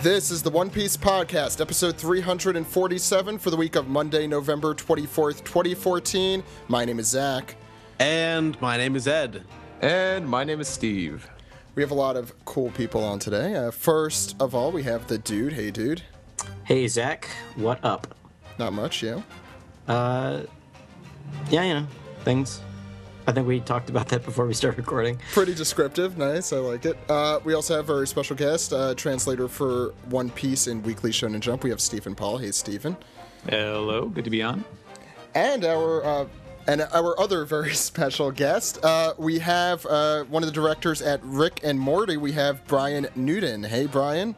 This is the One Piece Podcast, episode 347 for the week of Monday, November 24th, 2014. My name is Zach. And my name is Ed. And my name is Steve. We have a lot of cool people on today. First of all, we have the dude. Hey, dude. Hey, Zach. What up? Not much, you? Yeah, things. I think we talked about that before we started recording. Pretty descriptive. Nice. I like it. We also have a very special guest, translator for One Piece in Weekly Shonen Jump. We have Stephen Paul. Hey, Stephen. Hello. Good to be on. And our other very special guest, we have one of the directors at Rick and Morty. We have Bryan Newton. Hey, Bryan.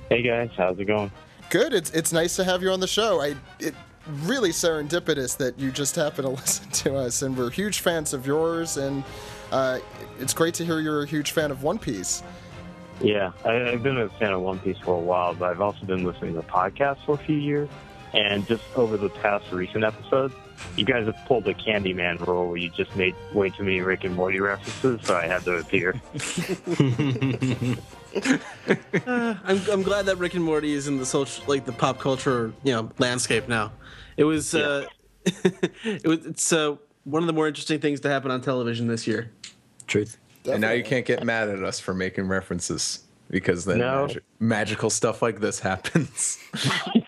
Hey, guys. How's it going? Good. It's nice to have you on the show. It's really serendipitous that you just happen to listen to us, and we're huge fans of yours, and it's great to hear you're a huge fan of One Piece. Yeah, I've been a fan of One Piece for a while, but I've also been listening to podcasts for a few years, and just over the past recent episodes, you guys have pulled the Candyman role where you just made way too many Rick and Morty references, so I had to appear. I'm glad that Rick and Morty is in the the pop culture landscape now. It was it's one of the more interesting things to happen on television this year. Truth. Definitely. And now you can't get mad at us for making references because then magical stuff like this happens.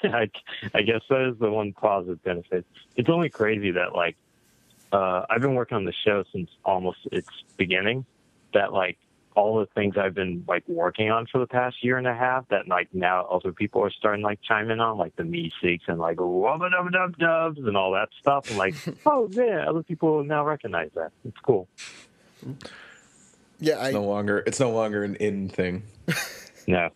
I guess that is the one positive benefit. It's only crazy that I've been working on the show since almost its beginning. That all the things I've been working on for the past year and a half that now other people are starting chime in on, the Meeseeks and wubba-dubba-dub-dubs and all that stuff. I'm oh yeah, other people now recognize that. It's cool. Yeah, It's no longer an in thing. No.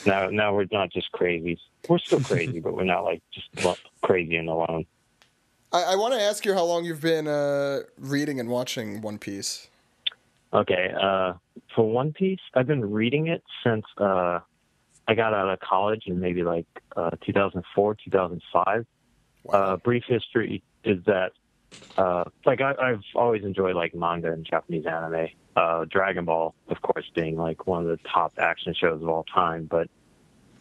Now we're not just crazies. We're still crazy, but we're not just crazy and alone. I want to ask you how long you've been reading and watching One Piece. Okay, for One Piece, I've been reading it since I got out of college in maybe 2004, 2005. Brief history is that I've always enjoyed manga and Japanese anime. Dragon Ball, of course, being one of the top action shows of all time. But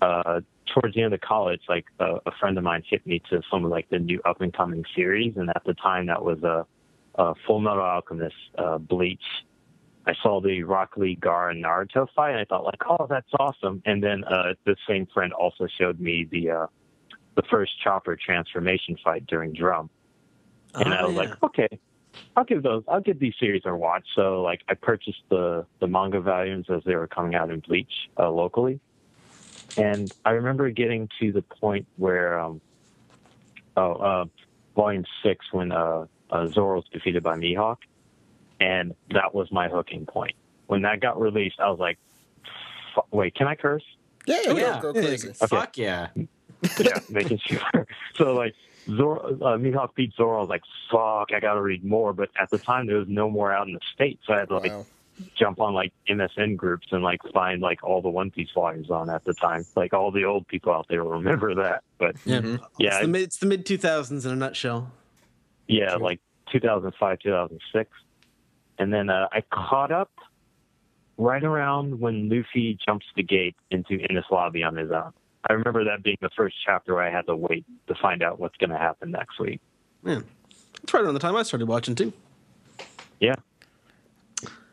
towards the end of college, a friend of mine hit me to some of the new up and coming series, and at the time that was Full Metal Alchemist, Bleach. I saw the Rock Lee, Gar, and Naruto fight, and I thought, oh, that's awesome. And then the same friend also showed me the first Chopper transformation fight during Drum. And I was okay, I'll give these series a watch. So, I purchased the manga volumes as they were coming out in Bleach locally. And I remember getting to the point where, Volume 6, when Zoro's defeated by Mihawk. And that was my hooking point. When that got released, I was like, wait, can I curse? Yeah. Go crazy. Okay. Fuck yeah. Yeah, making sure. So, Zoro, Mihawk beat Zoro. I was like, fuck, I got to read more. But at the time, there was no more out in the States. So I had to, jump on, MSN groups and, find, all the One Piece volumes on at the time. All the old people out there will remember that. But, yeah. It's the mid-2000s in a nutshell. Yeah, 2005, 2006. And then I caught up right around when Luffy jumps the gate into Enies Lobby on his own. I remember that being the first chapter where I had to wait to find out what's going to happen next week. Yeah, that's right around the time I started watching too. Yeah,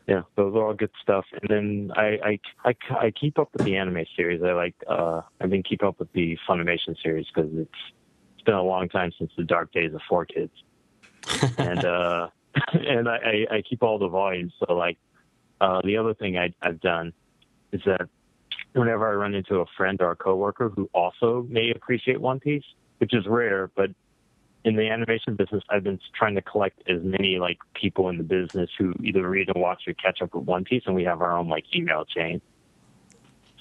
those are all good stuff. And then I keep up with the anime series. I've been keeping up with the Funimation series because it's been a long time since the dark days of 4Kids. And and I keep all the volumes. So the other thing I've done is that whenever I run into a friend or a coworker who also may appreciate One Piece, which is rare, but in the animation business, I've been trying to collect as many people in the business who either read and watch or catch up with One Piece, and we have our own email chain.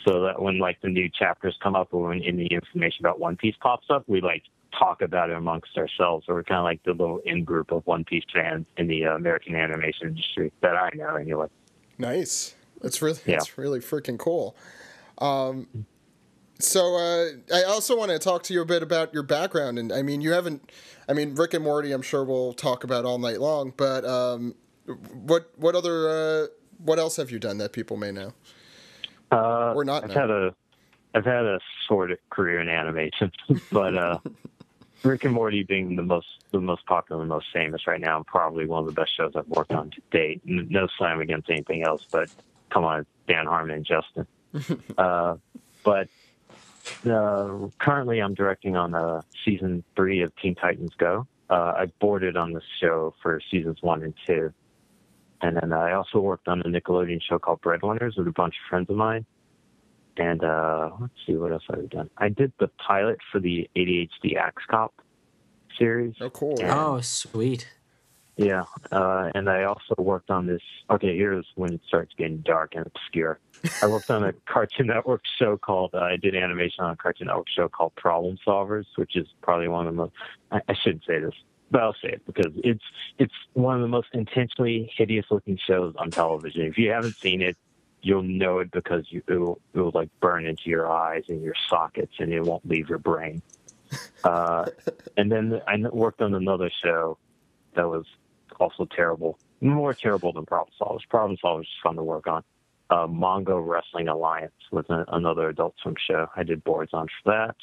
So that when the new chapters come up or when any information about One Piece pops up, we talk about it amongst ourselves. So we're kind of the little in-group of One Piece fans in the American animation industry that I know anyway. Nice. It's really freaking cool. So I also want to talk to you a bit about your background. And Rick and Morty, I'm sure we'll talk about all night long, but what else have you done that people may know? Or not know? I've had a sort of career in animation, but Rick and Morty being the most popular and most famous right now, and probably one of the best shows I've worked on to date. No slam against anything else, but come on, Dan Harmon and Justin. But currently, I'm directing on season 3 of Teen Titans Go. I boarded on this show for seasons 1 and 2. And then I also worked on a Nickelodeon show called Breadwinners with a bunch of friends of mine. And let's see, what else I've done. I did the pilot for the ADHD Axe Cop series. Oh, cool. Oh, sweet. Yeah. And I also worked on this. Okay, here's when it starts getting dark and obscure. I worked on a Cartoon Network show called, I did animation on a Cartoon Network show called Problem Solvers, which is probably one of the most, I shouldn't say this, but I'll say it because it's one of the most intentionally hideous looking shows on television. If you haven't seen it, you'll know it because it'll like burn into your eyes and your sockets and it won't leave your brain. And then I worked on another show that was also terrible, more terrible than Problem Solvers. Problem Solvers is fun to work on. Manga Wrestling Alliance was another Adult Swim show. I did boards on for that.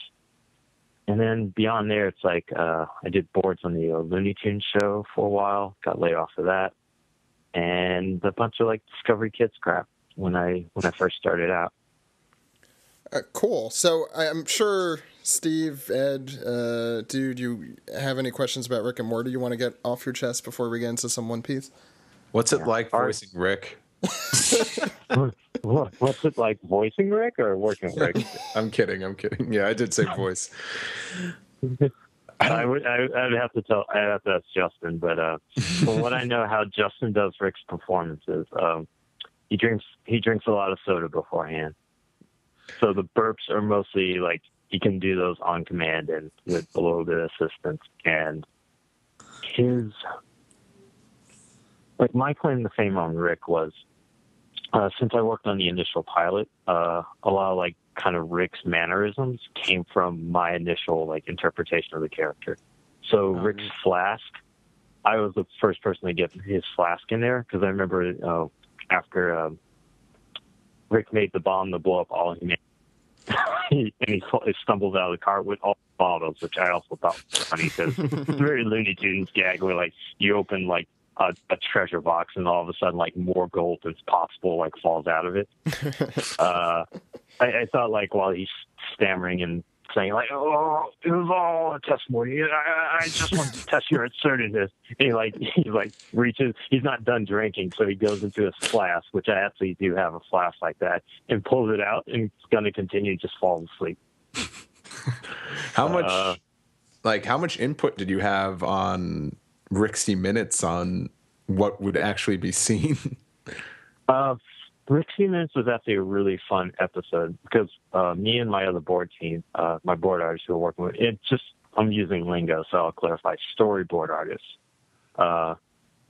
And then beyond there, it's like I did boards on the Looney Tunes show for a while, got laid off of that, and a bunch of like Discovery Kids crap when I first started out. Cool. So I'm sure Steve, Ed, dude, you have any questions about Rick and Morty you want to get off your chest before we get into some One Piece? What's it like voicing Rick? What's it like voicing Rick or working Rick? I'm kidding. Yeah, I did say voice. I'd have to ask Justin, but from what I know how Justin does Rick's performances, he drinks a lot of soda beforehand. So the burps are mostly like he can do those on command and with a little bit of assistance. And my claim to fame on Rick was, since I worked on the initial pilot, a lot of like kind of Rick's mannerisms came from my initial like interpretation of the character. So Rick's flask, I was the first person to get his flask in there because I remember after Rick made the bomb to blow up all humanity, he stumbled out of the car with all the bottles, which I also thought was funny because it's a very Looney Tunes gag where like you open like a treasure box and all of a sudden like more gold than possible like falls out of it. I thought like while he's stammering and saying like, "Oh, it was all a testimony. I just wanted to test your assertiveness." And he reaches. He's not done drinking, so he goes into his flask, which I actually do have a flask like that, and pulls it out and it's going to continue just falls asleep. How much input did you have on Rixty Minutes on what would actually be seen? Rixty Minutes was actually a really fun episode because me and my other board team, my board artists who are working with it, I'm using lingo, so I'll clarify. Storyboard artists are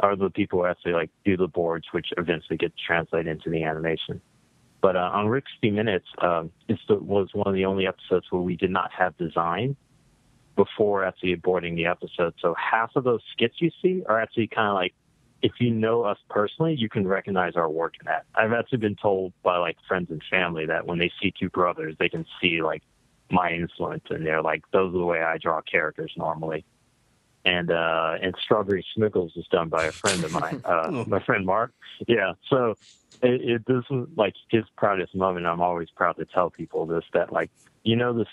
the people who actually like do the boards, which eventually get translated into the animation. But on Rixty Minutes, was one of the only episodes where we did not have design before actually boarding the episode. So half of those skits you see are actually kind of like, if you know us personally, you can recognize our work in that. I've actually been told by like friends and family that when they see two brothers, they can see like my influence, and they're like, those are the way I draw characters normally. And Strawberry Smiggles is done by a friend of mine, my friend Mark. Yeah, so this is like his proudest moment. I'm always proud to tell people this, that like, you know, this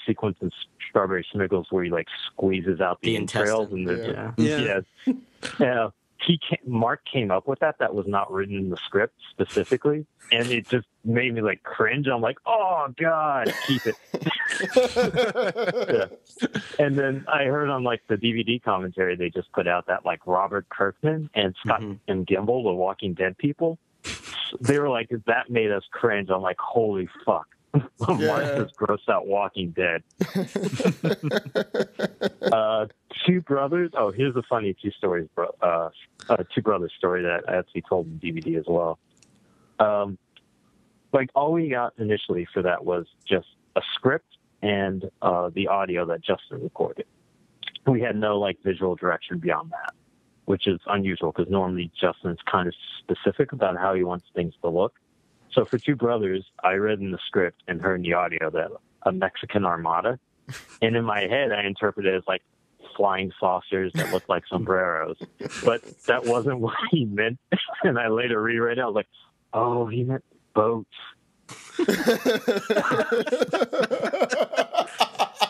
sequence in Strawberry Smiggles where he like squeezes out the entrails and Mark came up with that. That was not written in the script specifically, and it just made me like cringe. I'm like, oh god, keep it. Yeah. And then I heard on like the DVD commentary they just put out that like Robert Kirkman and Scott and Gimble, the Walking Dead people, they were like, that made us cringe. I'm like, holy fuck. Mark just grossed out Walking Dead. Two brothers. Oh, here's a funny two brothers story that I actually told in DVD as well. Like all we got initially for that was just a script and the audio that Justin recorded. We had no like visual direction beyond that, which is unusual because normally Justin's kind of specific about how he wants things to look. So for Two Brothers, I read in the script and heard in the audio that a Mexican armada. And in my head, I interpreted it as like flying saucers that look like sombreros. But that wasn't what he meant. And I later reread it. I was like, oh, he meant boats.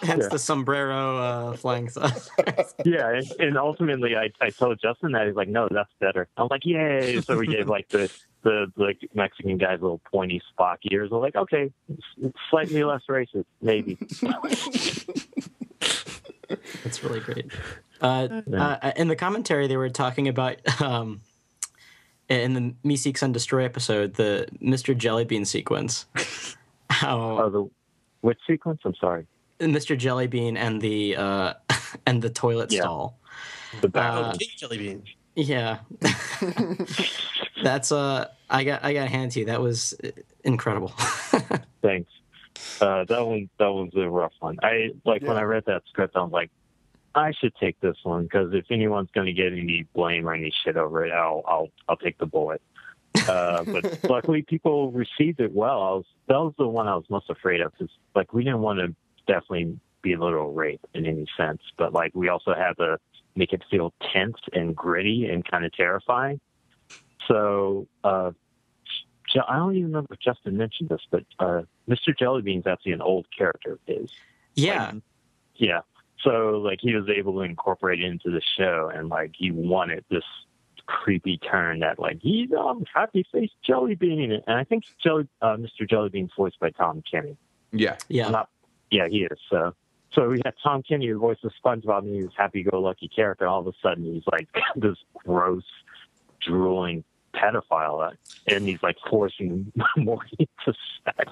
Hence the sombrero flying saucer. Yeah, and ultimately I told Justin that. He's like, no, that's better. I was like, yay. So we gave like the like Mexican guys little pointy Spock ears. We're like, okay, it's slightly less racist, maybe. That's really great. In the commentary, they were talking about in the Meeseeks and Destroy episode, the Mr. Jellybean sequence. Which sequence? I'm sorry. Mr. Jellybean and the toilet stall. The back. King Jellybean. Yeah. That's I got to hand to you. That was incredible. Thanks. That was a rough one. When I read that script, I was like, I should take this one because if anyone's going to get any blame or any shit over it, I'll take the bullet. But luckily, people received it well. That was the one I was most afraid of because like we didn't want to definitely be a little rape in any sense, but like we also had to make it feel tense and gritty and kind of terrifying. So I don't even remember if Justin mentioned this, but Mr. Jellybean's actually an old character of his. Yeah. Yeah. So like he was able to incorporate it into the show, and like he wanted this creepy turn that like he's happy face Jellybean, and I think Mr. Jellybean's voiced by Tom Kenny. Yeah. Yeah. Yeah, he is. So we had Tom Kenny, who voiced the SpongeBob, and he was happy-go-lucky character. All of a sudden, he's like this gross, drooling pedophile, and he's like forcing Morty to sex.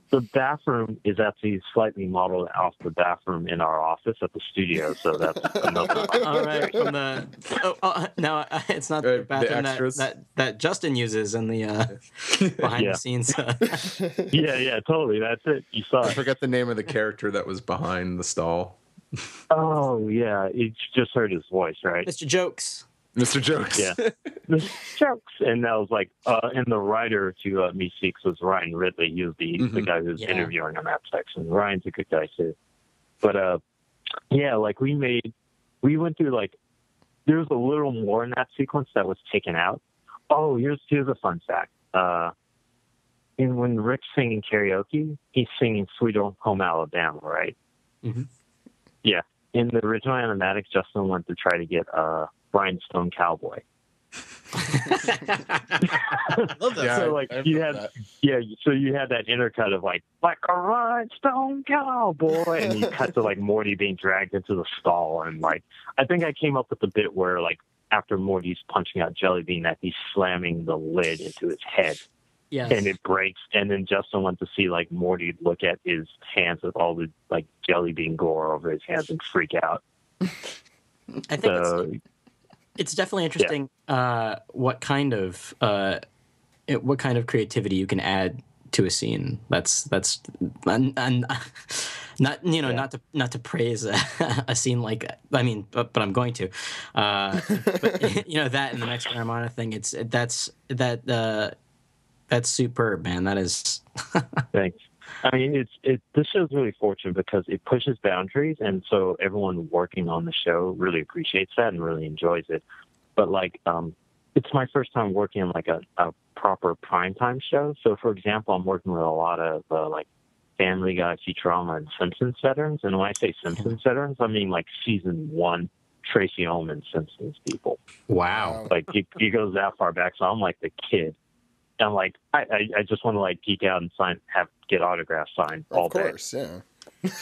The bathroom is actually slightly modeled off the bathroom in our office at the studio, so that's another. All right, from the no, it's not the bathroom that Justin uses in the behind the scenes. Yeah, totally. That's it. You saw I it. forgot the name of the character that was behind the stall. Oh yeah, you just heard his voice, right? Mr. Jokes. Mr. Jokes. Yeah. Mr. Jokes. And that was like, and the writer to Meeseeks was Ryan Ridley. He was the guy who was interviewing him at section. Ryan's a good guy too. But like we went through like, there was a little more in that sequence that was taken out. Oh, here's a fun fact. And when Rick's singing karaoke, he's singing Sweet Home Alabama, right? Mm-hmm. Yeah. In the original animatics, Justin wanted to try to get Rhinestone Cowboy. Love that. So like you had that intercut of like a rhinestone cowboy, and you cut to like Morty being dragged into the stall, and like I think I came up with the bit where like after Morty's punching out Jellybean, that he's slamming the lid into his head. Yes. And it breaks, and then Justin went to see like Morty look at his hands with all the like Jellybean gore over his hands and freak out. I think it's definitely interesting what kind of creativity you can add to a scene. That's not not to praise a scene like, I mean, but I'm going to. But that and the Mexican Armada thing, that's superb, man. That is. Thanks. I mean, this show's really fortunate because it pushes boundaries, and so everyone working on the show really appreciates that and really enjoys it. But like, it's my first time working on like a proper primetime show. So, for example, I'm working with a lot of like Family Guy, Futurama, and Simpsons veterans. And when I say Simpsons veterans, I mean like season 1 Tracy Ullman Simpsons people. Wow! Like it goes that far back. So I'm like the kid. I'm like, I just want to like geek out and get autographs signed all day. Of course, yeah.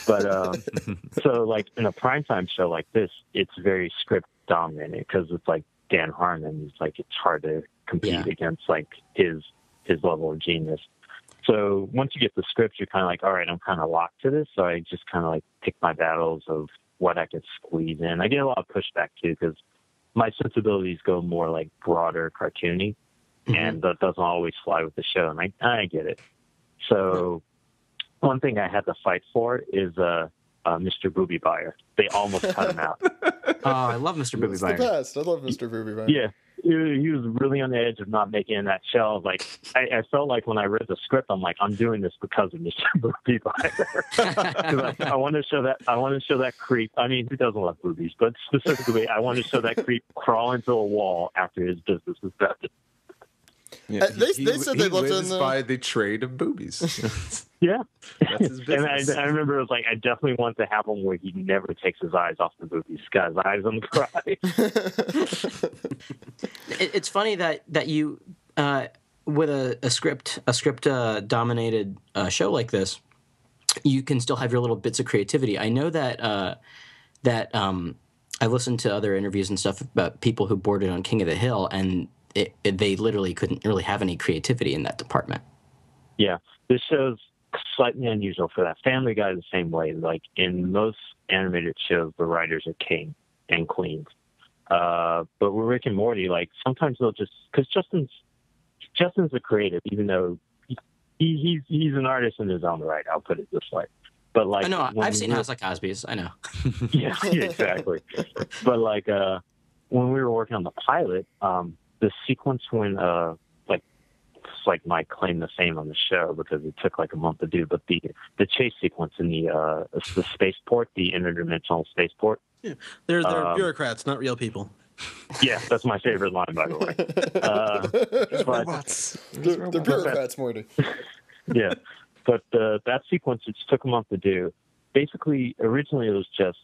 But so like in a primetime show like this, it's very script dominated because it's like Dan Harmon. It's like it's hard to compete against like his level of genius. So once you get the script, you're kind of like, all right, I'm kind of locked to this. So I just kind of like pick my battles of what I can squeeze in. I get a lot of pushback too because my sensibilities go more like broader, cartoony. And that doesn't always fly with the show, and I get it. So one thing I had to fight for is Mr. Booby Buyer. They almost cut him out. Oh, I love Mr. Booby It's Buyer. the best. I love Mr. Booby Buyer. Yeah, he was really on the edge of not making it in that show. Like, I felt like when I read the script, I'm like, I'm doing this because of Mr. Booby Buyer. I want to show that. I want to show that creep. I mean, who doesn't love boobies? But specifically, I want to show that creep crawl into a wall after his business is done. Yeah, They said they left lives in the... by the trade of boobies. Yeah, That's his and business. I remember it was like I definitely want to have one where he never takes his eyes off the boobies. He's got his eyes on the prize. It's funny that you with a script dominated show like this, you can still have your little bits of creativity. I know that I've listened to other interviews and stuff about people who boarded on King of the Hill, and they literally couldn't really have any creativity in that department. Yeah, this show's slightly unusual for that. Family Guy the same way. Like in most animated shows, the writers are king and queens. But with Rick and Morty, like sometimes they'll just because Justin's a creative, even though he's an artist in his own right. I'll put it this way. But like, I know I've seen House of Cosby's. I know. Yeah, exactly. But like when we were working on the pilot, the sequence when it's like my claim to fame on the show because it took like a month to do, but the chase sequence in the spaceport, the interdimensional spaceport. Yeah. They're bureaucrats, not real people. Yeah, that's my favorite line, by the way. Robots. They're bureaucrats, Morty. Yeah, but that sequence, it took a month to do. Basically, originally it was just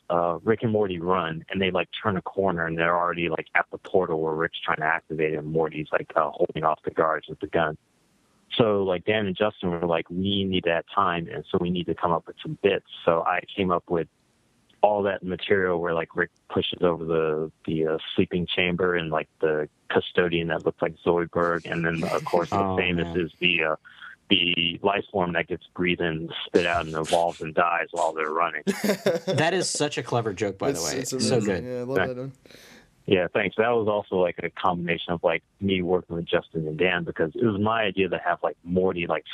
Rick and Morty run, and they like turn a corner, and they're already like at the portal where Rick's trying to activate it, and Morty's like holding off the guards with the gun. So like Dan and Justin were like, we need that time, and so we need to come up with some bits. So I came up with all that material where like Rick pushes over the sleeping chamber, and like the custodian that looks like Zoidberg, and then of course the famous is the life form that gets breathed in, spit out, and evolves and dies while they're running. That is such a clever joke, by the way. It's so good. Yeah, I love that one. Yeah, thanks. That was also like a combination of like me working with Justin and Dan, because it was my idea to have like Morty like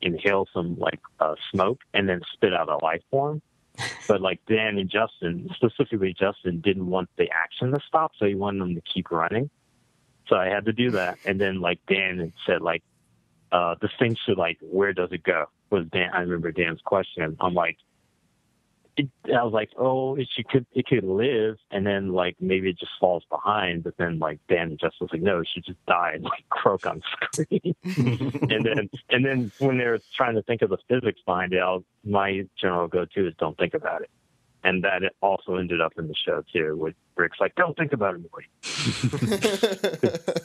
inhale some like smoke and then spit out a life form. But like Dan and Justin, specifically Justin, didn't want the action to stop, so he wanted them to keep running. So I had to do that. And then like Dan said like, this thing should like, where does it go? Was Dan? I remember Dan's question. I'm like, I was like, oh, it could live, and then like maybe it just falls behind. But then like Dan and Justin was like, no, it should just die and like croak on screen. and then when they're trying to think of the physics behind it, my general go-to is don't think about it. And that it also ended up in the show too, with Rick's like, don't think about it, Morty.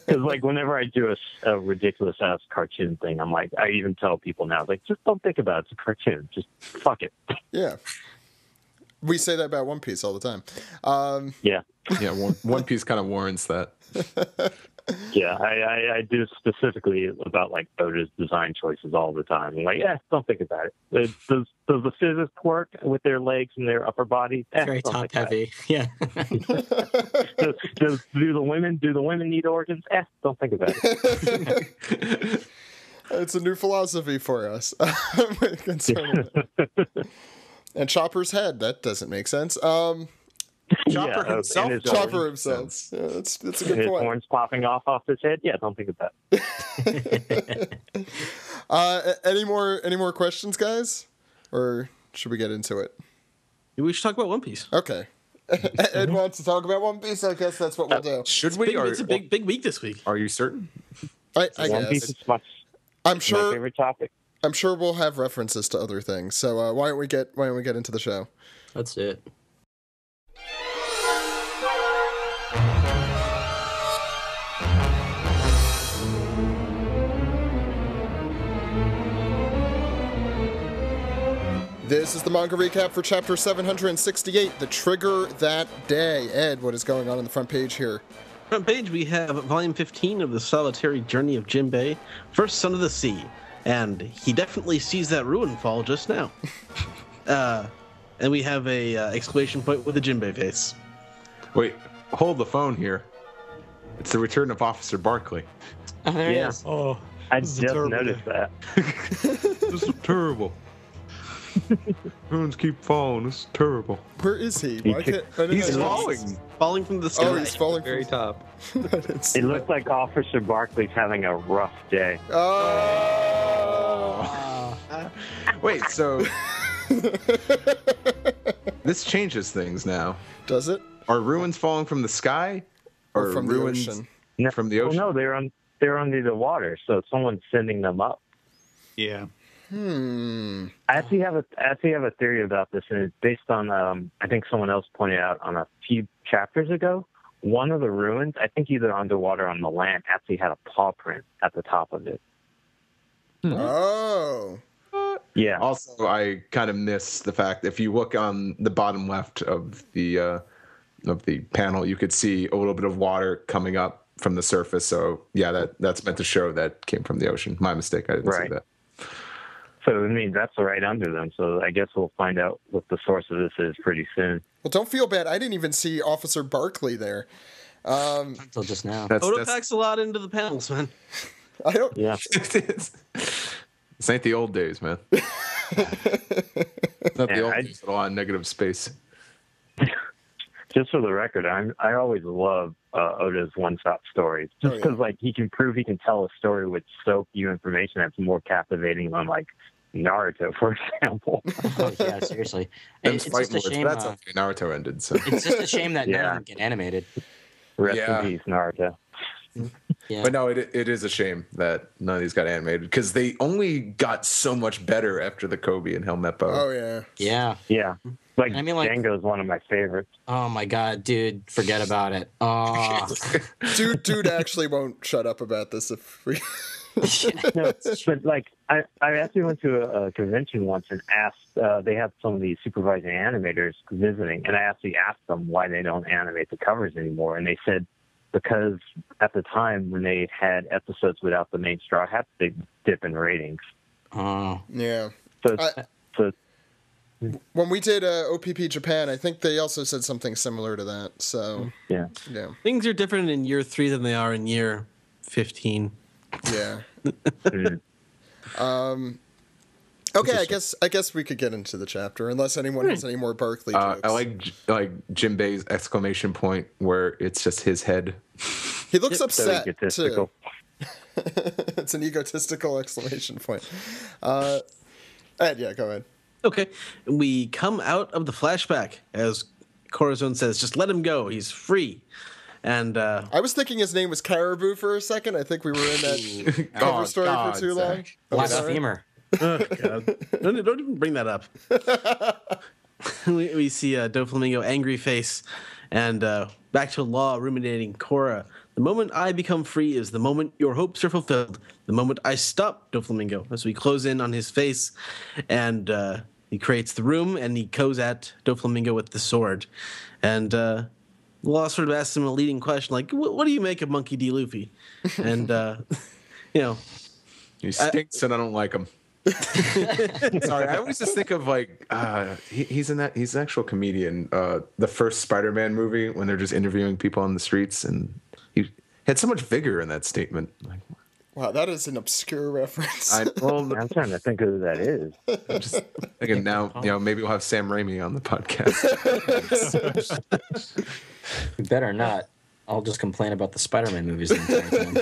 Because like whenever I do a ridiculous ass cartoon thing, I'm like, I even tell people now, like, just don't think about it. It's a cartoon. Just fuck it. Yeah. We say that about One Piece all the time. Yeah. Yeah, One Piece kind of warrants that. Yeah, I do specifically about like Oda's design choices all the time. I'm like, don't think about it. Does the physics work with their legs and their upper body? Very top heavy. Yeah. do the women need organs? Don't think about it. It's a new philosophy for us. Concerning it. And Chopper's head, that doesn't make sense. Chopper himself. Chopper himself. Yeah, that's a good his point. horns popping off his head. Yeah, don't think about it. Any more questions, guys? Or should we get into it? We should talk about One Piece. Okay. Ed wants to talk about One Piece. I guess that's what we'll do. Should we? It's a big week this week. Are you certain? I One Piece guess. is my favorite topic. I'm sure we'll have references to other things. So why don't we get into the show? That's it. This is the manga recap for chapter 768, The Trigger That Day. Ed, what is going on the front page here? Front page, we have volume 15 of The Solitary Journey of Jinbei, First Son of the Sea. And he definitely sees that ruin fall just now. And we have a exclamation point with a Jinbei face. Wait, hold the phone here. It's the return of Officer Barkley. Oh, there it is. Oh, I this is just terrible noticed that. This is terrible. Ruins keep falling. This is terrible. Where is he? Why can't, He's falling. Falling from the sky. Oh, he's falling Very from top. It looks like Officer Barkley's having a rough day. Oh. Wait, so this changes things now. Does it? Are ruins falling from the sky, or from the ruins ocean? from the ocean? Well, no, they're under the water, so someone's sending them up. Yeah. Hmm. I actually have a theory about this, and it's based on I think someone else pointed out on a few chapters ago. One of the ruins, I think either underwater or on the land, actually had a paw print at the top of it. Oh. Yeah. Also, I kind of miss the fact if you look on the bottom left of the panel, you could see a little bit of water coming up from the surface. So yeah, that's meant to show that came from the ocean. My mistake. I didn't see that. So I mean that's right under them. So I guess we'll find out what the source of this is pretty soon. Well, don't feel bad. I didn't even see Officer Barkley there. Until just now. Oda packs a lot into the panels, man. I don't. Yeah. This ain't the old days, man. Not the old days at all in negative space. Just for the record, I always love Oda's one-shot stories, just because like he can tell a story with so few information that's more captivating than like Naruto, for example. Oh, yeah, seriously. It's just a shame. That's how Naruto ended. So It's just a shame that none of them get animated. Rest in peace, Naruto. Yeah. But no, it is a shame that none of these got animated because they only got so much better after the Kobe and Helmeppo. Oh yeah. Yeah. Yeah. Like, I mean, like, Django's one of my favorites. Oh my god, dude, forget about it. Oh. Dude actually won't shut up about this if we. No, but like I actually went to a convention once and asked. They had some of the supervising animators visiting, and I actually asked them why they don't animate the covers anymore, and they said because at the time when they had episodes without the main Straw Hats, they dip in ratings. Oh. Yeah. So when we did OPP Japan, I think they also said something similar to that. So yeah. Things are different in year 3 than they are in year 15. Yeah. Mm. Okay, I guess we could get into the chapter unless anyone has any more Barkley jokes. I like Jinbei's exclamation point where it's just his head. He looks upset egotistical. too. It's an egotistical exclamation point. Ed, yeah, go ahead. Okay, we come out of the flashback as Corazon says, "Just let him go. He's free." And I was thinking his name was Caribou for a second. I think we were in that cover story for too long. Blasphemer. oh god, don't even bring that up. we see Doflamingo angry face, and back to Law ruminating. Korra, the moment I become free is the moment your hopes are fulfilled. The moment I stop Doflamingo. As we close in on his face, and he creates the room, and he goes at Doflamingo with the sword, and Law sort of asks him a leading question, like, "What do you make of Monkey D. Luffy?" And he stinks, and I don't like him. Sorry, I always just think of like he's in that. He's an actual comedian. The first Spider-Man movie when they're just interviewing people on the streets, and he had so much vigor in that statement. Like, wow, that is an obscure reference. I'm trying to think of who that is. I'm just thinking now. Maybe we'll have Sam Raimi on the podcast. You better not. I'll just complain about the Spider-Man movies the entire time.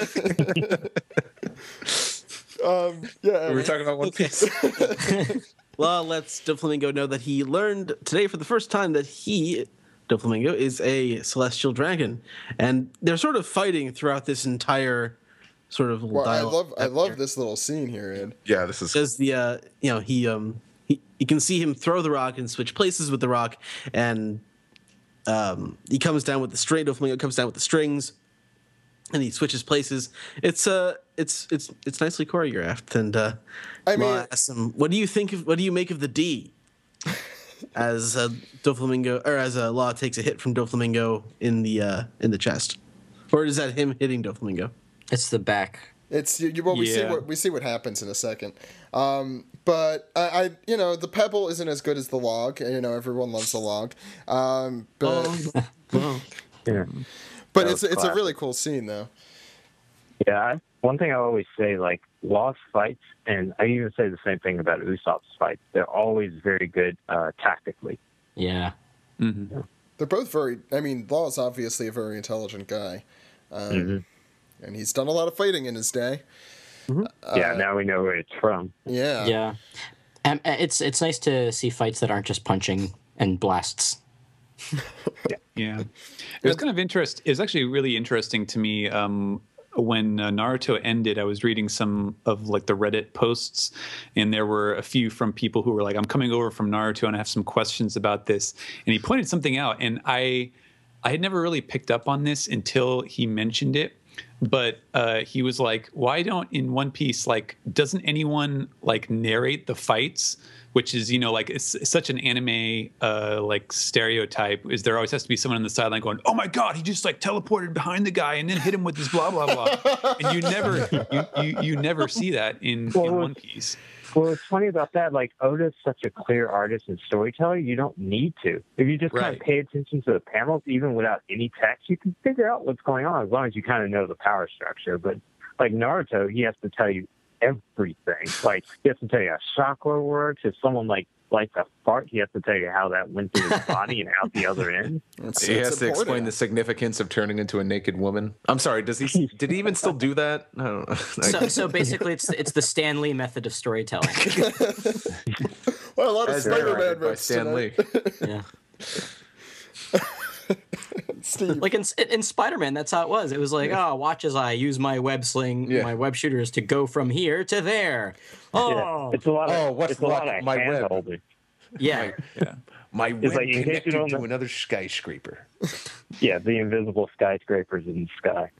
Yeah, we were talking about One Piece. Law lets Doflamingo know that he learned today for the first time that he, Doflamingo, is a celestial dragon, and they're sort of fighting throughout this entire sort of dialogue. I love this little scene here, Ed. Yeah, this is Because the you can see him throw the rock and switch places with the rock, and he comes down with the string. Doflamingo comes down with the strings, and he switches places. It's nicely choreographed. And Law asks him, "What do you make of the D?" As Doflamingo, or as Law takes a hit from Doflamingo in the chest, or is that him hitting Doflamingo? It's the back. It's we see what happens in a second. But I the pebble isn't as good as the log. Everyone loves the log. Yeah. But it's a really cool scene though. Yeah, one thing I always say, like, Law's fights, and I even say the same thing about Usopp's fights, they're always very good tactically. Yeah. Mm-hmm. They're both very. I mean, Law's obviously a very intelligent guy, and he's done a lot of fighting in his day. Yeah, now we know where it's from. Yeah. Yeah. It's nice to see fights that aren't just punching and blasts. Yeah, it was kind of It was actually really interesting to me when Naruto ended. I was reading some of like the Reddit posts, and there were a few from people who were like, "I'm coming over from Naruto, and I have some questions about this." And he pointed something out, and I had never really picked up on this until he mentioned it. But he was like, "Why don't in One Piece like doesn't anyone like narrate the fights?" Which is, like it's such an anime like stereotype. Is there always has to be someone on the sideline going, "Oh my God, he just like teleported behind the guy and then hit him with his blah blah blah," and you never see that in One Piece. Well, what's funny about that, like, Oda's such a clear artist and storyteller, you don't need to. If you just kind of pay attention to the panels, even without any text, you can figure out what's going on as long as you kind of know the power structure. But, like, Naruto, he has to tell you everything. Like, he has to tell you how chakra works. If someone, like, likes a fart, he has to tell you how that went through his body and out the other end. He has to explain the significance of turning into a naked woman. I'm sorry, did he even still do that? I don't know. So basically, it's the Stan Lee method of storytelling. Well, a lot of Spider-Man by Stan Lee. Yeah. Steve. Like in Spider-Man, that's how it was. It was like, watch as I use my web sling, my web shooters to go from here to there. Oh, it's a lot of my hand web? holding. Yeah. My web like, in case you connected don't to know- another skyscraper. Yeah, the invisible skyscrapers in the sky.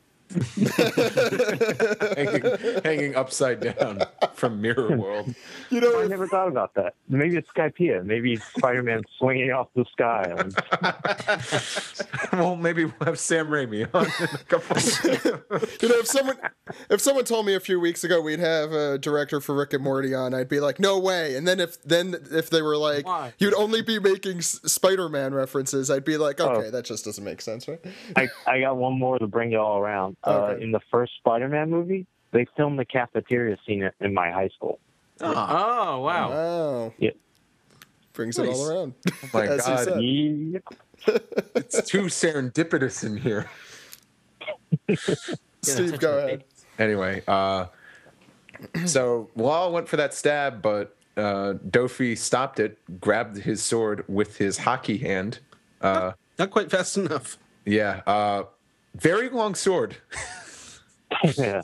hanging upside down from Mirror World. I never thought about that. Maybe it's Skypea. Maybe Spider-Man swinging off the sky. Well, maybe we'll have Sam Raimi on in a couple. If someone told me a few weeks ago we'd have a director for Rick and Morty on, I'd be like, no way. And then if they were like, Why? you'd only be making Spider-Man references, I'd be like, okay, that just doesn't make sense, right? I got one more to bring you all around. Okay. In the first Spider-Man movie, they filmed the cafeteria scene in my high school. Oh, wow. Wow. Yeah. Brings it all around. Oh my As you God. said. Yep. It's too serendipitous in here. Steve, go ahead. Anyway, so Law went for that stab, but Dofi stopped it, grabbed his sword with his hockey hand. Not quite fast enough. Yeah, very long sword. Yeah.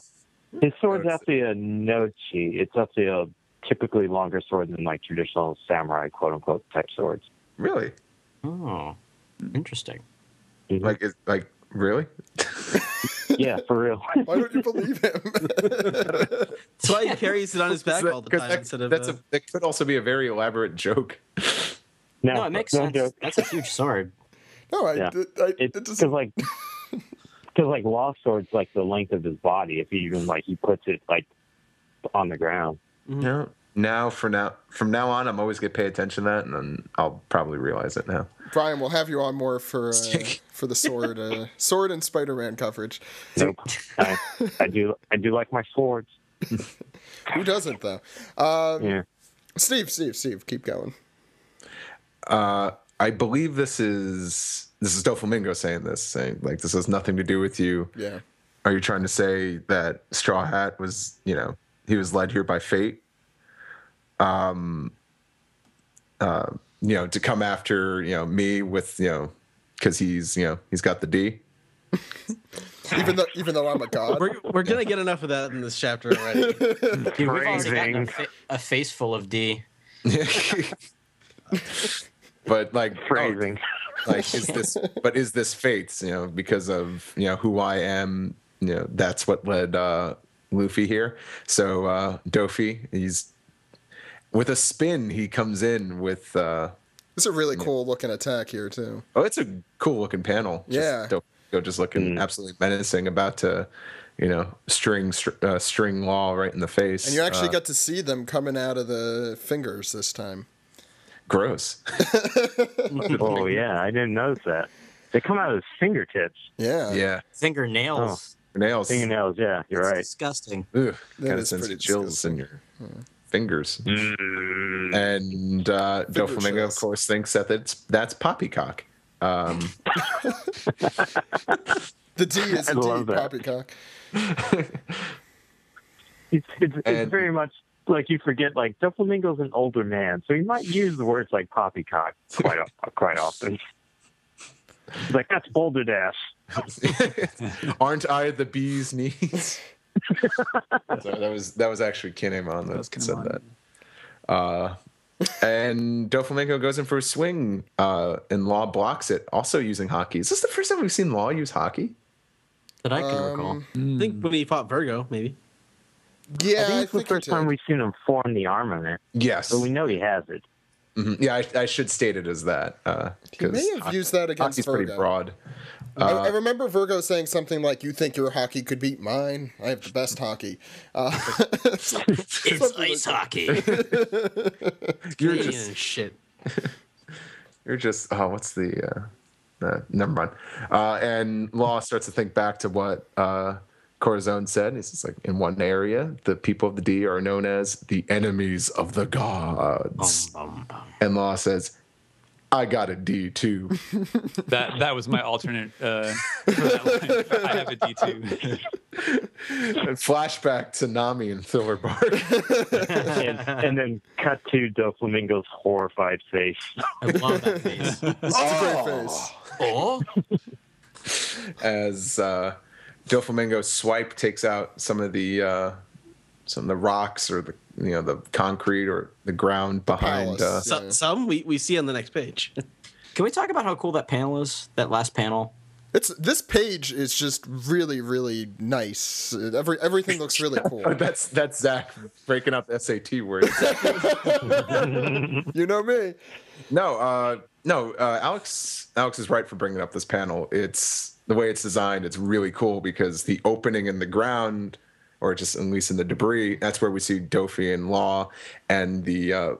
His sword's actually a nochi. It's actually a typically longer sword than like traditional samurai, quote unquote, type swords. Really? Oh, interesting. Like really? Yeah, for real. Why don't you believe him? That's why he carries it on his back all the time instead of. That could also be a very elaborate joke. No, it makes sense. joke. That's a huge sword. No, It's because like Law sword's like the length of his body. If he even he puts it like on the ground. No. From now on, I'm always gonna pay attention to that, and then I'll probably realize it now. Brian, we'll have you on more for the sword and Spider-Man coverage. Nope. I do like my swords. Who doesn't though? Yeah. Steve, keep going. I believe this is Doflamingo saying like this has nothing to do with you. Yeah. Are you trying to say that Straw Hat was, he was led here by fate? To come after, me with, because he's got the D. Even though I'm a god. We're gonna get enough of that in this chapter already. Dude, we've already gotten a face full of D. But Phrasing. Is this fate? Because of who I am. That's what led Luffy here. So Dofi, he's with a spin. He comes in with. It's a really cool looking attack here too. Oh, it's a cool looking panel. Yeah. Just looking absolutely menacing, about to, string Law right in the face. And you actually got to see them coming out of the fingers this time. Gross. Oh yeah, I didn't notice that. They come out of his fingertips. Yeah. Yeah. Fingernails. Nails. Fingernails, yeah, you're It's right. disgusting. Ugh, That kind of is sends pretty chills disgusting. in your fingers. Mm. And Doflamingo, of chills. course, thinks that that's poppycock. The D is I love indeed that. poppycock. It's very much like you forget, like, Doflamingo's an older man, so he might use the words like poppycock quite often. He's like, that's bouldered ass. Aren't I the bee's knees? So that was actually Kinemon that said that. And Doflamingo goes in for a swing, and Law blocks it, also using hockey. Is this the first time we've seen Law use hockey? That I can recall. I think when he fought Virgo, maybe. Yeah, I think it's the first time we've seen him form the armament, Yes. but we know he has it. Mhm. Yeah, I should state it as that. He may have used that against hockey's Virgo. pretty broad. I remember Virgo saying something like, "You think your hockey could beat mine? I have the best hockey." It's ice hockey. You're Canadian just and shit. You're just what's the never mind. And Law starts to think back to what Corazon said. He's just like, in one area, the people of the D are known as the enemies of the gods. And Law says, I got a D too. That was my alternate for that line. I have a D2. And flashback to Nami and Thriller Bark. And then cut to Doflamingo's horrified face. I love that face. It's a great face. Oh, As Doflamingo's swipe takes out some of the rocks or the concrete or the ground behind. palace. So, some we see on the next page. can we talk about how cool that panel is? That last panel. This page is just really, really nice. Everything looks really cool. That's Zach breaking up SAT words. You know me. No, Alex is right for bringing up this panel. It's the way it's designed. It's really cool because the opening in the ground, or just at least in the debris, that's where we see Dofi and Law, and the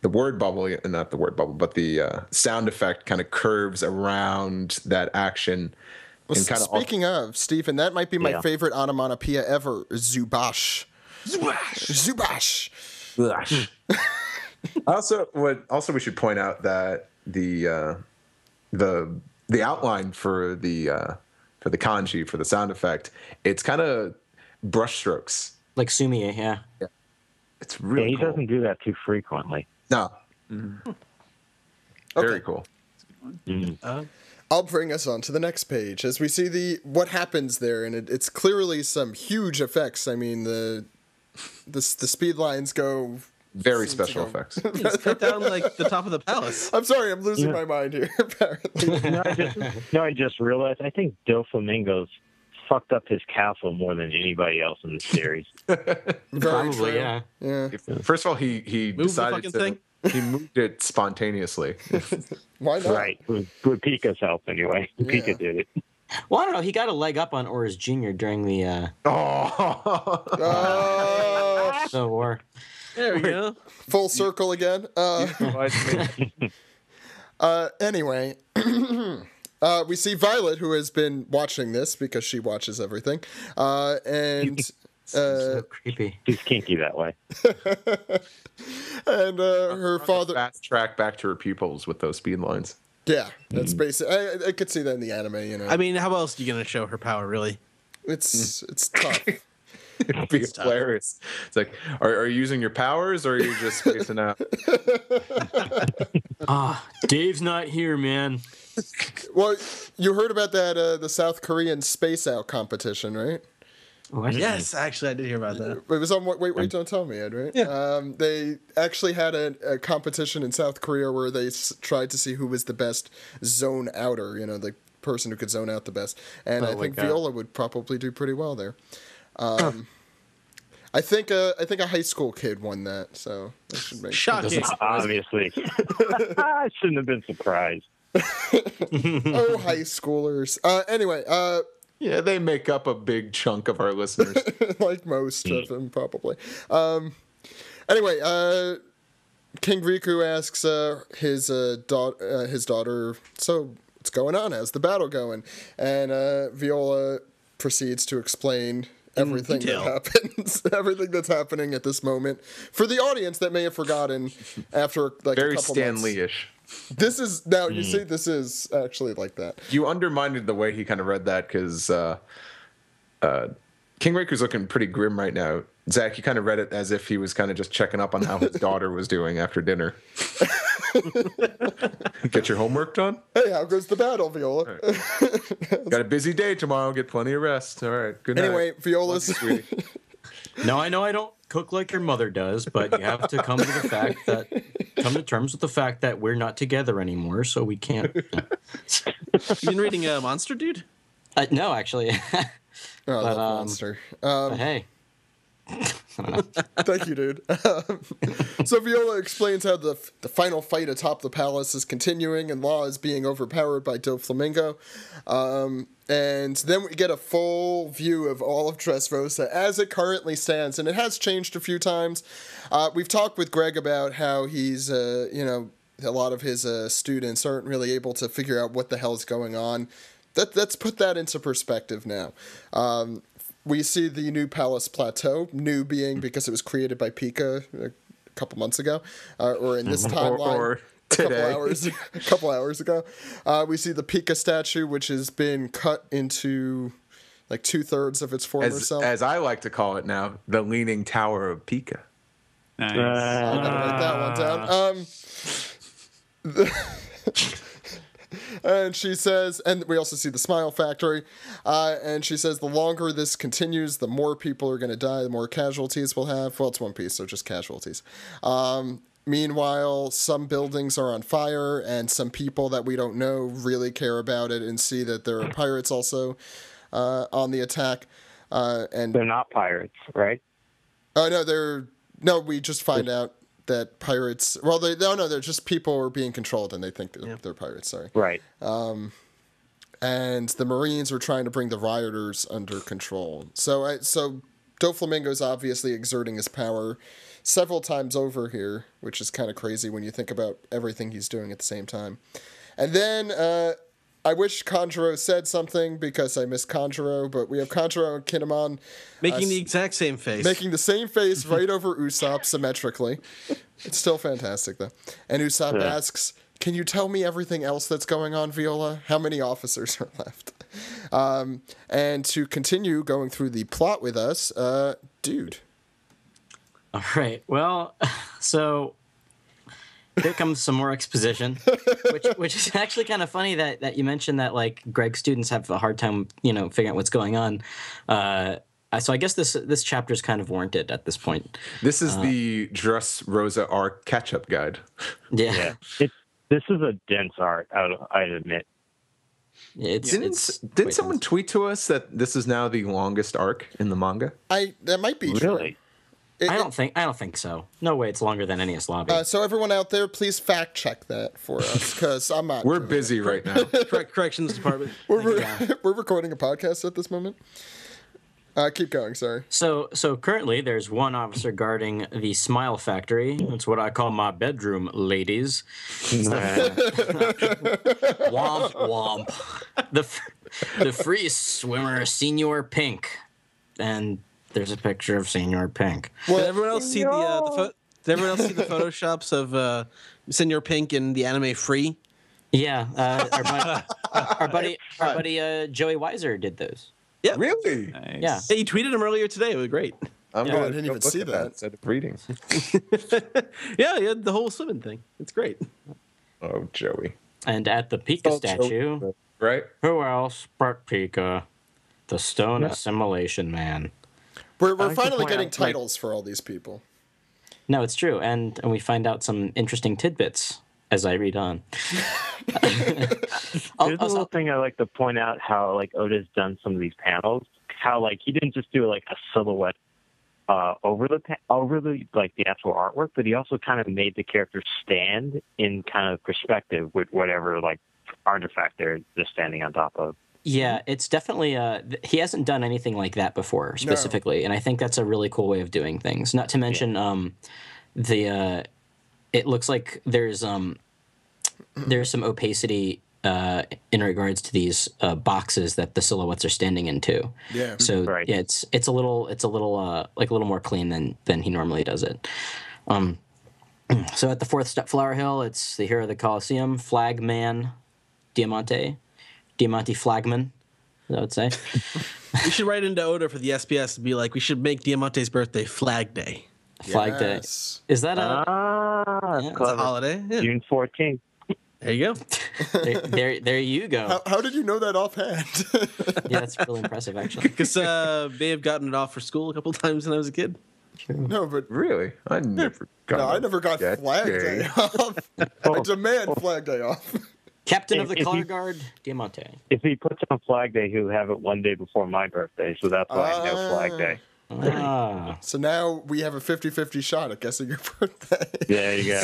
word bubble, not the word bubble, but the sound effect kind of curves around that action. Well, And kinda speaking of, Stephen, that might be my Yeah. favorite onomatopoeia ever. Zubash. Zubash. Also, we should point out that the outline for the kanji for the sound effect, it's kind of brushstrokes. Like Sumie, yeah. It's Yeah, really he cool. doesn't do that too frequently. No, very Okay. cool. I'll bring us on to the next page as we see what happens there, and it's clearly some huge effects. I mean, the speed lines go. Very Seems to special go- effects. He's cut down like the top of the palace. I'm sorry, I'm losing my mind here. Apparently, I just realized, I think Doflamingo's fucked up his castle more than anybody else in the series. very Probably, true. yeah. Yeah. First of all, he Move the decided fucking to. thing? He moved it spontaneously. Why not? Right. With Pika's help, anyway. Pika did it. Well, I don't know. He got a leg up on Oris Jr. during the Oh, Civil War. There we go. Full circle again. Anyway, we see Violet, who has been watching this because she watches everything, and So creepy. He's kinky that way. her father. fast track back to her pupils with those speed lines. Yeah, that's basic. I could see that in the anime. You know, I mean, how else are you gonna show her power, really? it's tough. It'd be hilarious. It's like, are you using your powers or are you just spacing out? Dave's not here, man. Well, you heard about that the South Korean space out competition, right? Oh, I didn't. Yes, actually, I did hear about that. It was on Wait, don't tell me, Ed, right? Yeah. They actually had a competition in South Korea where they tried to see who was the best zone outer, you know, the person who could zone out the best. And I think Viola would probably do pretty well there. I think a high school kid won that, so that should make Shocking. Obviously. I shouldn't have been surprised. Oh, high schoolers. Anyway, Yeah, they make up a big chunk of our listeners. like most of them, probably. Anyway, King Riku asks his daughter, so what's going on? How's the battle going? And Viola proceeds to explain everything that happens, everything that's happening at this moment for the audience that may have forgotten after like Very a couple Stan months. Lee-ish. This is now you see this is actually like that. You undermined the way he kind of read that because King Raker's looking pretty grim right now. Zach, you kind of read it as if he was kind of just checking up on how his daughter was doing after dinner. Get your homework done? Hey, how goes the battle, Viola? Right. Got a busy day tomorrow. Get plenty of rest. All right. Good night. Anyway, Viola's. Sweetie. No, I know I don't cook like your mother does, but you have to come to terms with the fact that we're not together anymore, so we can't. You been reading Monster Dude? No, actually. Oh, I love Monster. But hey. Thank you, dude. So Viola explains how the final fight atop the palace is continuing and Law is being overpowered by Doflamingo. And then we get a full view of all of Dressrosa as it currently stands. And it has changed a few times. We've talked with Greg about how he's, a lot of his students aren't really able to figure out what the hell's going on. Let's put that into perspective now. We see the new Palace Plateau, new being because it was created by Pika a couple months ago, or in this timeline, or today. a couple hours ago. We see the Pika statue, which has been cut into like 2/3 of its former self. As I like to call it now, the Leaning Tower of Pika. Nice. I'm gonna write that one down. And she says, and we also see the Smile Factory, and she says the longer this continues, the more people are going to die, the more casualties we'll have. Well, it's One Piece, so just casualties. Meanwhile, some buildings are on fire, and some people that we don't know really care about it and see that there are pirates also on the attack. And They're not pirates, right? Oh, no, we just find out that pirates, well, they're just people are being controlled and they think they're pirates, sorry. Right. And the Marines are trying to bring the rioters under control. So Doflamingo's obviously exerting his power several times over here, which is kind of crazy when you think about everything he's doing at the same time. And then I wish Kanjuro said something because I miss Kanjuro, but we have Kanjuro and Kinemon Making the exact same face. making the same face right over Usopp symmetrically. It's still fantastic, though. And Usopp asks, can you tell me everything else that's going on, Viola? How many officers are left? And to continue going through the plot with us, dude. All right. Well, so here comes some more exposition, which is actually kind of funny that you mentioned that like Greg's students have a hard time, figuring out what's going on. So I guess this chapter is kind of warranted at this point. This is the Dressrosa arc catch-up guide. Yeah. This is a dense art, I'd admit. Didn't someone tweet to us that this is now the longest arc in the manga? That might be true. Really? I don't think so. No way, it's longer than Enies Lobby. So everyone out there, please fact check that for us, because I'm not. We're busy right now. Corrections department. We're recording a podcast at this moment. Keep going. Sorry. So currently there's one officer guarding the Smile Factory. That's what I call my bedroom, ladies. Womp womp. The free swimmer, Senior Pink, and there's a picture of Senior Pink. Well, did everyone else see the photoshops of Senior Pink in the anime Free? Yeah, our buddy Joey Weiser did those. Yeah. Really? Nice. Yeah. Hey, you tweeted him earlier today. It was great. I'm I gonna didn't go even look see at that. instead of reading. Yeah, the whole swimming thing. It's great. Oh, Joey. And at the Pika statue, Right? who else but Pika, the Stone Assimilation Man? We're like to finally point getting out, like- titles for all these people. No, it's true, and we find out some interesting tidbits as I read on. There's a little thing I like to point out how like Oda's done some of these panels. How like he didn't just do like a silhouette over the like the actual artwork, but he also kind of made the characters stand in kind of perspective with whatever like artifact they're standing on top of. Yeah, it's definitely he hasn't done anything like that before specifically, and I think that's a really cool way of doing things. Not to mention it looks like there's some opacity in regards to these boxes that the silhouettes are standing in too. Yeah. So Right. yeah, it's a little like a little more clean than he normally does it. So at the fourth step, Flower Hill, it's the hero of the Coliseum, Flagman Diamante Flagman, I would say. We should write into Oda for the SBS and be like, we should make Diamante's birthday Flag Day. Flag Day. Yes. Is that a That's Yeah. It's a clever. holiday. Yeah. June 14th. There you go. there you go. How did you know that offhand? Yeah, that's really impressive actually. Because may have gotten it off for school a couple times when I was a kid. No, but Really? I never got no, I never got that Flag Day off. I demand Flag Day off. Captain of the If Color he- Guard, Diamante. If he puts on Flag Day, he'll have it one day before my birthday, so that's why I know Flag Day. Ah. So now we have a 50-50 shot at guessing your birthday. There you go.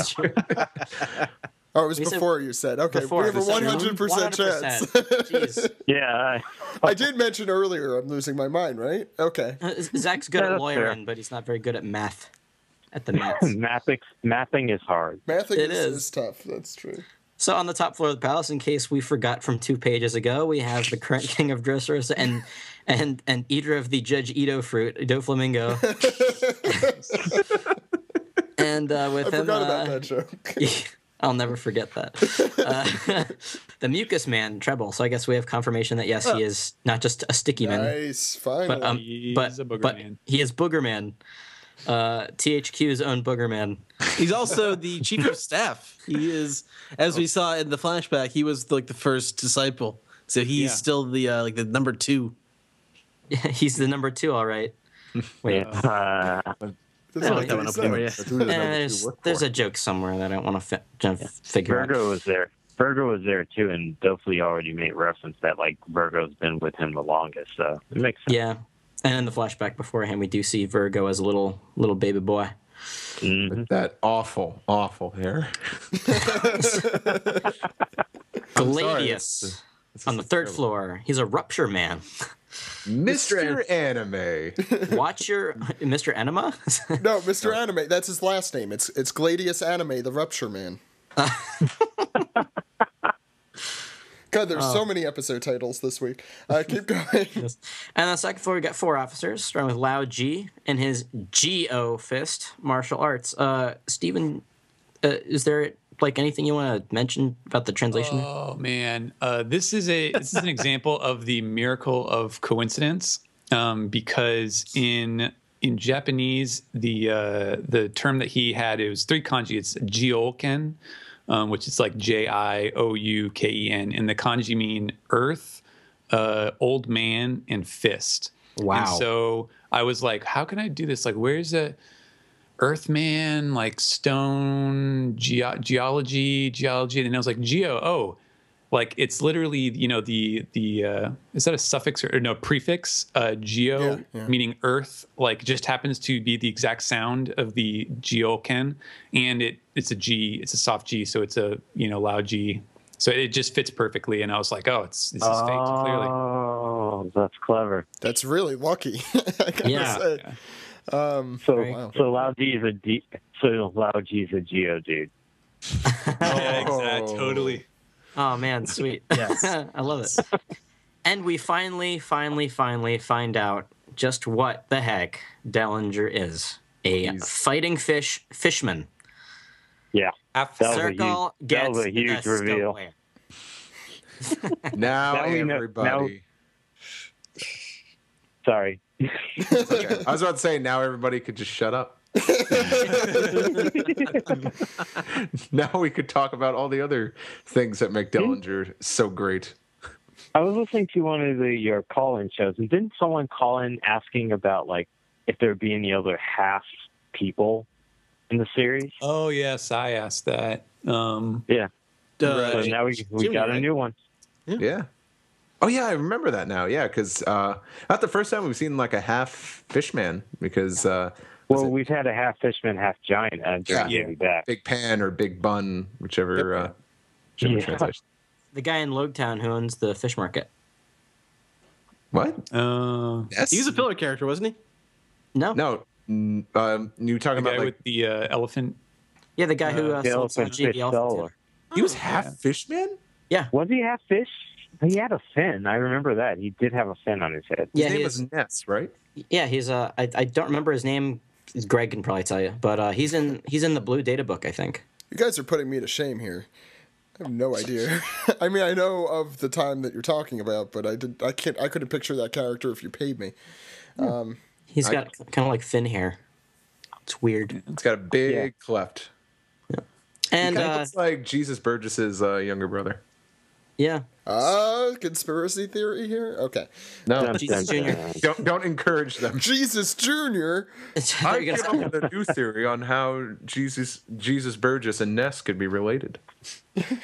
Oh, it was We said- before you said. Okay, Before, we have a we said 100% chance. 100%. Jeez. Yeah. I did mention earlier I'm losing my mind, right? Okay. Zach's good Yeah, at that's lawyering, fair. but he's not very good at math. At the maths. Mathing is hard. Mathing It is is. tough. That's true. So on the top floor of the palace, in case we forgot from 2 pages ago, we have the current king of Dressrosa and eater of the Judge Edo fruit, Edo Flamingo. And with I him, forgot about that joke. I'll never forget that. The mucus man, Treble. So I guess we have confirmation that yes, he is not just a sticky man, Nice. Finally. He's a booger man. he is Booger Man. THQ's own Booger Man. He's also the chief of staff. He is, as we saw in the flashback, he was like the first disciple. So he's Yeah. still the like the number 2. He's the number 2, all right. Wait, That's I what like that one he up said. anyway. That's who the number two work there's for. a joke somewhere that I don't want to figure out. Virgo was there. Virgo was there too, and Dofley already made reference that like Virgo's been with him the longest, so it makes sense. Yeah, and in the flashback beforehand, we do see Virgo as a little baby boy. Mhm. That awful, awful hair. Gladius on the third floor. He's a rupture man. Mr. Anime. Watch your Mr. Enema. No, Mr. Anime. That's his last name. It's Gladius Anime, the Rupture Man. God, there's so many episode titles this week. Keep going. And on the second floor, we got 4 officers, starting with Lao G and his G-O fist, martial arts. Stephen, is there like anything you want to mention about the translation? Oh man, this is an example of the miracle of coincidence, because in Japanese the term that he had, it was 3 kanji. It's jioken, which is like Jiouken, and the kanji mean earth, old man, and fist. Wow. And so I was like, how can I do this? Like, where's a Earthman, like stone, geology, and I was like, like it's literally, the is that a suffix or no prefix? Geo, Yeah. meaning earth, like just happens to be the exact sound of the geoken, and it's a G, it's a soft G, so it's a loud G, so it just fits perfectly. And I was like, this is fake, clearly. Oh, that's clever. That's really lucky. I gotta Yeah. say. So, Wow. so Lao G is a Geo dude. Yeah, exactly, totally. Oh man, sweet. Yes, I love it. And we finally find out just what the heck Dellinger is. A fighting fishman. Yeah, that was Circle that gets was a huge the reveal. stowaway. Now Now we know- everybody. Sorry. Okay. I was about to say, now everybody could just shut up. Now we could talk about all the other things that make Dellinger so great. I was listening to one of your call-in shows, and didn't someone call in asking about like if there would be any other half people in the series? Oh yes, I asked that. Yeah. So now we Jimmy, got a right? new one. Yeah. Oh yeah, I remember that now. Yeah, because not the first time we've seen like a half fishman, because Well, we've had a half fishman, half giant during Yeah. the back. Big Pan or Big Bun, whichever Yeah. translation. The guy in Logetown who owns the fish market. What? He was a filler character, wasn't he? No. No. You talking The about guy like with the elephant. Yeah, the guy who The sold elephant Sanji, fish the elephant. seller. he was half fishman? Yeah. Was he half fish? He had a fin. I remember that. He did have a fin on his head. His Yeah, name was Ness, right? Yeah, he's I don't remember his name. Greg can probably tell you, but he's in the Blue Data book, I think. You guys are putting me to shame here. I have no idea. I mean, I know of the time that you're talking about, but I couldn't picture that character if you paid me. He's got kind of like fin hair. It's weird. It's got a big cleft. And It looks like Jesus Burgess's younger brother. yeah, Conspiracy theory here? Okay. No, Jesus Jr. don't encourage them. Jesus Jr. I came up with a new theory on how Jesus Burgess and Ness could be related.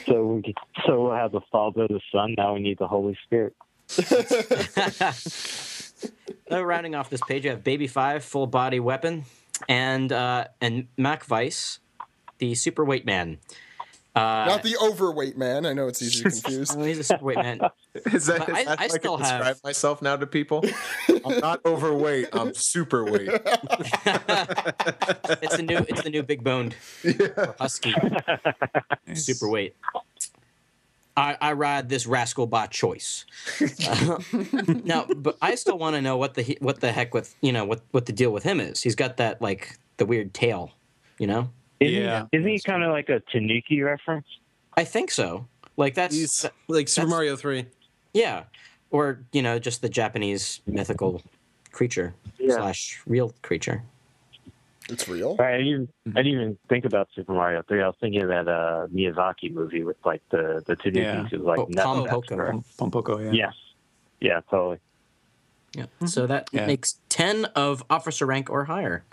So we'll have the Father, the Son. Now we need the Holy Spirit. Rounding off this page, you have Baby 5, full body weapon, and Mac Weiss, the superweight man. Not the overweight man. I know it's easy to confuse. Oh, he's a superweight man. Is that I how I still can describe have- myself now to people? I'm not overweight. I'm superweight. It's the new big boned husky superweight. I ride this rascal by choice. Now, but I still want to know what the heck with what the deal with him is. He's got that like the weird tail, you know. Isn't he kind of like a Tanuki reference? I think so. Like He's like Super Mario 3. Yeah, or just the Japanese mythical creature / real creature. It's real? I didn't even think about Super Mario 3. I was thinking of that Miyazaki movie with like the Tanuki. Yeah. Who's like Pompoko. Pompoko, yeah. Yes. Yeah, totally. Yeah. So that makes 10 of officer rank or higher.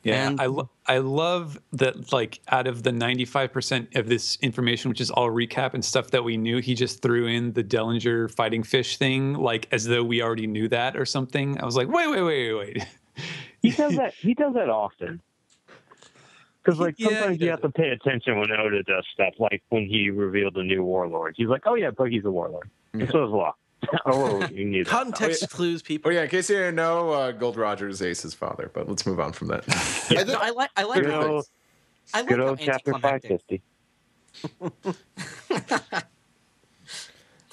Yeah, And- I love that, like, out of the 95% of this information, which is all recap and stuff that we knew, he just threw in the Dellinger fighting fish thing, like, as though we already knew that or something. I was like, wait. He does that. He does that often. Because like sometimes you have to pay attention when Oda does stuff. Like when he revealed the new warlord, he's like, "Oh yeah, Buggy's a warlord." And so is Law. Oh, you knew that. Context clues, people. Oh yeah, in case you didn't know, Gold Roger is Ace's father. But let's move on from that. I like Good how old, I like good how old chapter anticlimactic. 550.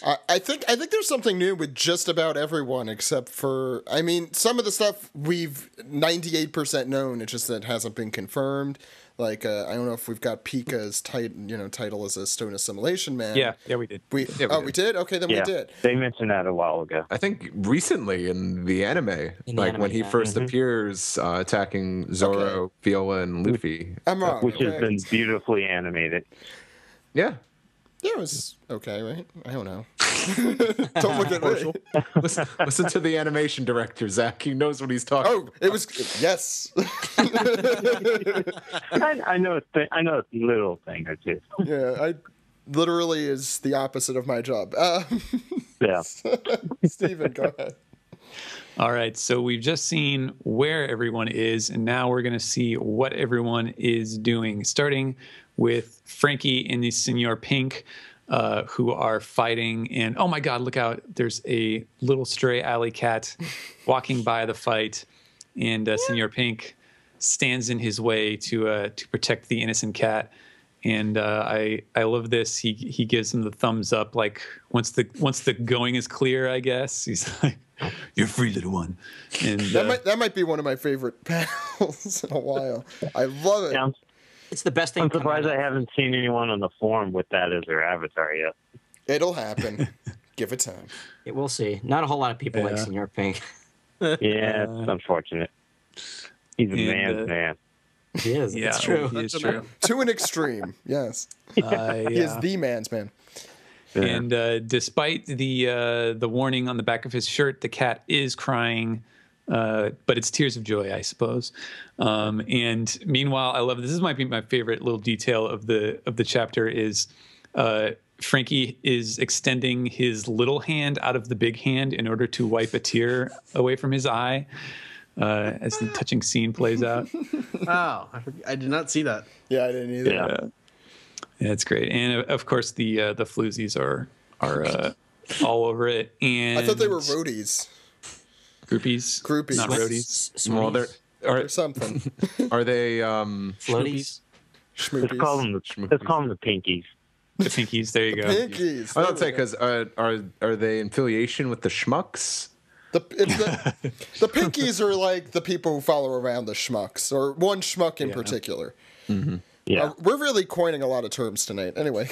I think there's something new with just about everyone except for, I mean, some of the stuff we've 98% known. It's just that it hasn't been confirmed. Like I don't know if we've got Pika's title as a stone assimilation man. Yeah, we did. We did. Okay, then Yeah, we did. they mentioned that a while ago. I think recently in the anime, when he first appears attacking Zoro, Viola, and Luffy. I'm wrong. Which has been beautifully animated. Yeah. Yeah, it was okay, right? I don't know. Don't look at me. Listen to the animation director, Zach. He knows what he's talking about. Oh, it was yes. I know a little thing or two. Yeah, I literally is the opposite of my job. Yeah. Stephen, go ahead. All right, so we've just seen where everyone is, and now we're going to see what everyone is doing, starting with Frankie and the Senor Pink, who are fighting. And oh my God, look out! There's a little stray alley cat walking by the fight, and Senor Pink stands in his way to protect the innocent cat. And I love this. He gives him the thumbs up, like once the going is clear, I guess. He's like, "You're free, little one." And That might be one of my favorite panels in a while. I love it. Yeah, It's the best thing. I'm coming surprised out I of- haven't seen anyone on the forum with that as their avatar yet. It'll happen. Give it time. We'll see. Not a whole lot of people like Yeah. Senor Pink. Yeah, it's unfortunate. He's a man's man. He is. yeah, It's true. It is true. To an extreme, yes. He is the man's man. And despite the warning on the back of his shirt, the cat is crying, but it's tears of joy, I suppose. And meanwhile, I love this. This might be my favorite little detail of the chapter is Frankie is extending his little hand out of the big hand in order to wipe a tear away from his eye as the touching scene plays out. Wow, I did not see that. Yeah, I didn't either. Yeah. Yeah, it's great, and of course the floozies are all over it. And I thought they were roadies. groupies, Groupies. not roadies. Well, Or something. are they Floaties. Schmoopies. Let's call them the Pinkies. The Pinkies. There you go. Pinkies. I don't say because are they in affiliation with the Schmucks? The Pinkies are like the people who follow around the Schmucks, or one Schmuck in particular. Mm-hmm. Yeah. We're really coining a lot of terms tonight. Anyway,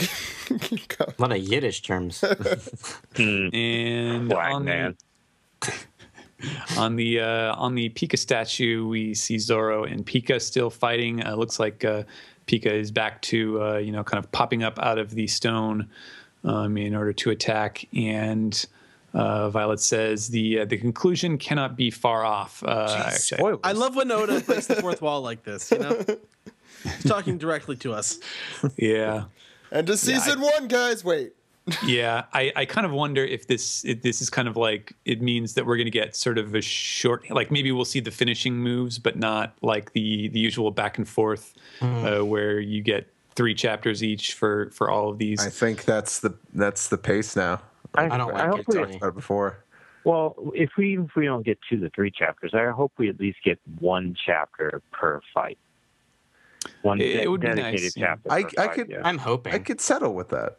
keep going. A lot of Yiddish terms. And Black man. On the Pika statue, we see Zoro and Pika still fighting. Looks like Pika is back to kind of popping up out of the stone in order to attack. And Violet says the conclusion cannot be far off. Actually, I love when Oda breaks the fourth wall like this. He's talking directly to us. Yeah. And to season 1, guys. Wait. Yeah, I kind of wonder if this is kind of like it means that we're going to get sort of a short, like maybe we'll see the finishing moves, but not like the usual back and forth where you get 3 chapters each for all of these. I think that's the pace now. I don't like it, Tony. About it before. Well, if we don't get 2 to 3 chapters, I hope we at least get 1 chapter per fight. One it would be dedicated nice, chapter. I per fight, could. yeah. I'm hoping. I could settle with that.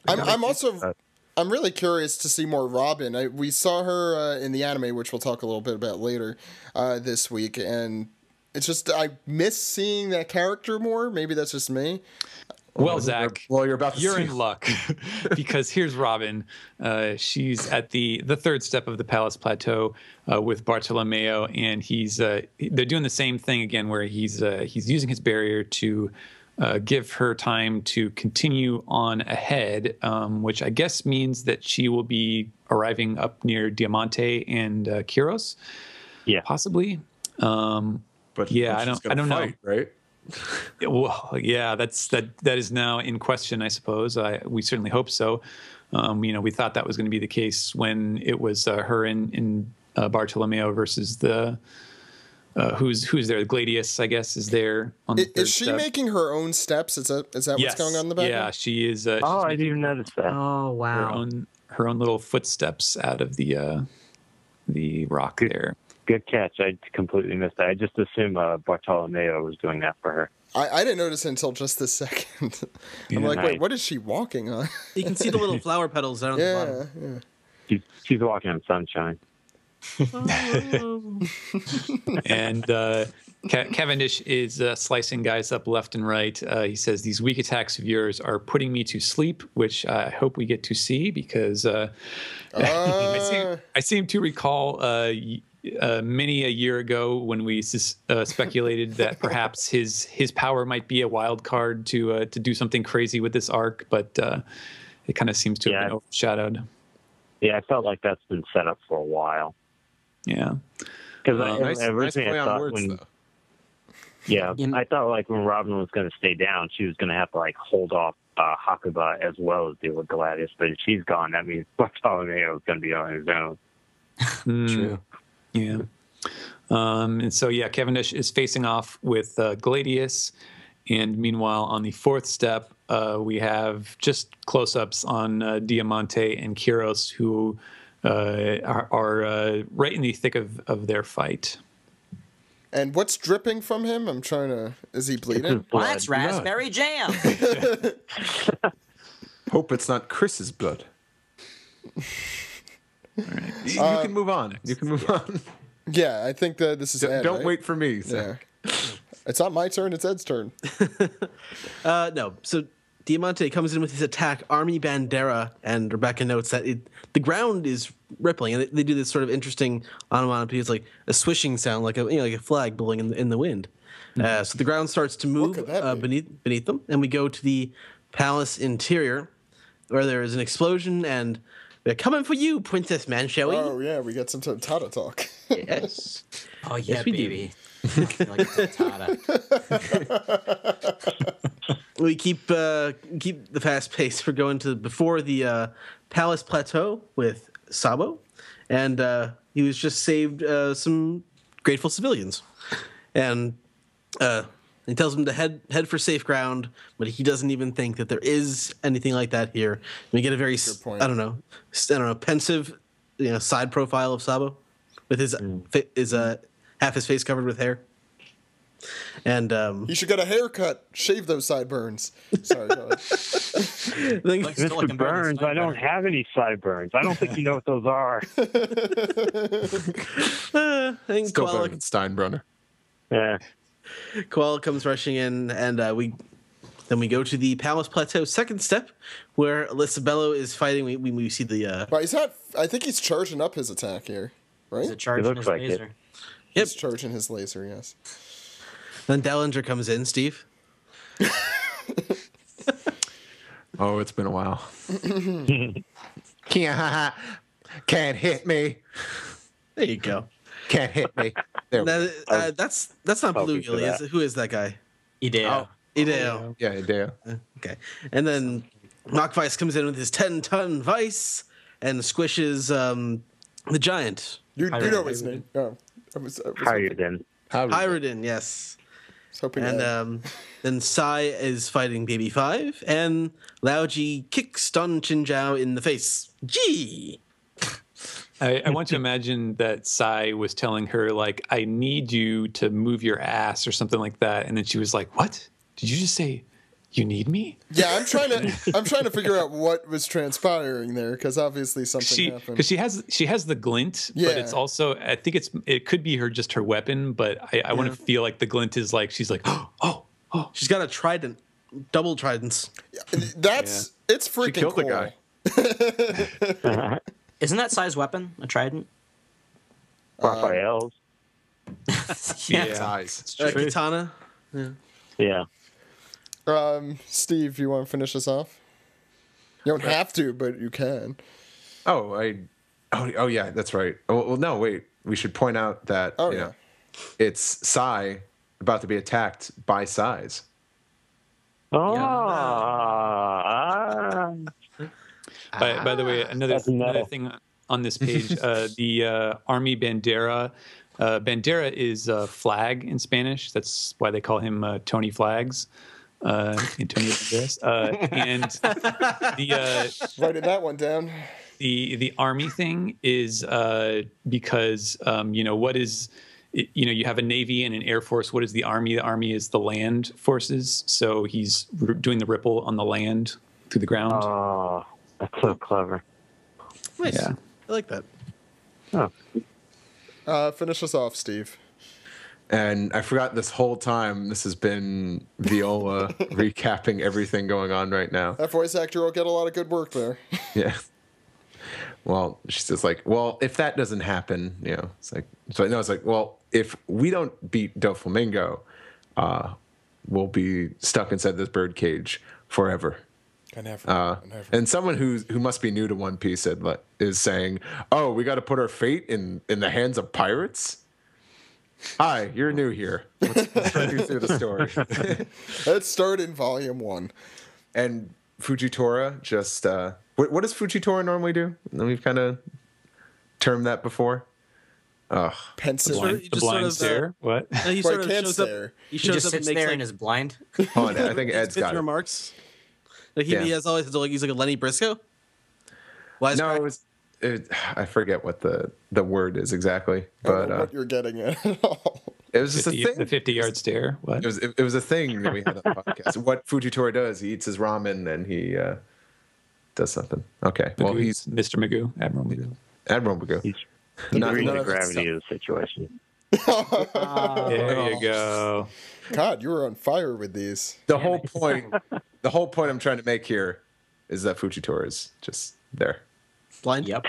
I'm really curious to see more Robin. We saw her in the anime, which we'll talk a little bit about later this week, and it's just I miss seeing that character more. Maybe that's just me. Well, Zach, you're about to you're see. in luck because here's Robin. She's at the 3rd step of the Palace Plateau with Bartolomeo, and they're doing the same thing again, where he's using his barrier to give her time to continue on ahead, which I guess means that she will be arriving up near Diamante and Kiros, possibly. But yeah, I don't know. Right? Well, yeah, that is now in question, I suppose. We certainly hope so. We thought that was going to be the case when it was her and Bartolomeo versus the who's there? Gladius, I guess, is there. On the Is she step. making her own steps? Is that Yes. what's going on in the background? Yeah, she is. I didn't even notice that. Oh, wow. Her own little footsteps out of the rock there. Good catch. I completely missed that. I just assumed Bartolomeo was doing that for her. I didn't notice it until just this second. I'm like, wait, what is she walking on? You can see the little flower petals down at the bottom. Yeah. She's walking on sunshine. And Cavendish is slicing guys up left and right. He says, these weak attacks of yours are putting me to sleep, which I hope we get to see because I seem to recall many a year ago when we speculated that perhaps his power might be a wild card to do something crazy with this arc, but it kind of seems to have been overshadowed. Yeah, I felt like that's been set up for a while. Yeah. Because nice originally play I on thought words, though. I thought like when Robin was going to stay down, she was going to have to like hold off Hakuba as well as deal with Gladius. But if she's gone, that means Bartolomeo is going to be on his own. True. Yeah. And so, Cavendish is facing off with Gladius. And meanwhile, on the 4th step, we have just close-ups on Diamante and Kiros, who are right in the thick of their fight. And what's dripping from him? I'm trying to... Is he bleeding? Well, that's raspberry jam. Hope it's not Chris's blood. All right. You can move on. You can move on. Yeah, I think that this is Ed, Don't right? wait for me, Zach. Yeah. It's not my turn, it's Ed's turn. No. So Diamante comes in with his attack, Army Bandera, and Rebecca notes that the ground is rippling, and they do this sort of interesting onomatopoeia. It's like a swishing sound, like a flag blowing in the wind. So the ground starts to move could that be? beneath them, and we go to the palace interior, where there is an explosion, and they're coming for you, Princess Manchowi. Oh, yeah, we got some Tata talk. Yes. Oh, yeah, we do. baby. Like Tata. We keep the fast pace. We're going to before the Palace Plateau with Sabo, and he was just saved some grateful civilians, and he tells them to head for safe ground, but he doesn't even think that there is anything like that here. And we get a very I don't know pensive side profile of Sabo with his half his face covered with hair. And You should get a haircut. Shave those sideburns. Sorry, go ahead. then, Mr. Burns, I don't have any sideburns. I don't think you know what those are. then Still better Koala, than Steinbrunner. Yeah. Koala comes rushing in, and we go to the Palace Plateau second step, where Elisabello is fighting. We see the But he's not. I think he's charging up his attack here, right? Is it charging looks his like it. laser? He's charging his laser. Yes. then Dallinger comes in. Steve. Oh, it's been a while. Can't hit me. There you go. Can't hit me. There we go. That's not hoping Bluegill, for is it? Who is that guy? Ideo. Ideo. Yeah, Deo. Okay. And then Mock Vice comes in with his 10-ton vice and squishes the giant. You know his name. Oh, I was Higher than. Hyrodin, yes. hoping. And then Sai is fighting Baby 5, and Laoji kicks Don Chinjiao in the face. Gee! I want to imagine that Sai was telling her, like, I need you to move your ass or something like that. And then she was like, what? Did you just say you need me? Yeah, I'm trying to figure out what was transpiring there, because obviously something happened. Because she has the glint, Yeah. but it's also, I think it could be her weapon, but I want to feel like the glint is like, she's like, oh. She's got a trident, double tridents. It's freaking killed cool. the guy. Isn't that Sai's weapon a trident? Raphael's. Size. Katana. Yeah. Steve, you want to finish us off? You don't have to, but you can. Oh, yeah, that's right. Oh, well, no, wait. We should point out that it's Sai about to be attacked by Sais. Oh. By the way, another thing on this page, the Army Bandera. Bandera is flag in Spanish. That's why they call him Tony Flags. Antonio Banderas. And the Writing that one down. the army thing is because what is you have a navy and an air force. What is the army? The army is the land forces. So he's doing the ripple on the land through the ground. Oh, that's so clever. Nice. Yeah. I like that. Oh. Finish us off, Steve. And I forgot this whole time this has been Viola recapping everything going on right now. That voice actor will get a lot of good work there. Yeah. Well, she's just like, well, if that doesn't happen, it's like, it's like, well, if we don't beat Doflamingo, we'll be stuck inside this bird cage forever. Never. And someone who must be new to One Piece is saying, oh, we got to put our fate in the hands of pirates? Hi, you're new here. Let's run you through the story. Let's start in volume 1. And Fujitora just what does Fujitora normally do? We've kind of termed that before. Pensive. The blind stare. What? He Well, sort of I can't shows up. stare. He He shows just up and sits makes there like and is blind. Oh, I think Ed's spits got it. remarks. Like he has always like he's like a Lenny Briscoe. No, I forget what the word is exactly, I don't but know what you're getting at all. it was just a thing. The 50-yard stare. What? It was a thing that we had on the podcast. What Fujitora does, he eats his ramen and he does something. Okay, well, he's Mr. Magoo, Admiral Magoo. Admiral Magoo. He's Not- reading none the of it's gravity of the situation. There you go. God, you were on fire with these. The whole point I'm trying to make here is that Fujitora is just there. Blind. Yep.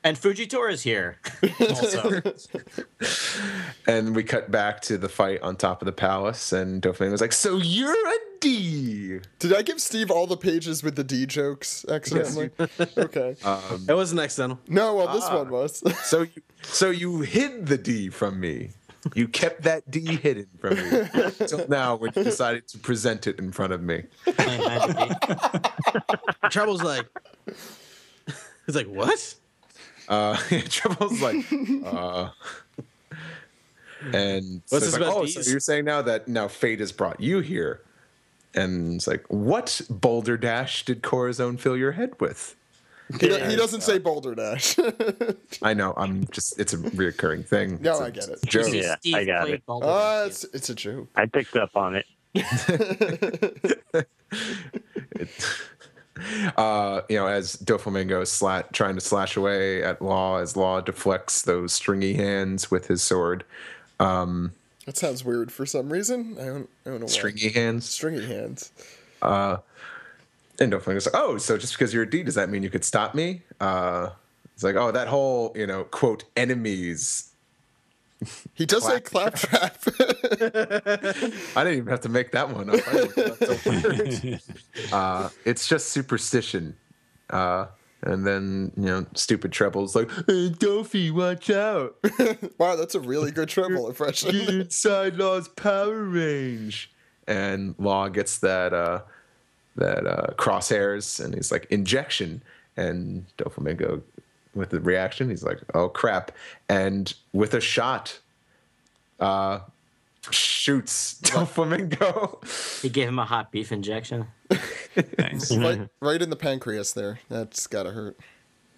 And Fujitora is here. Also. And we cut back to the fight on top of the palace, and Doflamingo was like, "So you're a D." Did I give Steve all the pages with the D jokes accidentally? Okay. It wasn't accidental. No, well, this one was. So you hid the D from me. You kept that D hidden from me until now, when you decided to present it in front of me. Trouble's like, he's like, what? Trouble's like, and What's so this it's like, about so D's? you're saying now fate has brought you here, and it's like, what boulder dash did Corazon fill your head with? He doesn't say Boulder Dash. I know. It's a reoccurring thing. No, I get it. Joke. Yeah, Steve I got played it. Baldur Dash. It's a joke. I picked up on it. As Doflamingo is trying to slash away at Law, as Law deflects those stringy hands with his sword. That sounds weird for some reason. I don't know why. Stringy hands. Stringy hands. And Doflamingo's like, oh, so just because you're a D, does that mean you could stop me? It's like, oh, that whole, quote, enemies. He does say claptrap. I didn't even have to make that one up. I looked it up so it's just superstition. And then, stupid Treble's like, hey, Dofi, watch out. Wow, that's a really good Treble impression. Get inside Law's power range. And Law gets that crosshairs, and he's like, injection. And Doflamingo, with the reaction, he's like, oh, crap. And with a shot, shoots Doflamingo. He gave him a hot beef injection. Nice. Right in the pancreas there. That's gotta hurt.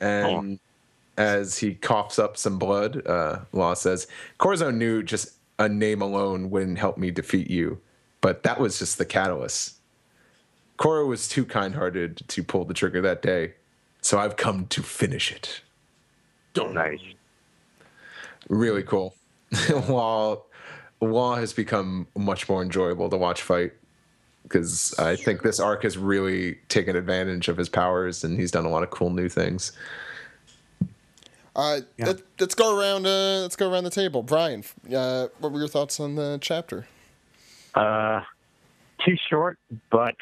And as he coughs up some blood, Law says, Corazon knew just a name alone wouldn't help me defeat you, but that was just the catalyst. Cora was too kind-hearted to pull the trigger that day, so I've come to finish it. Nice. Really cool. Law has become much more enjoyable to watch fight, because I think this arc has really taken advantage of his powers, and he's done a lot of cool new things. Let's go around. Let's go around the table. Bryan, what were your thoughts on the chapter? Too short, but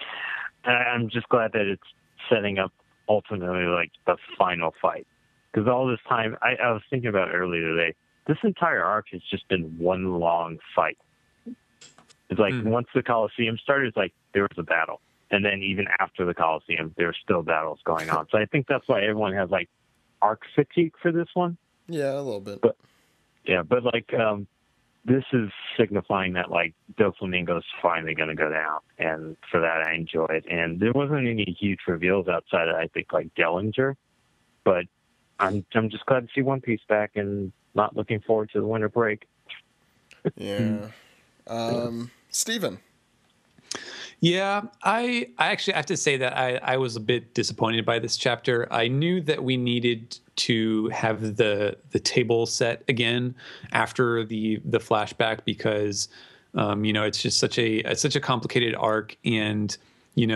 I'm just glad that it's setting up ultimately like the final fight. Because all this time, I was thinking about it earlier today, this entire arc has just been one long fight. It's like once the Coliseum started, it's like there was a battle. And then even after the Coliseum, there's still battles going on. So I think that's why everyone has like arc fatigue for this one. Yeah, a little bit. But this is signifying that like Doflamingo's finally going to go down, and for that I enjoy it. And there wasn't any huge reveals outside of, I think, like Dellinger, but I'm just glad to see One Piece back and not looking forward to the winter break. Yeah. Stephen. Yeah, I actually have to say that I was a bit disappointed by this chapter. I knew that we needed to have the table set again after the flashback, because it's just such a complicated arc, and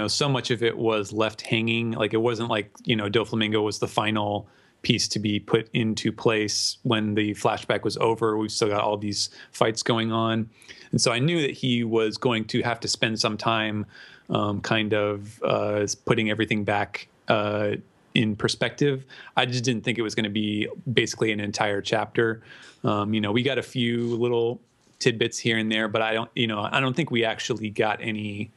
so much of it was left hanging. Like, it wasn't like Doflamingo was the final piece to be put into place when the flashback was over. We've still got all these fights going on. And so I knew that he was going to have to spend some time putting everything back in perspective. I just didn't think it was going to be basically an entire chapter. We got a few little tidbits here and there, but I don't think we actually got any.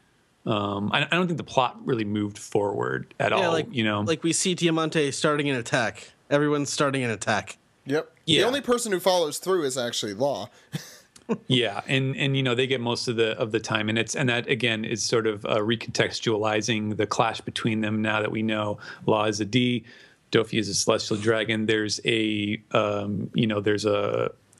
I don't think the plot really moved forward at all. Like we see Diamante starting an attack. Everyone's starting an attack. Yep. Yeah. The only person who follows through is actually Law. Yeah, and they get most of the time, and that again is sort of recontextualizing the clash between them. Now that we know Law is a D, Dofi is a celestial dragon, there's a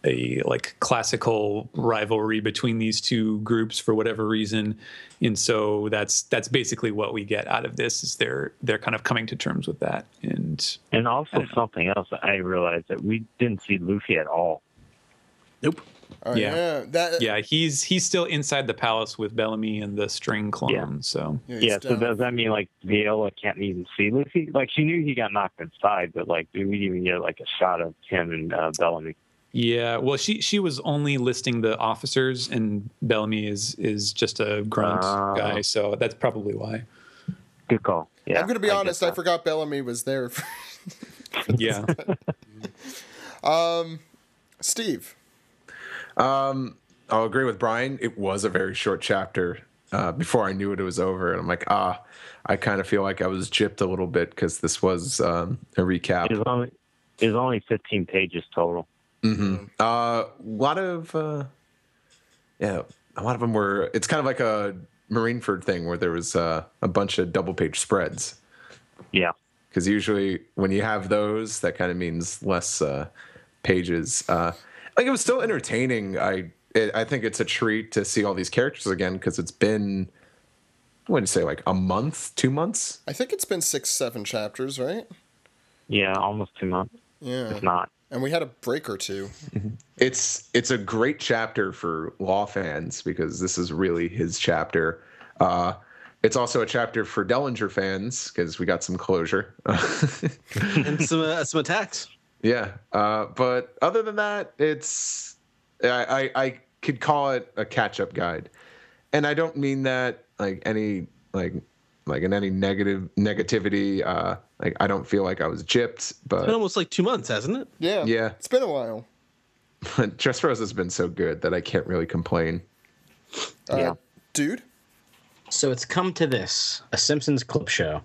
like classical rivalry between these two groups for whatever reason, and so that's basically what we get out of this, is they're kind of coming to terms with that. And also something else I realized, that we didn't see Luffy at all. Nope. Yeah. He's still inside the palace with Bellamy and the string clone. Yeah. So So does that mean like Viola can't even see Luffy? Like, she knew he got knocked inside, but like, did we even get like a shot of him and Bellamy? Yeah, well, she was only listing the officers, and Bellamy is just a grunt guy, so that's probably why. Good call. Yeah, I'm going to be honest, I forgot Bellamy was there. Yeah. Steve. I'll agree with Bryan. It was a very short chapter. Before I knew it was over, and I'm like, I kind of feel like I was gypped a little bit, because this was a recap. It was only 15 pages total. Mm-hmm. A lot of them were. It's kind of like a Marineford thing where there was a bunch of double page spreads. Yeah, because usually when you have those, that kind of means less pages. Like it was still entertaining. I think it's a treat to see all these characters again because it's been, what did you say, like a month, 2 months? I think it's been 6-7 chapters, right? Yeah, almost 2 months. Yeah. If not. And we had a break or two. It's a great chapter for Law fans because this is really his chapter. It's also a chapter for Dellinger fans because we got some closure. And some attacks. Yeah, but other than that, it's I could call it a catch-up guide, and I don't mean that like any like in any negativity. Like I don't feel like I was gypped, but It's been almost like 2 months, hasn't it? Yeah. Yeah. It's been a while. Dressrosa has been so good that I can't really complain. Yeah. Dude? So it's come to this, a Simpsons clip show.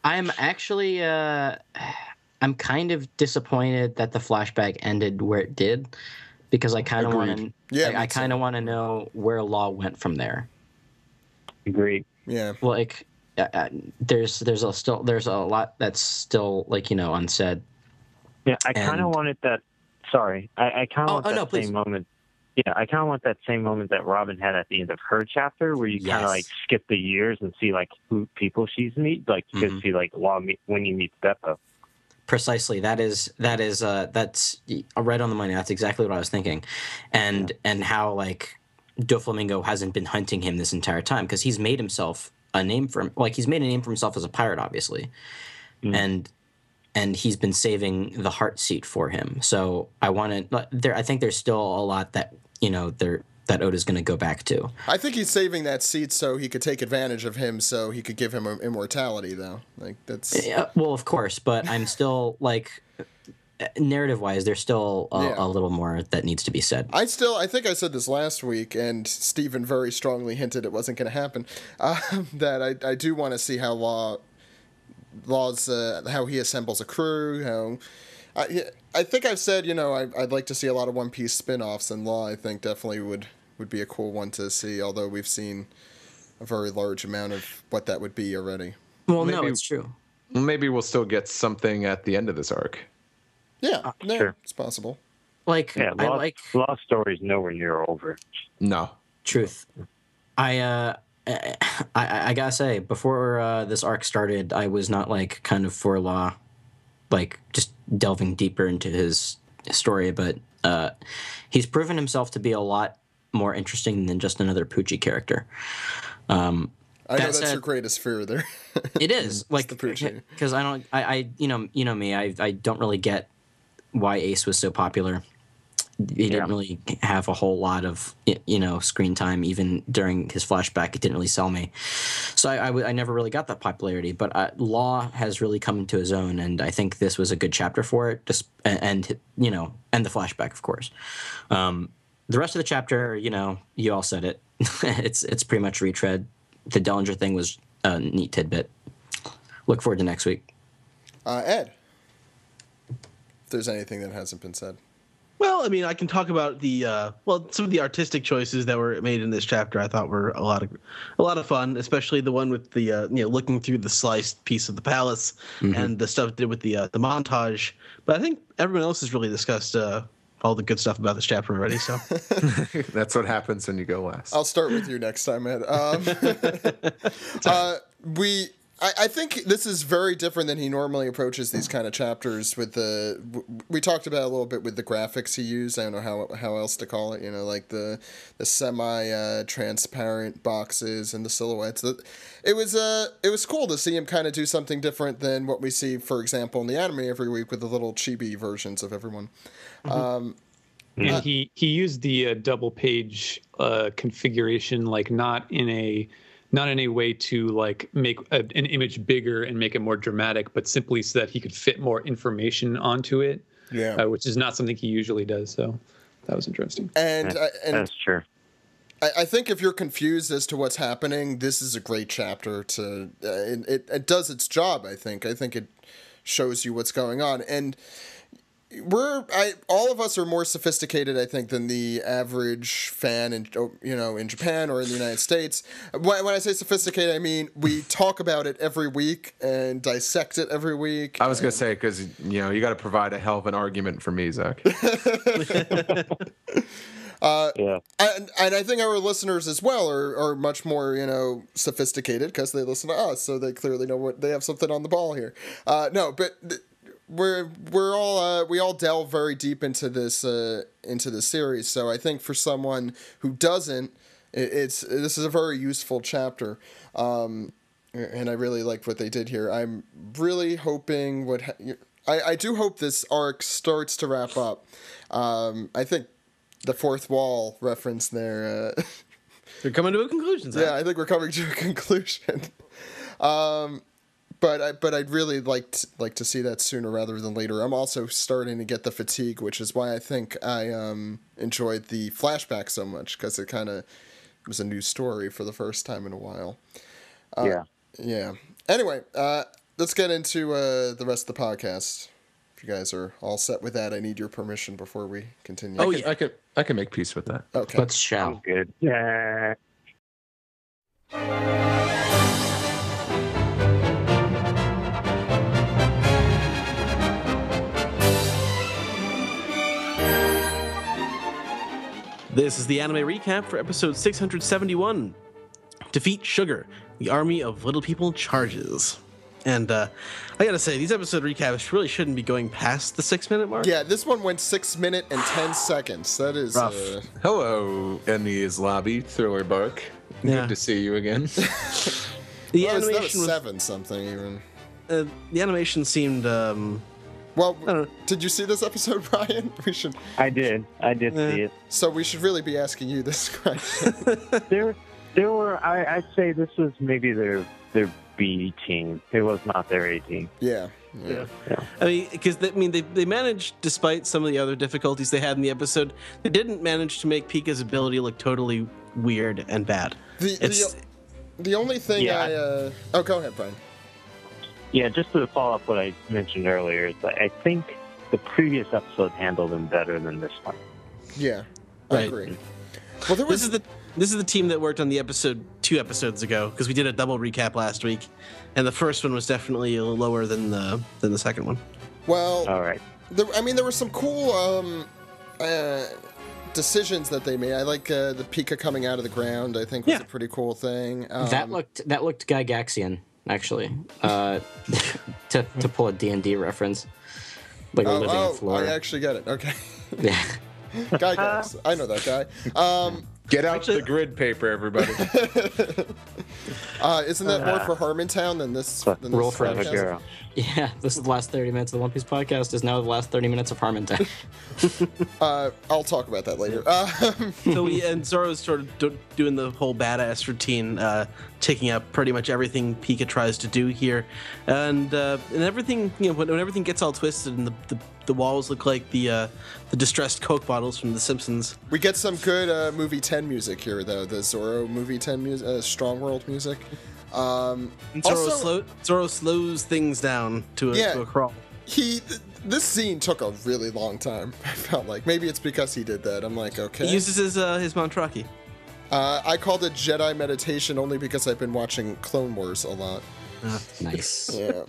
I'm actually, I'm kind of disappointed that the flashback ended where it did, because I kind of want to, Yeah, I kind of want to know where Law went from there. Agreed. Yeah. Like, there's a lot that's still like unsaid. Yeah, I kind of wanted that. Sorry, I kind of want that please. same moment. Yeah, I kind of want that same moment that Robin had at the end of her chapter, where you kind of like skip the years and see like who people she's meet, like you can see like Law when you meet Beppo. Precisely. That's right on the money. That's exactly what I was thinking, and how like Doflamingo hasn't been hunting him this entire time because he's made himself a name for himself as a pirate, obviously, and he's been saving the heart seat for him. So I think there's still a lot that that Oda's going to go back to. I think he's saving that seat so he could take advantage of him, so he could give him immortality, though. Like that's. Yeah, well, of course, but I'm still like, narrative-wise, there's still a little more that needs to be said. I think I said this last week, and Stephen very strongly hinted it wasn't going to happen. That I do want to see how Law's how he assembles a crew. How I think I've said I'd like to see a lot of One Piece spin-offs, and Law I think definitely would be a cool one to see. Although we've seen a very large amount of what that would be already. Well, no, it's true. Maybe we'll still get something at the end of this arc. Yeah, sure. It's possible. Like, Yeah, Law's story's nowhere near over. No. Truth. I gotta say, before this arc started, I was not like kind of for Law, like just delving deeper into his story, but he's proven himself to be a lot more interesting than just another Poochie character. I know that's your greatest fear there. It is like because I me, I don't really get why Ace was so popular. He didn't really have a whole lot of screen time even during his flashback. It didn't really sell me, so I never really got that popularity. Law has really come into his own, and I think this was a good chapter for it. And the flashback, of course. The rest of the chapter, you all said it. It's pretty much retread. The Dellinger thing was a neat tidbit. Look forward to next week. Ed, if there's anything that hasn't been said. Well, I mean, I can talk about some of the artistic choices that were made in this chapter. I thought were a lot of fun, especially the one with the looking through the sliced piece of the palace and the stuff it did with the montage. But I think everyone else has really discussed all the good stuff about this chapter already. So that's what happens when you go last. I'll start with you next time, Ed. I think this is very different than he normally approaches these kind of chapters. We talked about a little bit with the graphics he used. I don't know how else to call it. Like the semi transparent boxes and the silhouettes. It was cool to see him kind of do something different than what we see, for example, in the anime every week with the little chibi versions of everyone. And he used the double page configuration, like not in a way to like make an image bigger and make it more dramatic, but simply so that he could fit more information onto it. Yeah, which is not something he usually does. So that was interesting. And that's true. I think if you're confused as to what's happening, this is a great chapter to. It does its job. I think it shows you what's going on, and all of us are more sophisticated, I think, than the average fan in Japan or in the United States. When I say sophisticated, I mean we talk about it every week and dissect it every week. I was gonna say because you got to provide a hell of an argument for me, Zach. Yeah. And I think our listeners as well are much more sophisticated because they listen to us, so they clearly know they have something on the ball here. No, but. We all delve very deep into this series. So I think for someone who doesn't, this is a very useful chapter, and I really liked what they did here. I'm really hoping I do hope this arc starts to wrap up. I think the fourth wall reference there. We're coming to a conclusion. Zach. Yeah, I think we're coming to a conclusion. But I'd really like to see that sooner rather than later. I'm also starting to get the fatigue, which is why I think I enjoyed the flashback so much, because it kind of was a new story for the first time in a while. Yeah. Anyway, let's get into the rest of the podcast. If you guys are all set with that, I need your permission before we continue. I can make peace with that. Okay. Let's shout. Sounds good. Yeah. This is the anime recap for episode 671. Defeat Sugar, the army of little people charges. And I gotta say, these episode recaps really shouldn't be going past the 6-minute mark. Yeah, this one went 6 minutes and 10 seconds. That is rough. Hello, Ennia's Lobby, Thriller Bark. Yeah. Good to see you again. The that was animation was 7 something even. the animation seemed Well, I don't know. did you see this episode, Brian? I did see it. So we should really be asking you this question. There were. I'd say this was maybe their B team. It was not their A team. Yeah. I mean, because they managed, despite some of the other difficulties they had in the episode, they didn't manage to make Pika's ability look totally weird and bad. The only thing Yeah. go ahead, Brian. Yeah, just to follow up what I mentioned earlier, is that I think the previous episode handled him better than this one. Yeah, I Right. agree. Well, there was This is the team that worked on the episode 2 episodes ago, because we did a double recap last week, and the first one was definitely a little lower than the second one. well. All right. There were some cool decisions that they made. I like the Pika coming out of the ground. I think was Yeah. a pretty cool thing. That looked Gygaxian, actually. To pull a D&D reference. Like a living floor. I actually get it. Okay. Yeah. Guy Gax. I know that guy. Get out the grid paper, everybody. Isn't that more for Harmontown than this? Roll for podcast? Girl. Yeah, this is the last 30 minutes of the One Piece podcast is now the last 30 minutes of Harmontown. I'll talk about that later. And Zoro's sort of doing the whole badass routine, taking up pretty much everything Pika tries to do here, and everything. When everything gets all twisted and the walls look like the distressed Coke bottles from The Simpsons. We get some good movie 10 music here, though. The Zoro movie 10 music, Strong World music. Zoro slows things down to a crawl. This scene took a really long time. I felt like maybe it's because he did that. I'm like, okay. He uses his Mantraki. I called it Jedi meditation only because I've been watching Clone Wars a lot. Nice. Yeah.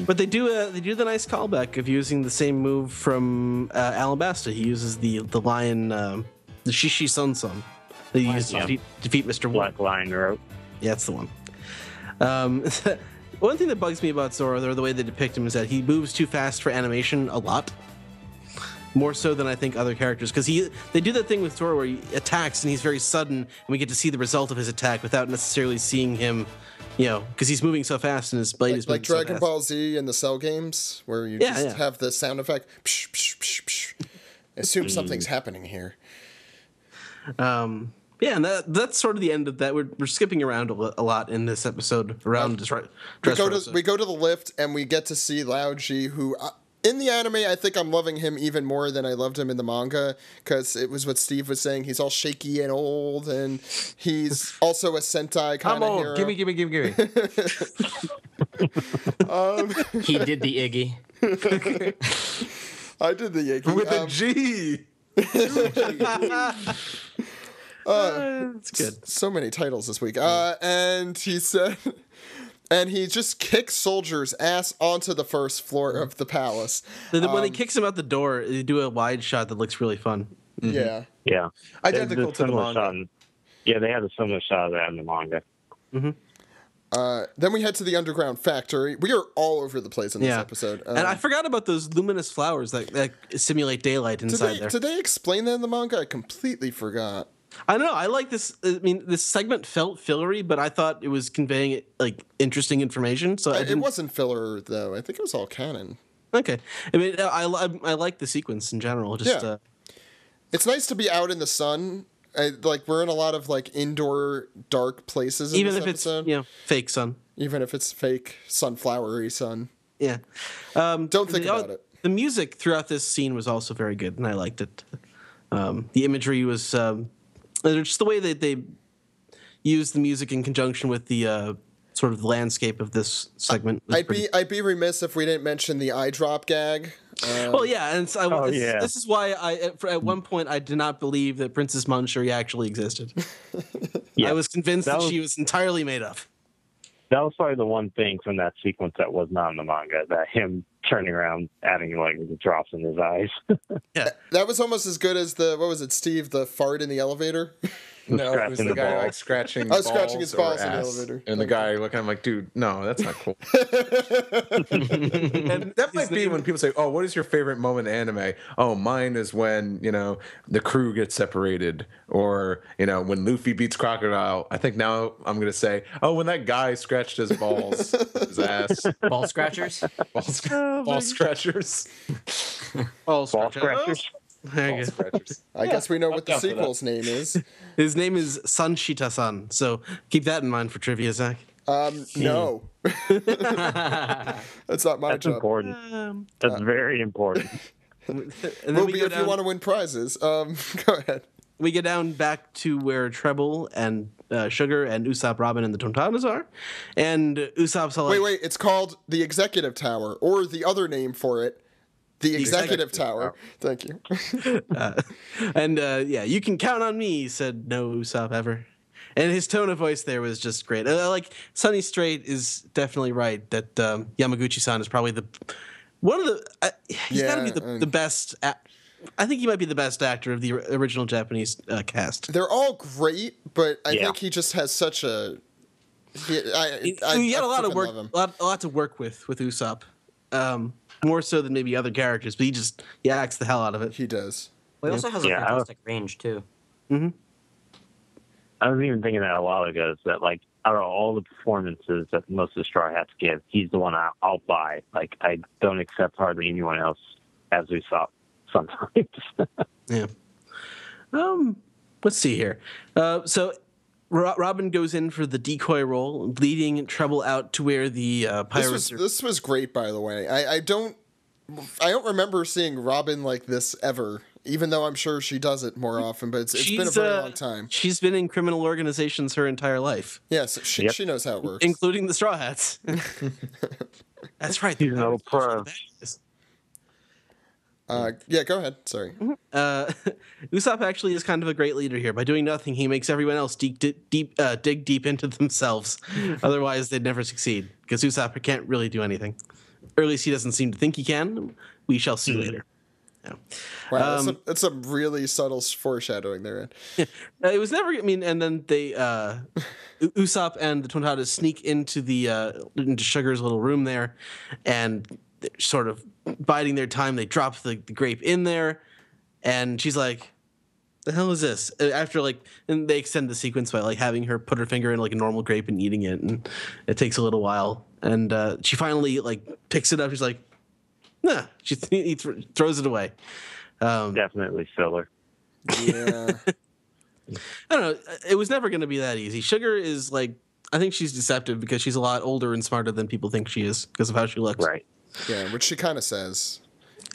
But they do the nice callback of using the same move from Alabasta. He uses the lion, the Shishi Sun Sun that he used to defeat Mr. Black Lion Rope. Yeah, that's the one. One thing that bugs me about Zoro, or the way they depict him, is that he moves too fast for animation a lot. More so than I think other characters, because they do that thing with Zoro where he attacks and he's very sudden, and we get to see the result of his attack without necessarily seeing him, because he's moving so fast and his blade is moving like so Dragon fast. Ball Z and the Cell games, where you just have the sound effect. Psh, psh, psh, psh. Assume something's happening here. Yeah, and that's sort of the end of that. We're skipping around a lot in this episode around We go to the lift and we get to see Lao Ji, who in the anime I think I'm loving him even more than I loved him in the manga, because it was what Steve was saying. He's all shaky and old, and he's also a Sentai kind of hero. Gimme. He did the Iggy. I did the Yankee. With a G. It's good. So many titles this week. And he said, and he just kicks soldiers' ass onto the first floor of the palace. When he kicks him out the door, they do a wide shot that looks really fun. Yeah. Yeah. Identical to the Similar manga. shot yeah, they had a similar shot of that in the manga. Then we head to the underground factory. We are all over the place in this episode. And I forgot about those luminous flowers that simulate daylight inside there. Did they explain that in the manga? I completely forgot. I don't know. I like this. I mean, this segment felt fillery, but I thought it was conveying like interesting information. So It wasn't filler, though. I think it was all canon. Okay. I mean, I like the sequence in general. Just It's nice to be out in the sun. We're in a lot of like indoor dark places in even this if episode. it's fake sun. Even if it's fake sunflowery sun. Yeah. Don't think about it. The music throughout this scene was also very good, and I liked it. The imagery was just the way that they used the music in conjunction with the sort of landscape of this segment. I'd be remiss if we didn't mention the eye drop gag. Well, yeah, and so yeah. This is why at one point I did not believe that Princess Manchuri actually existed. Yeah. I was convinced that That was- she was entirely made up. That was probably the one thing from that sequence that was not in the manga, that him turning around, adding like the drops in his eyes. Yeah. That was almost as good as what was it, Steve, the fart in the elevator? No, it was Scratching the the guy balls. like scratching. I was scratching his or balls in the ass. elevator. And the guy looking at him like, dude, no, that's not cool. And That might be when people say, "Oh, what is your favorite moment in anime?" Oh, mine is when the crew gets separated, or when Luffy beats Crocodile. I think now I'm gonna say, "Oh, when that guy scratched his balls, his ass, Ball scratchers. ball scratchers, Ball Ball scratcher. scratchers. There you ball go. scratchers." I guess we know what the down for that. sequel's name is. His name is Sanshita-san, so keep that in mind for trivia, Zach. No. That's not my That's job. important. That's very important. And then Will we be go if you down, want to win prizes. Go ahead. we get down back to where Treble and Sugar and Usopp, Robin, and the Tontanas are, and Usopp's all like, Wait. It's called the Executive Tower, or the other name for it, the Executive Tower. Thank you. you can count on me, said no Usopp ever. And his tone of voice there was just great. Sunny Straight is definitely right that Yamaguchi-san is probably he's got to be the best. I think he might be the best actor of the original Japanese cast. They're all great, but I Yeah. think he just has such a. He had a lot of freaking work, love him. a lot to work with Usopp, more so than maybe other characters. But he acts the hell out of it. He does. Well, he also has a Yeah, I fantastic range too. I was even thinking that a while ago, is that like out of all the performances that most of the Straw Hats give, he's the one I'll buy. Like I don't accept hardly anyone else as Usopp sometimes. Yeah. Let's see here. So Robin goes in for the decoy role, leading Treble out to where the pirates are. This was great, by the way. I don't remember seeing Robin like this ever. Even though I'm sure she does it more often, but it's been a very long time. She's been in criminal organizations her entire life, Yes, she knows how it works. including the Straw Hats. That's right. He's no pro. Yeah, go ahead. Sorry. Usopp actually is kind of a great leader here. By doing nothing, he makes everyone else dig deep into themselves. Otherwise, they'd never succeed, because Usopp can't really do anything. Or at least he doesn't seem to think he can. We shall see later. Yeah. Wow, that's a really subtle foreshadowing there. It was never. I mean, and then they Usopp and the Tontadas sneak into into Sugar's little room there, and they're sort of biding their time. They drop the grape in there, and she's like, "The hell is this?" After and they extend the sequence by having her put her finger in a normal grape and eating it, and it takes a little while, and she finally picks it up. She's like, "Nah," he throws it away. Definitely filler. Yeah. I don't know. It was never going to be that easy. Sugar is I think she's deceptive because she's a lot older and smarter than people think she is because of how she looks. Right. Yeah, which she kind of says.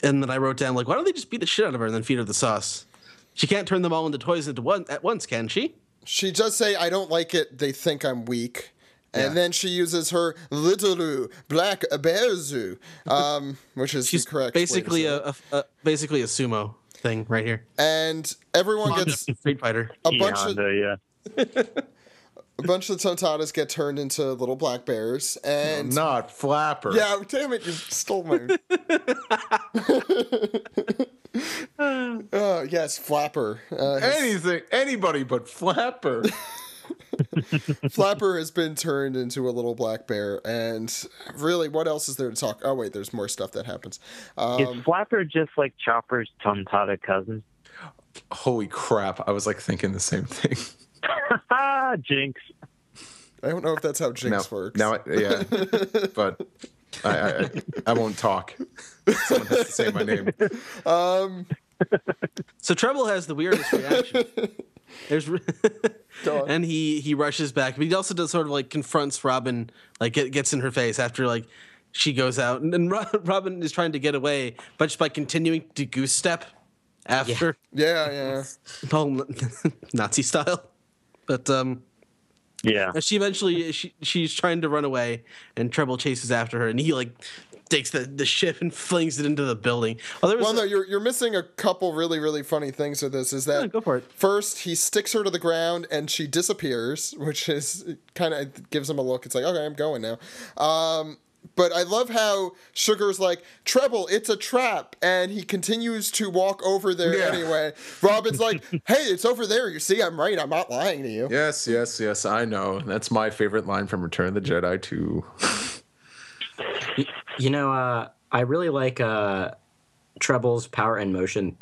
And then I wrote down why don't they just beat the shit out of her and then feed her the sauce? She can't turn them all into toys at once, can she? She does say, "I don't like it. They think I'm weak." And then she uses her little black bearzu, which is the correct. Basically basically a sumo thing right here. And everyone gets Street Fighter. a bunch of yeah. a bunch of Tontatas get turned into little black bears, and Not Flapper. yeah, damn it, you stole my. Oh yes, Flapper. Anybody but Flapper. Flapper has been turned into a little black bear, and really, what else is there to talk? Oh wait, there's more stuff that happens. Is Flapper just like Chopper's Tontata cousin? Holy crap! I was like thinking the same thing. Jinx. I don't know if that's how Jinx works. Yeah, but I won't talk. Someone has to say my name. So Treble has the weirdest reaction. And he rushes back, but he also does sort of like confronts Robin, like gets in her face after like she goes out, and Robin is trying to get away, but just by continuing to goose step after. Yeah. Well, Nazi style, but Yeah. she eventually she's trying to run away, and Treble chases after her, and he like takes the ship and flings it into the building. No, you're missing a couple really, really funny things with this. Is that go for it. First, he sticks her to the ground and she disappears, which is kind of gives him a look. It's like, okay, I'm going now. But I love how Sugar's like, Treble, it's a trap. And he continues to walk over there anyway. Robin's like, hey, it's over there. You see, I'm right. I'm not lying to you. Yes, I know. That's my favorite line from Return of the Jedi too. You know, I really like Treble's power and motion.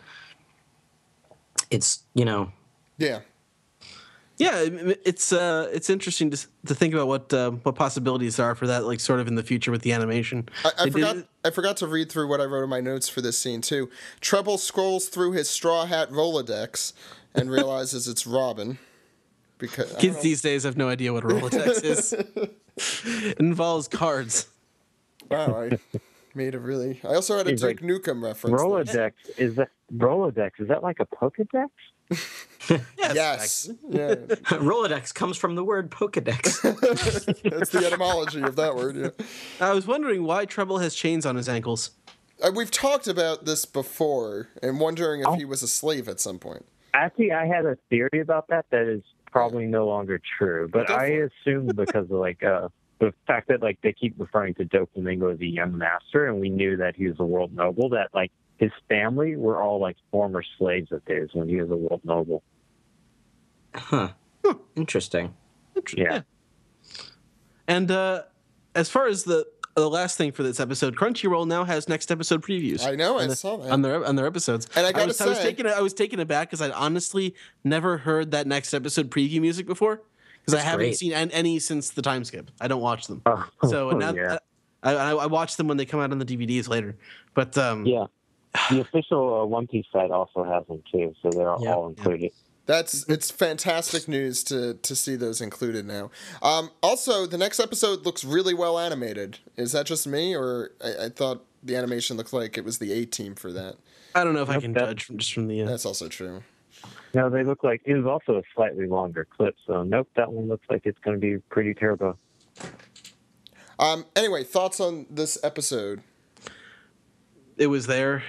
It's, you know. Yeah. Yeah, it's interesting to think about what possibilities there are for that, like sort of in the future with the animation. I forgot to read through what I wrote in my notes for this scene too. Treble scrolls through his straw hat Rolodex and realizes it's Robin. Because Kids these days have no idea what a Rolodex is. It involves cards. Wow, I made a really. I also had a Duke Nukem reference. Rolodex is that like a Pokedex? Yes. Yeah. Rolodex comes from the word Pokedex. That's the etymology of that word. Yeah. I was wondering why Treble has chains on his ankles. We've talked about this before, and wondering if he was a slave at some point. Actually, I had a theory about that is probably no longer true, but I assumed because of like the fact that like they keep referring to Doflamingo as a young master, and we knew that he was a world noble, that like his family were all like former slaves of his when he was a world noble. Huh. Interesting. Yeah. And as far as the last thing for this episode, Crunchyroll now has next episode previews. I know, I saw that on their episodes. And I was taken aback because I'd honestly never heard that next episode preview music before. Because I haven't seen any since the time skip. I don't watch them. So now I watch them when they come out on the DVDs later. But the official One Piece site also has them too, so they're all included. It's fantastic news to see those included now. Also, the next episode looks really well animated. Is that just me, or I thought the animation looked like it was the A-team for that? I don't know if I can judge from the. That's also true. No, they look like it was also a slightly longer clip. So nope, that one looks like it's going to be pretty turbo. Anyway, thoughts on this episode? It was there.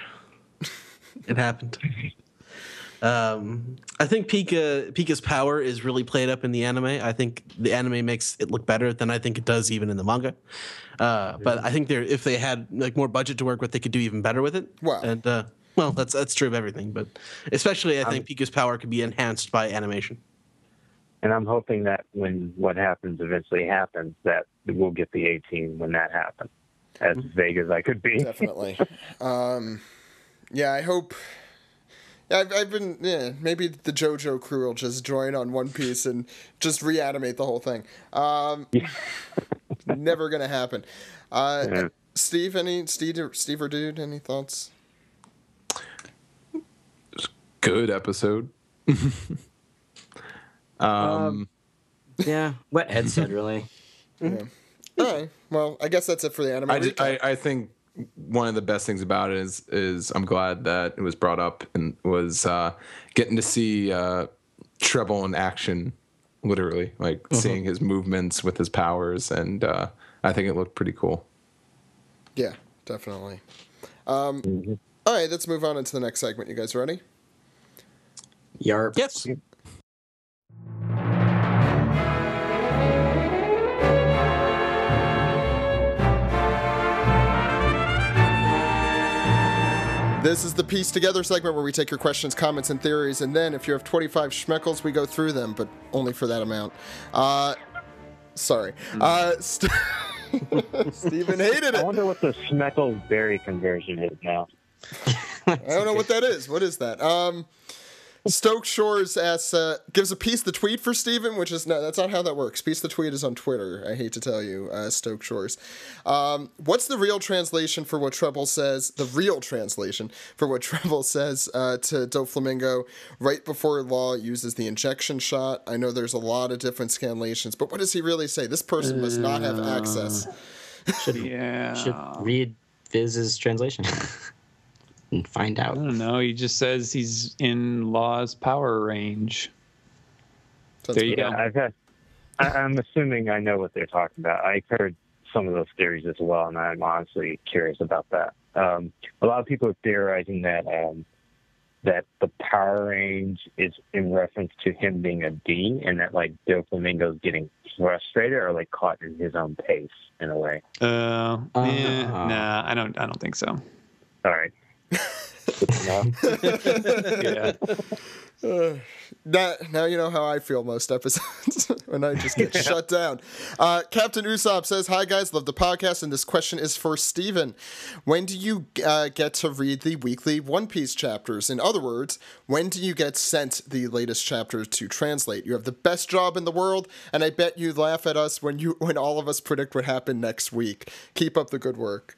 It happened. I think Pika's power is really played up in the anime. I think the anime makes it look better than I think it does even in the manga. But I think if they had like more budget to work with, they could do even better with it. Wow. And well, that's true of everything, but especially I think Pika's power could be enhanced by animation. And I'm hoping that when what happens eventually happens, that we'll get the 18 when that happens. As vague as I could be. Definitely. Yeah, I hope. I've been maybe the JoJo crew will just join on One Piece and just reanimate the whole thing. Never gonna happen. Steve or dude, any thoughts? Good episode. Yeah, what Ed said, really. Yeah. All right. Well, I guess that's it for the anime. I think one of the best things about it is I'm glad that it was brought up and was getting to see Treble in action literally, like seeing his movements with his powers, and I think it looked pretty cool. Yeah, definitely. All right, let's move on into the next segment. You guys ready? Yarp. Yes. This is the Piece Together segment where we take your questions, comments, and theories, and then if you have 25 schmeckles, we go through them, but only for that amount. Sorry. Stephen hated I it. wonder what the Schmeckles berry conversion is now. I don't know what that is. What is that? Stoke Shores asks, gives a piece the tweet for Stephen, which is no, that's not how that works. Piece the tweet is on Twitter. I hate to tell you, Stoke Shores. What's the real translation for what Treble says? The real translation for what Treble says to Doflamingo right before Law uses the injection shot. I know there's a lot of different scanlations, but what does he really say? This person must not have access. Should read Viz's translation and find out. I don't know. He just says he's in Law's power range. There you go. I'm assuming I know what they're talking about. I've heard some of those theories as well, and I'm honestly curious about that. A lot of people are theorizing that that the power range is in reference to him being a D, and that like Doflamingo's getting frustrated or like caught in his own pace in a way. Nah, I don't think so. All right. Yeah. Now you know how I feel most episodes when I just get shut down. Captain Usopp says, "Hi guys, love the podcast, and this question is for Steven. When do you get to read the weekly One Piece chapters? In other words, when do you get sent the latest chapters to translate? You have the best job in the world, and I bet you laugh at us when all of us predict what happened next week. Keep up the good work."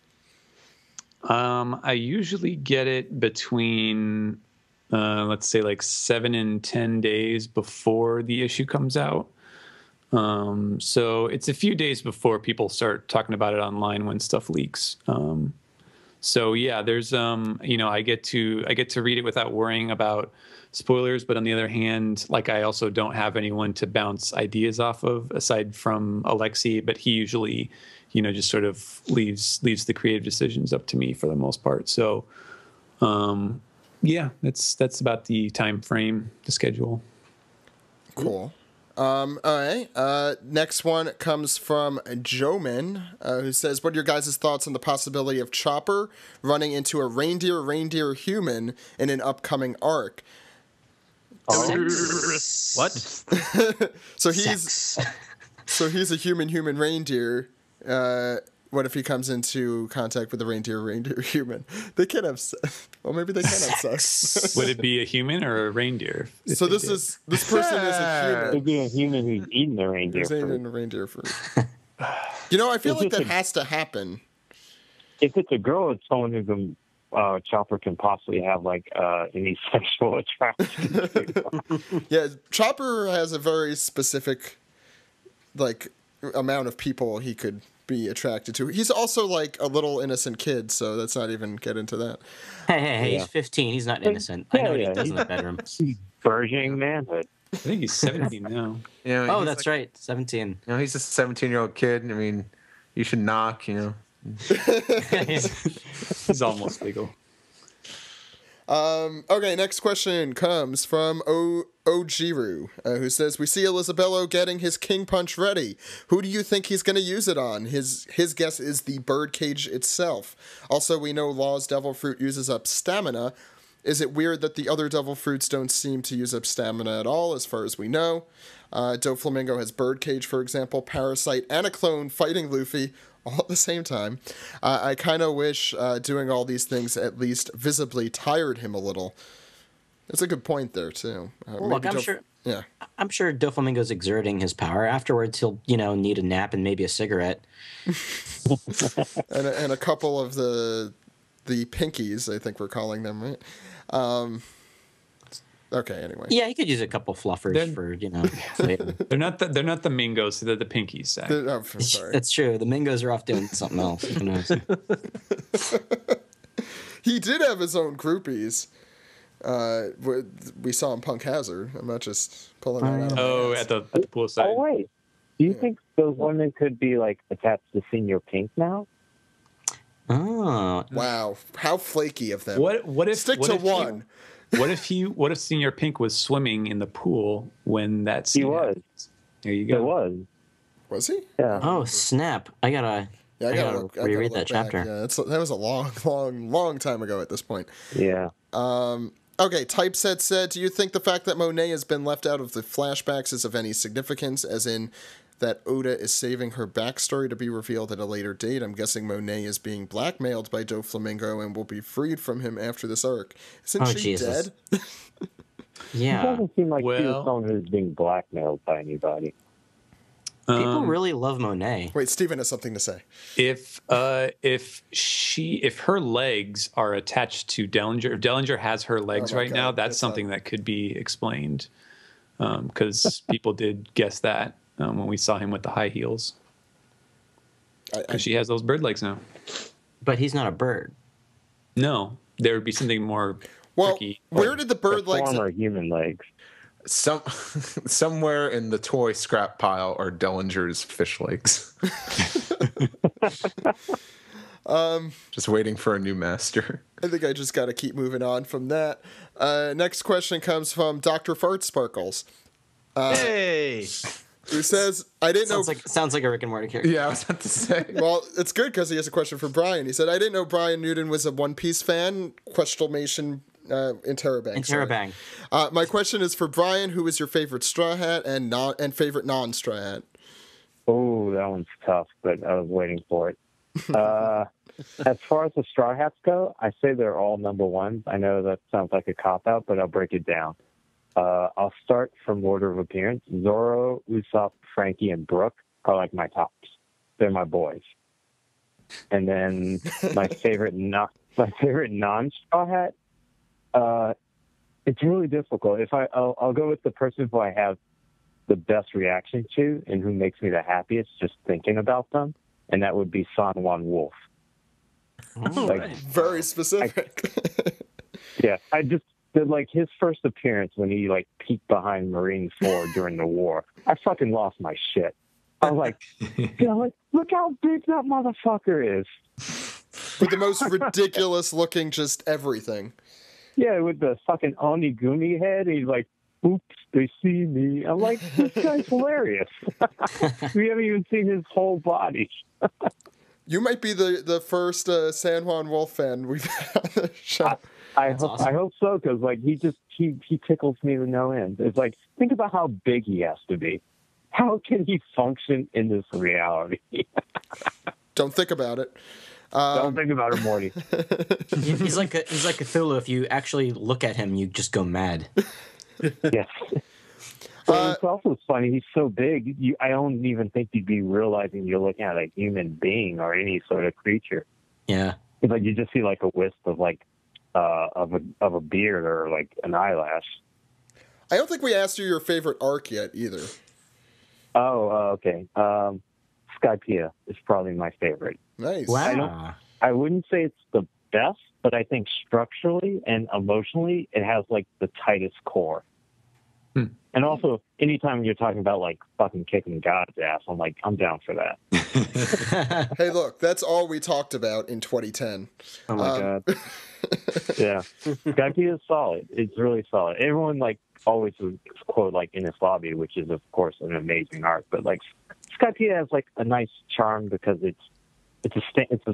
I usually get it between, let's say, like 7 and 10 days before the issue comes out. So it's a few days before people start talking about it online when stuff leaks. So yeah, there's I get to read it without worrying about spoilers. But on the other hand, like I also don't have anyone to bounce ideas off of aside from Alexi, but he usually just sort of leaves the creative decisions up to me for the most part. So, yeah, that's about the time frame, the schedule. Cool. All right. Next one comes from Joman, who says, "What are your guys' thoughts on the possibility of Chopper running into a reindeer human in an upcoming arc?" What? So he's a human reindeer. What if he comes into contact with a reindeer human? They can have sex. Well, maybe they can have sex. Would it be a human or a reindeer? So this person is a human. It'd be a human who's eating the reindeer He's fruit. eating a reindeer fruit. I feel like that has to happen. If it's a girl, it's someone who can Chopper can possibly have like any sexual attraction to. Yeah, Chopper has a very specific amount of people he could be attracted to. He's also like a little innocent kid, so let's not even get into that. Hey, he's 15. He's not innocent. I know what he does in the bedroom. Burgeoning manhood. I think he's 17 now. Oh, that's right, 17. He's a 17-year-old kid. I mean, you should knock. He's almost legal. Okay, next question comes from Ojiru, who says, "We see Elisabello getting his King Punch ready. Who do you think he's going to use it on? His guess is the birdcage itself. Also, we know Law's Devil Fruit uses up stamina. Is it weird that the other Devil Fruits don't seem to use up stamina at all, as far as we know? Doflamingo has birdcage, for example, Parasite, and a clone fighting Luffy all at the same time. I kind of wish doing all these things at least visibly tired him a little." That's a good point there too. Look, I'm sure. Yeah, I'm sure Doflamingo's exerting his power. Afterwards, he'll need a nap and maybe a cigarette. and a couple of the pinkies, I think we're calling them, right? Okay. Anyway. Yeah, he could use a couple fluffers for later. They're not the Mingos, they're the pinkies. Zach. I'm sorry. That's true. The Mingos are off doing something else. Who knows? He did have his own groupies. we saw in Punk Hazard. I'm not just pulling that out. Oh, at the poolside. Oh wait, do you think those women could be like attached to Senior Pink now? Oh, Wow, how flaky of them. What if Stick what to if one? What if Senior Pink was swimming in the pool when that He scene was. happens? There you go. It was. Was he? Yeah. oh snap! I gotta reread that chapter. Yeah, that was a long time ago at this point. Yeah. Okay, Typeset said, do you think the fact that Monet has been left out of the flashbacks is of any significance, as in that Oda is saving her backstory to be revealed at a later date? I'm guessing Monet is being blackmailed by Doflamingo and will be freed from him after this arc. Isn't she Jesus. dead? It Yeah, doesn't seem like she was Well- someone who's being blackmailed by anybody. people really love Monet. Wait, Stephen has something to say. If her legs are attached to Dellinger, if Dellinger has her legs Oh my right God, now, that's that's something that could be explained. Because people did guess that when we saw him with the high heels. Because she has those bird legs now. But he's not a bird. No, there would be something more Well, tricky. where did the bird The legs... former human legs. Somewhere in the toy scrap pile are Dellinger's fish legs. Just waiting for a new master. I think I just got to keep moving on from that. Next question comes from Dr. Fart Sparkles, Hey. who says, I didn't know... Sounds like a Rick and Morty character. Yeah, I was about to say. Well, it's good because he has a question for Brian. He said, I didn't know Bryan Newton was a One Piece fan. Questionation, interrobang. Interrobang. My question is for Brian, who is your favorite Straw Hat and favorite non-Straw Hat? Oh, that one's tough, but I was waiting for it. As far as the Straw Hats go, I say they're all number ones. I know that sounds like a cop-out, but I'll break it down. I'll start from order of appearance. Zoro, Usopp, Frankie, and Brooke are like my tops. They're my boys. And then my favorite non-Straw Hat. It's really difficult. I'll go with the person who I have the best reaction to and who makes me the happiest just thinking about them, and that would be San Juan Wolf. Very specific. Yeah, like his first appearance when he like peeked behind Marine 4 during the war. I fucking lost my shit. I was like, look how big that motherfucker is. With the most ridiculous looking just everything. Yeah, with the fucking Onigumi head, he's like, oops, they see me. I'm like, this guy's hilarious. We haven't even seen his whole body. You might be the first San Juan Wolf fan we've had on the show. I hope so, because like he tickles me to no end. It's like, think about how big he has to be. How can he function in this reality? Don't think about it. Don't think about it, Morty. He's like Cthulhu. If you actually look at him, you just go mad. Yes. But it's also funny. He's so big. I don't even think you'd be realizing you're looking at a human being or any sort of creature. Yeah. It's like you just see like a wisp of like of a beard or like an eyelash. I don't think we asked you your favorite arc yet either. Oh, okay. Skypiea is probably my favorite. Nice. Wow. I wouldn't say it's the best, but I think structurally and emotionally, it has like the tightest core. And also, anytime you're talking about like fucking kicking God's ass, I'm down for that. Hey, look, that's all we talked about in 2010. Oh my god. Yeah, Skypiea is solid. It's really solid. Everyone like always would quote like In This Lobby, which is of course an amazing arc, but like Skypiea has like a nice charm because it's a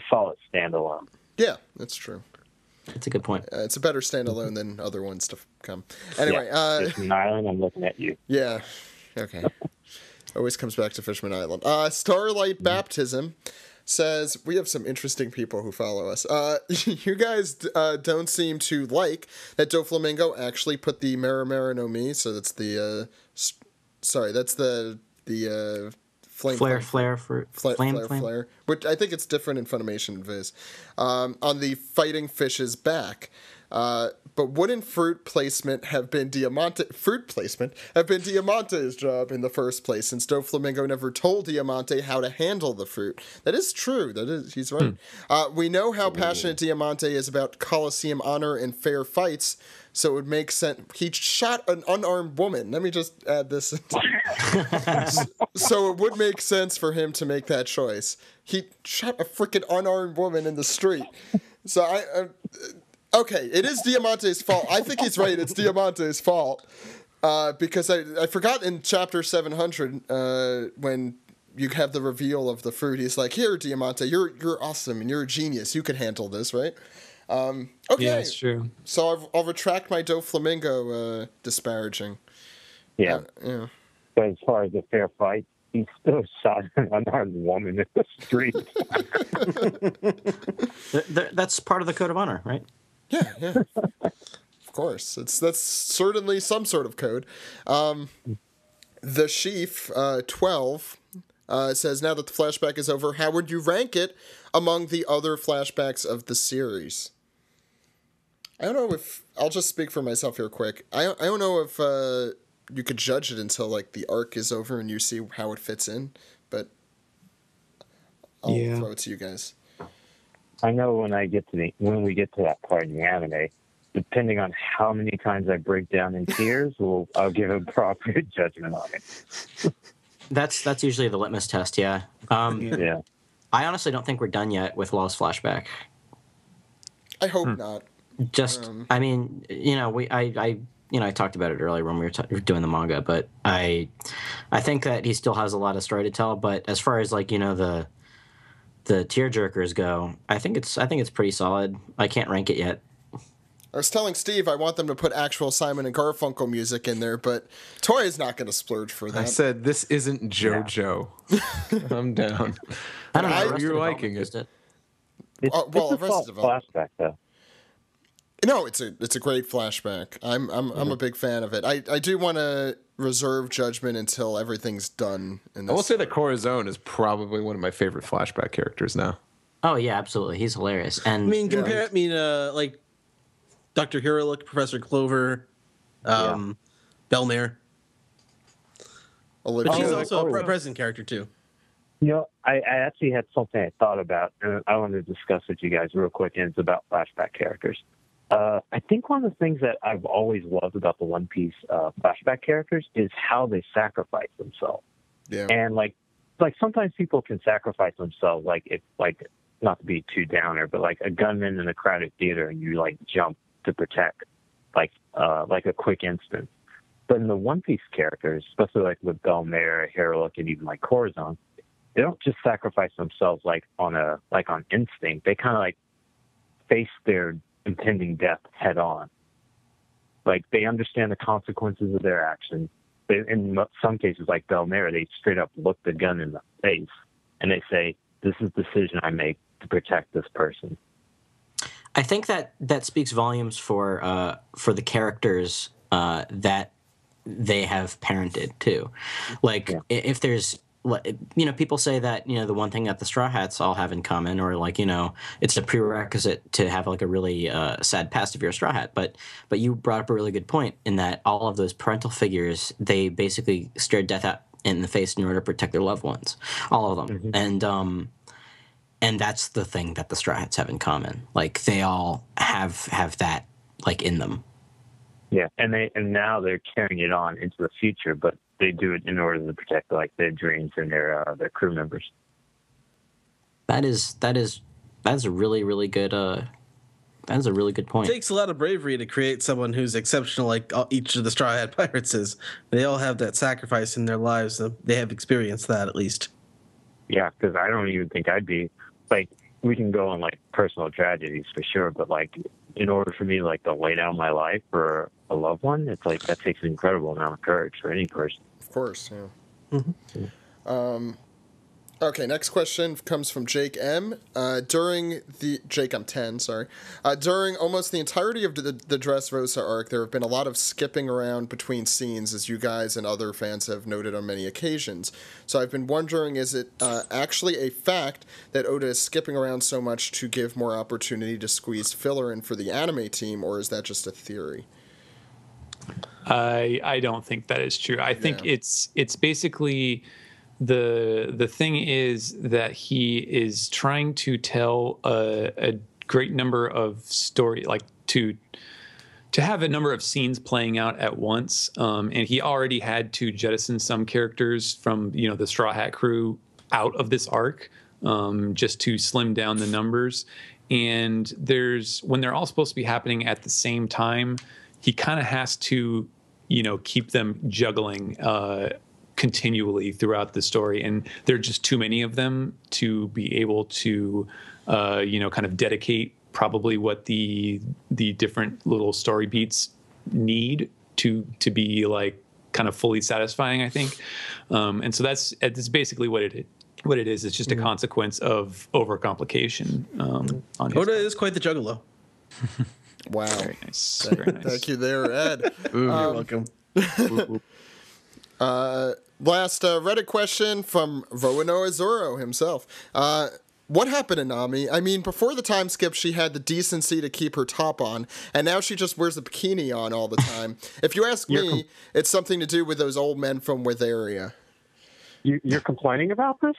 solid standalone. Yeah, that's true. That's a good point. It's a better standalone than other ones to come. Anyway, Fishman Island, I'm looking at you. Yeah. Okay. Always comes back to Fishman Island. Starlight Baptism says, we have some interesting people who follow us. You guys don't seem to like that Doflamingo actually put the Mera no Mi, so that's the Flare, which I think it's different in Funimation and Viz, on the fighting fish's back. But wouldn't fruit placement have been Diamante's job in the first place, since Doflamingo never told Diamante how to handle the fruit? That is true. He's right. We know how passionate Diamante is about Colosseum honor and fair fights, so it would make sense. He shot an unarmed woman. Let me just add this. So it would make sense for him to make that choice. He shot a freaking unarmed woman in the street. So okay, it is Diamante's fault. I think he's right. It's Diamante's fault. Because I forgot in chapter 700 when you have the reveal of the fruit, he's like, "Here, Diamante, you're awesome and you're a genius. You can handle this, right?" Okay. Yeah, that's true. So I'll retract my Doflamingo disparaging. Yeah. Yeah. But as far as a fair fight, he still shot an unarmed woman in the street. That's part of the code of honor, right? Yeah. Of course. That's certainly some sort of code. The Sheaf 12 says, now that the flashback is over, how would you rank it among the other flashbacks of the series? I don't know if... I'll just speak for myself here quick. I don't know if you could judge it until like the arc is over and you see how it fits in, but I'll throw it to you guys. I know when we get to that part in the anime, depending on how many times I break down in tears, I'll give a proper judgment on it. That's usually the litmus test, yeah. Yeah. I honestly don't think we're done yet with Lost Flashback. I hope not. Just, I mean, I talked about it earlier when we were doing the manga, but I think that he still has a lot of story to tell. But as far as like the tearjerkers go, I think it's pretty solid. I can't rank it yet. I was telling Steve I want them to put actual Simon and Garfunkel music in there, but Toy is not going to splurge for that. I said this isn't JoJo. I'm down. I don't know. You're liking it. It's a flashback though. No, it's a great flashback. I'm a big fan of it. I do want to reserve judgment until everything's done. I will say that Corazon is probably one of my favorite flashback characters now. Oh yeah, absolutely. He's hilarious. And I mean, like Dr. Hirolik, Professor Clover, Belmare. But she's also a present character too. I actually had something I thought about, and I want to discuss with you guys real quick, and it's about flashback characters. I think one of the things that I've always loved about the One Piece flashback characters is how they sacrifice themselves. Yeah. And like sometimes people can sacrifice themselves, not to be too downer, but like a gunman in a crowded theater, and you like jump to protect, like a quick instant. But in the One Piece characters, especially like with Belmare, Hirolik, and even like Corazon, they don't just sacrifice themselves on instinct. They kind of like face their impending death head on. Like they understand the consequences of their actions. In some cases, like Belmare, they straight up look the gun in the face and they say, "This is the decision I make to protect this person." I think that speaks volumes for the characters that they have parented too. Like if there's, people say that, the one thing that the Straw Hats all have in common, or it's a prerequisite to have like a really sad past if you're a Straw Hat. But you brought up a really good point in that all of those parental figures, they basically stared death out in the face in order to protect their loved ones, all of them. Mm-hmm. And that's the thing that the Straw Hats have in common. Like they all have that like in them. Yeah, and now they're carrying it on into the future, but they do it in order to protect like their dreams and their crew members. That's a really, really good that is a really good point. It takes a lot of bravery to create someone who's exceptional, like each of the Straw Hat Pirates is. They all have that sacrifice in their lives. So they have experienced that at least. Yeah, because I don't even think I'd be like. We can go on like personal tragedies for sure, but like in order for me like to lay down my life for a loved one, it's like that takes an incredible amount of courage for any person. Of course, yeah. Mm-hmm. Okay, next question comes from Jake M. Jake M10, sorry. During almost the entirety of the Dressrosa arc, there have been a lot of skipping around between scenes, as you guys and other fans have noted on many occasions. So I've been wondering, is it actually a fact that Oda is skipping around so much to give more opportunity to squeeze filler in for the anime team, or is that just a theory? I don't think that is true. I think it's basically the thing is that he is trying to tell a great number of story, like to have a number of scenes playing out at once, and he already had to jettison some characters from the Straw Hat crew out of this arc, just to slim down the numbers. And when they're all supposed to be happening at the same time, he kind of has to keep them juggling continually throughout the story, and there are just too many of them to be able to kind of dedicate probably what the different little story beats need to be like kind of fully satisfying, I think. And so that's basically what it is. It's just a consequence of overcomplication. Oda is quite the juggalo. Wow. Very nice. Very nice. Thank you there, Ed. You're welcome. Last Reddit question from Roanoa Zoro himself. What happened to Nami? I mean, before the time skip, she had the decency to keep her top on, and now she just wears a bikini on all the time. If you ask me, it's something to do with those old men from Witheria. You're complaining about this?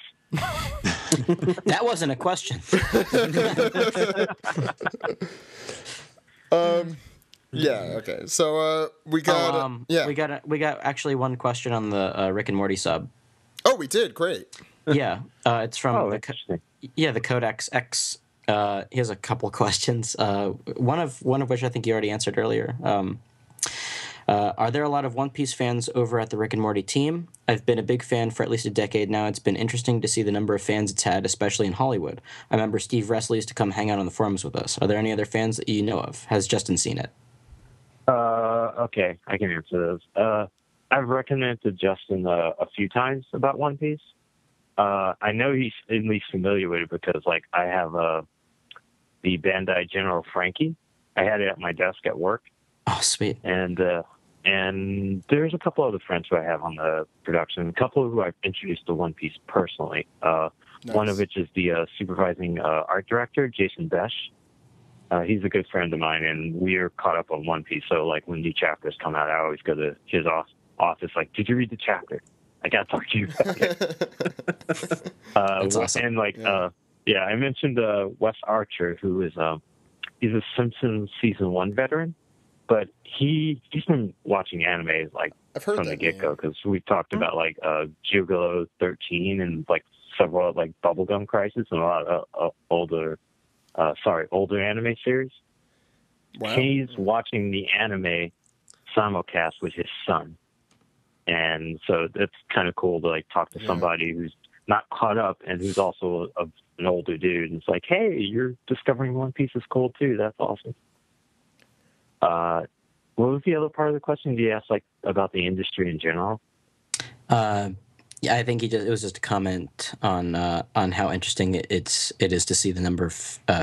That wasn't a question. Yeah. Okay. So we got we got actually one question on the Rick and Morty sub. Oh, we did. Great. Yeah, it's from interesting. the Codex X. He has a couple questions. One of which I think you already answered earlier. Are there a lot of One Piece fans over at the Rick and Morty team? I've been a big fan for at least a decade now. It's been interesting to see the number of fans it's had, especially in Hollywood. I remember Steve Wrestley used to come hang out on the forums with us. Are there any other fans that you know of? Has Justin seen it? Okay, I can answer those. I've recommended to Justin a few times about One Piece. I know he's at least familiar with it because, like, I have the Bandai General Frankie. I had it at my desk at work. Oh, sweet. And there's a couple other friends who I have on the production, a couple who I've introduced to One Piece personally. Nice. One of which is the supervising art director, Jason Besh. He's a good friend of mine, and we're caught up on One Piece. So, like, when new chapters come out, I always go to his office, like, did you read the chapter? I got to talk to you about it. That's awesome. And, like, I mentioned Wes Archer, who is he's a Simpsons Season 1 veteran. But he's been watching anime like from the get-go because we talked about like Gigolo 13 and like several like Bubblegum Crisis and a lot of older anime series. Wow. He's watching the anime simulcast with his son, and so it's kind of cool to like talk to somebody who's not caught up and who's also an older dude. And it's like, hey, you're discovering One Piece is cool too. That's awesome. What was the other part of the question? Did you ask like about the industry in general? Yeah, I think it was just a comment on how interesting it is to see the number of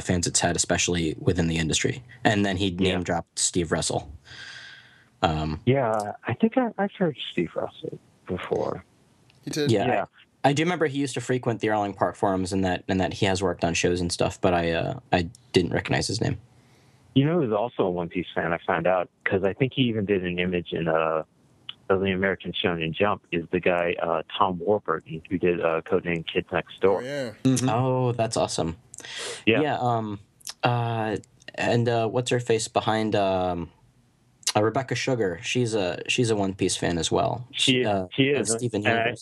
fans it's had, especially within the industry. And then he name dropped Steve Russell. I think I've heard Steve Russell before. He did. Yeah. I do remember he used to frequent the Arling Park forums and that he has worked on shows and stuff, but I didn't recognize his name. You know, he's also a One Piece fan. I found out because I think he even did an image in of the American Shonen Jump. Is the guy Tom Warburton who did Codename Kids Next Door? Oh, yeah. Mm-hmm. Oh, that's awesome. Yeah. And what's her face behind Rebecca Sugar? She's a One Piece fan as well. She is. Steven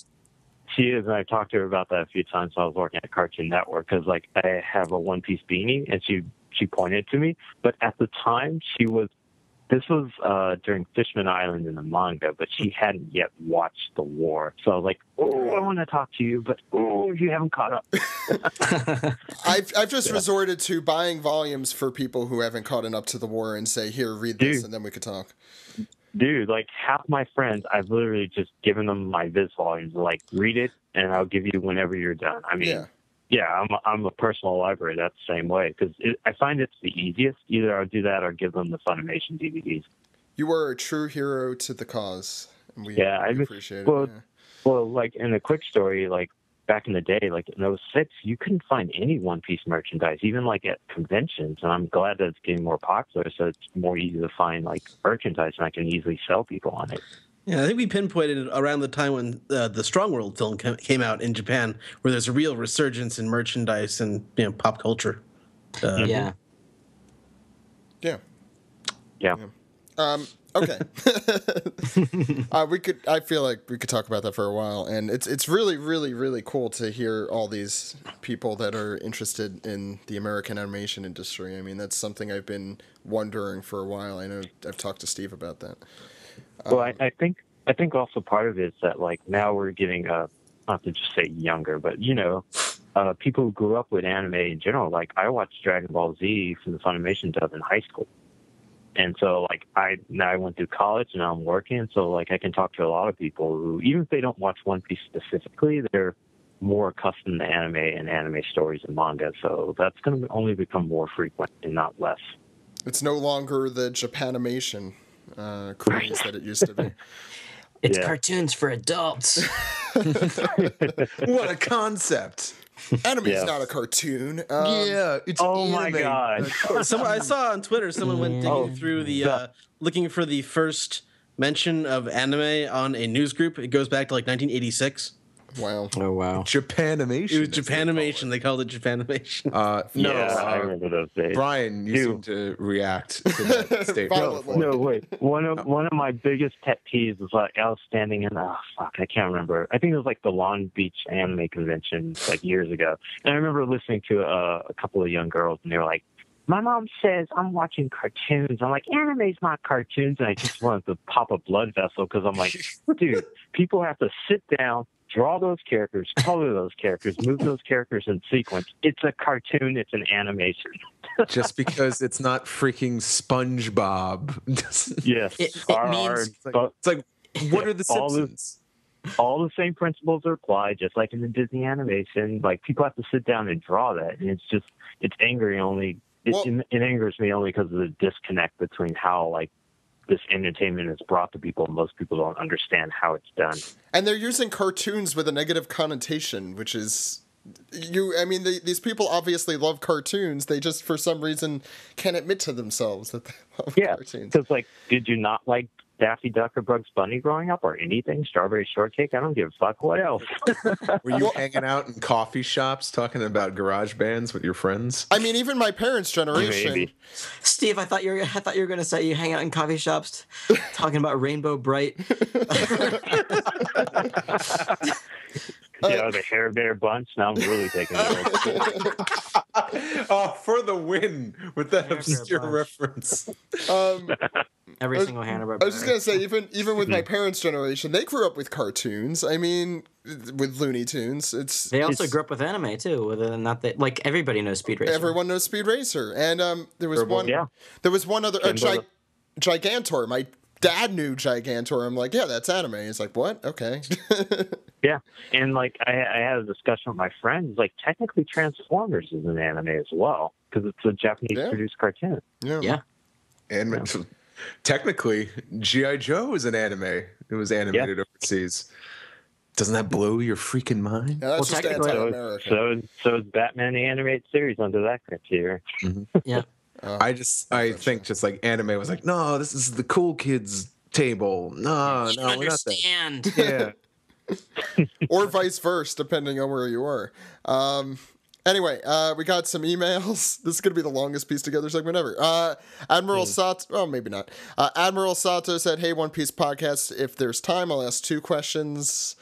She is, and I talked to her about that a few times while I was working at Cartoon Network because, like, I have a One Piece beanie, and she pointed to me. But at the time, this was during Fishman Island in the manga, but she hadn't yet watched the war. So I was like, I want to talk to you, but you haven't caught up. I've just resorted to buying volumes for people who haven't caught up to the war and say, here, read this, and then we could talk. dude, like half my friends, I've literally just given them my Viz volumes. Like, read it, and I'll give you whenever you're done. I mean, yeah, I'm a personal library. That's the same way because I find it's the easiest. Either I'll do that or give them the Funimation DVDs. You are a true hero to the cause. And we appreciate it. Yeah. Well, like in a quick story, like back in the day, like in '06, you couldn't find any One Piece merchandise, even like at conventions. And I'm glad that it's getting more popular, so it's more easy to find like merchandise, and I can easily sell people on it. Yeah, I think we pinpointed around the time when the Strong World film came out in Japan, where there's a real resurgence in merchandise and pop culture. Yeah. Okay. I feel like we could talk about that for a while, and it's really, really, really cool to hear all these people that are interested in the American animation industry. I mean, that's something I've been wondering for a while. I know I've talked to Steve about that. Well, I think also part of it is that like now we're getting not to just say younger, but people who grew up with anime in general. Like I watched Dragon Ball Z from the Funimation dub in high school, and so like I went through college and now I'm working, so like I can talk to a lot of people who, even if they don't watch One Piece specifically, they're more accustomed to anime and anime stories and manga. So that's going to only become more frequent and not less. It's no longer the Japanimation craze that it used to be. It's cartoons for adults. What a concept. Anime is not a cartoon. It's anime. My god! I saw on Twitter someone went digging through the looking for the first mention of anime on a news group. It goes back to like 1986. Wow. Oh, wow. Japanimation. It was Japanimation. They called it Japanimation. I remember those days. Brian, you seem to react to that statement. No, wait. One of my biggest pet peeves was like I was standing in I can't remember. I think it was like the Long Beach Anime Convention like years ago. And I remember listening to a couple of young girls, and they were like, "My mom says I'm watching cartoons." I'm like, "Anime's not cartoons." And I just wanted to pop a blood vessel because I'm like, dude, people have to sit down, draw those characters, color those characters, move those characters in sequence. It's a cartoon. It's an animation. Just because it's not freaking SpongeBob. Yes. It means... It's like, what are the Simpsons? All the same principles are applied, just like in the Disney animation. Like, people have to sit down and draw that. And it's angry only. It angers me only because of the disconnect between how, like, this entertainment is brought to people, and most people don't understand how it's done. And they're using cartoons with a negative connotation, which is these people obviously love cartoons. They just, for some reason, can't admit to themselves that they love cartoons. Because, like, did you not like Daffy Duck or Bugs Bunny growing up, or anything? Strawberry Shortcake? I don't give a fuck. What else? Were you hanging out in coffee shops talking about garage bands with your friends? I mean, even my parents' generation. Maybe. Steve, I thought you were going to say you hang out in coffee shops talking about Rainbow Bright. The Hair Bear Bunch. Now I'm really taking it. For the win with that obscure reference. Every single Hanna-Barbera. I was just gonna say, even with my parents' generation, they grew up with cartoons. I mean, with Looney Tunes. They also grew up with anime too. Whether or not they, like, everybody knows Speed Racer. Everyone knows Speed Racer, and there was one other Gigantor. My dad knew Gigantor. I'm like, yeah, that's anime. He's like, what? Okay. Yeah, and like I had a discussion with my friends. Like, technically, Transformers is an anime as well because it's a Japanese-produced cartoon. Yeah. And technically, G.I. Joe is an anime. It was animated overseas. Doesn't that blow your freaking mind? No, that's just anti-American. So is Batman the animated series under that criteria? Mm-hmm. Yeah. I think just like anime was like, no, this is the cool kids table. No, we're not that. Yeah. Or vice versa, depending on where you are. Anyway, we got some emails. This is going to be the longest piece together segment ever. Admiral Sato, well, maybe not. Admiral Sato said, "Hey, One Piece podcast, if there's time, I'll ask 2 questions."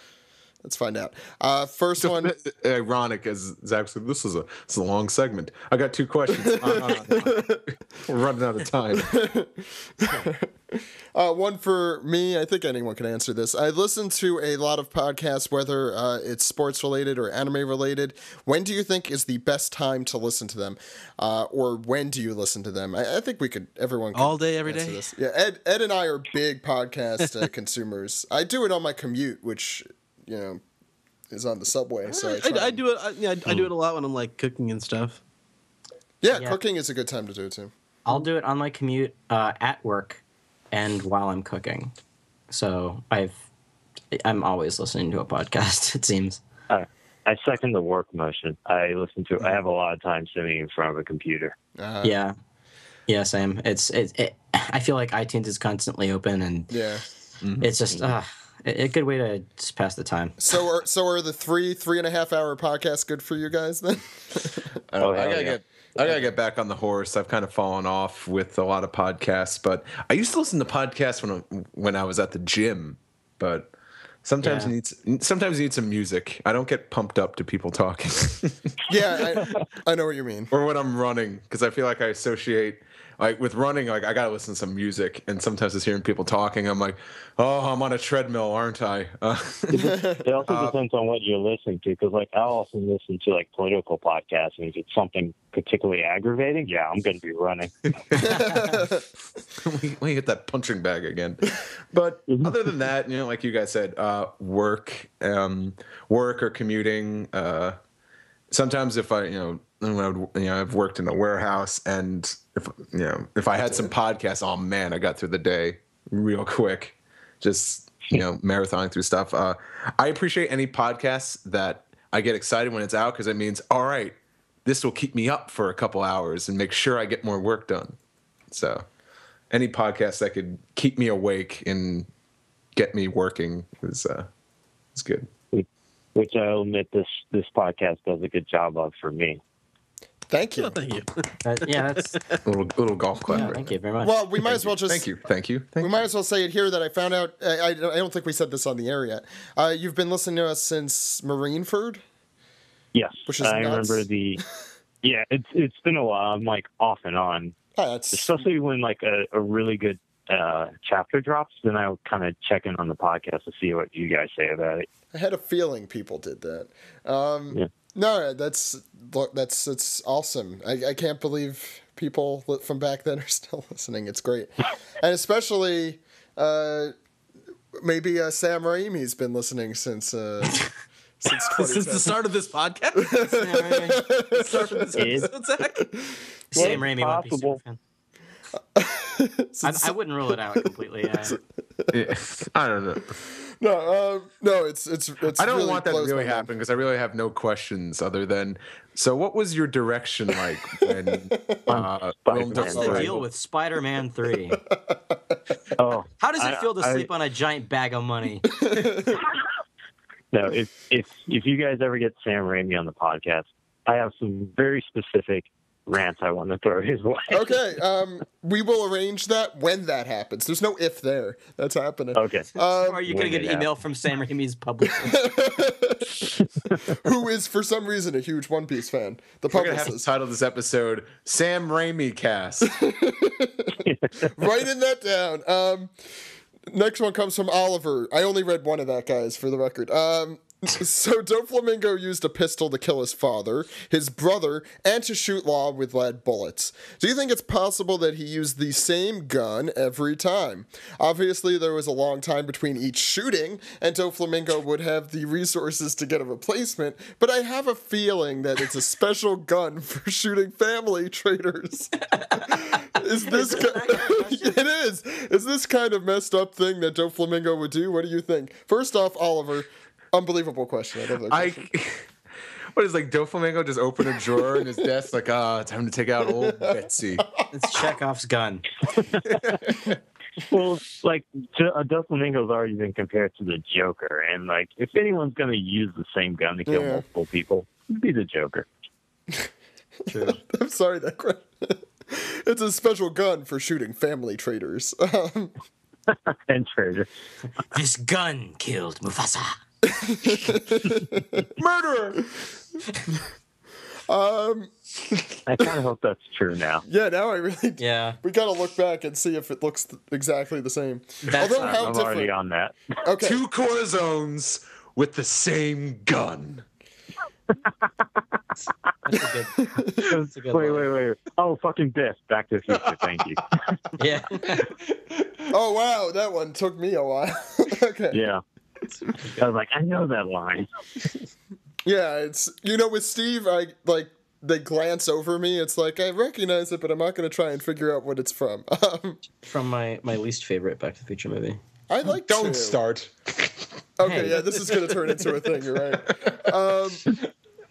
Let's find out. First one. Ironic as Zach said, this is a long segment. I got 2 questions. We're running out of time. One for me. I think anyone can answer this. I listen to a lot of podcasts, whether it's sports related or anime related. When do you think is the best time to listen to them, or when do you listen to them? I think everyone can all day, every answer day. This. Yeah, Ed and I are big podcast consumers. I do it on my commute, which is on the subway. So I do it. I do it a lot when I'm like cooking and stuff. Yeah, cooking is a good time to do it too. I'll do it on my commute at work and while I'm cooking. So I'm always listening to a podcast, it seems. I second the work motion. I have a lot of time sitting in front of a computer. Yeah, same. I feel like iTunes is constantly open, and it's just a good way to just pass the time. So are the 3.5 hour podcasts good for you guys then? I gotta get back on the horse. I've kind of fallen off with a lot of podcasts, but I used to listen to podcasts when I was at the gym. But sometimes you need some music. I don't get pumped up to people talking. Yeah, I know what you mean. Or when I'm running, because I feel like I associate. Like with running, like I gotta listen to some music, and sometimes just hearing people talking, I'm like, "Oh, I'm on a treadmill, aren't I?" It also depends on what you're listening to, because like I'll often listen to like political podcasts, and if it's something particularly aggravating, I'm going to be running. we hit that punching bag again. But other than that, like you guys said, work or commuting. Sometimes if I've worked in a warehouse, and if I had some podcasts, oh man, I got through the day real quick, just marathoning through stuff. I appreciate any podcasts that I get excited when it's out, because it means, all right, this will keep me up for a couple hours and make sure I get more work done. So any podcast that could keep me awake and get me working is good. Which I'll admit this podcast does a good job of for me. Thank you. Thank you. That's a little golf clap. yeah, thank you very much. Well, we might as well just Thank you. We might as well say it here that I found out. I don't think we said this on the air yet. You've been listening to us since Marineford. Yes, which is I nuts. remember Yeah, it's been a while. I'm like off and on, especially when like a really good chapter drops. Then I'll kind of check in on the podcast to see what you guys say about it. I had a feeling people did that. No, that's awesome. I can't believe people from back then are still listening. It's great, and especially maybe Sam Raimi's been listening since since the start of this podcast. The start of this episode, Zach. Sam Raimi would be super fan. I wouldn't rule it out completely. I don't know. No, it's. I don't really want that to blows really my mind. happen, because I really have no questions other than. So, what was your direction like when? What's the deal with Spider-Man 3? Oh, how does it feel to sleep on a giant bag of money? No, if you guys ever get Sam Raimi on the podcast, I have some very specific rants I want to throw his way. Okay, we will arrange that when that happens. There's no if there. That's happening. Okay. Or are you going to get an email from Sam Raimi's publisher? Who is, for some reason, a huge One Piece fan. The We're going to have to publicist. title this episode Sam Raimi Cast. Writing that down. Next one comes from Oliver. I only read one of that, guys, for the record. So Doflamingo used a pistol to kill his father, his brother, and to shoot Law with lead bullets. Do you think it's possible that he used the same gun every time? Obviously, there was a long time between each shooting, and Doflamingo would have the resources to get a replacement, but I have a feeling that it's a special gun for shooting family traitors. Is this it is. Is this kind of messed up thing that Doflamingo would do? What do you think? First off, Oliver, unbelievable question. I love that question. What is like Doflamingo just open a drawer in his desk like, time to take out old Betsy. It's Chekhov's gun. Well, like Doflamingo's already been compared to the Joker, and like if anyone's going to use the same gun to kill multiple people, it'd be the Joker. True. I'm sorry, that question. It's a special gun for shooting family traitors. And traitors. This gun killed Mufasa. Murderer. I kind of hope that's true now. Yeah, now I really. Yeah. We gotta look back and see if it looks exactly the same. Although how I'm different. already on that. Okay. 2 Corzones with the same gun. That's a good Wait. Oh, fucking Biff. Back to the Future. Thank you. Yeah. Oh wow, that one took me a while. Okay. Yeah. I was like, I know that line. Yeah, it's with Steve, they glance over me. It's like I recognize it, but I'm not going to try and figure out what it's from. From my least favorite Back to the Future movie. I like. Don't start. Okay, Hey. yeah, this is going to turn into a thing. You're right.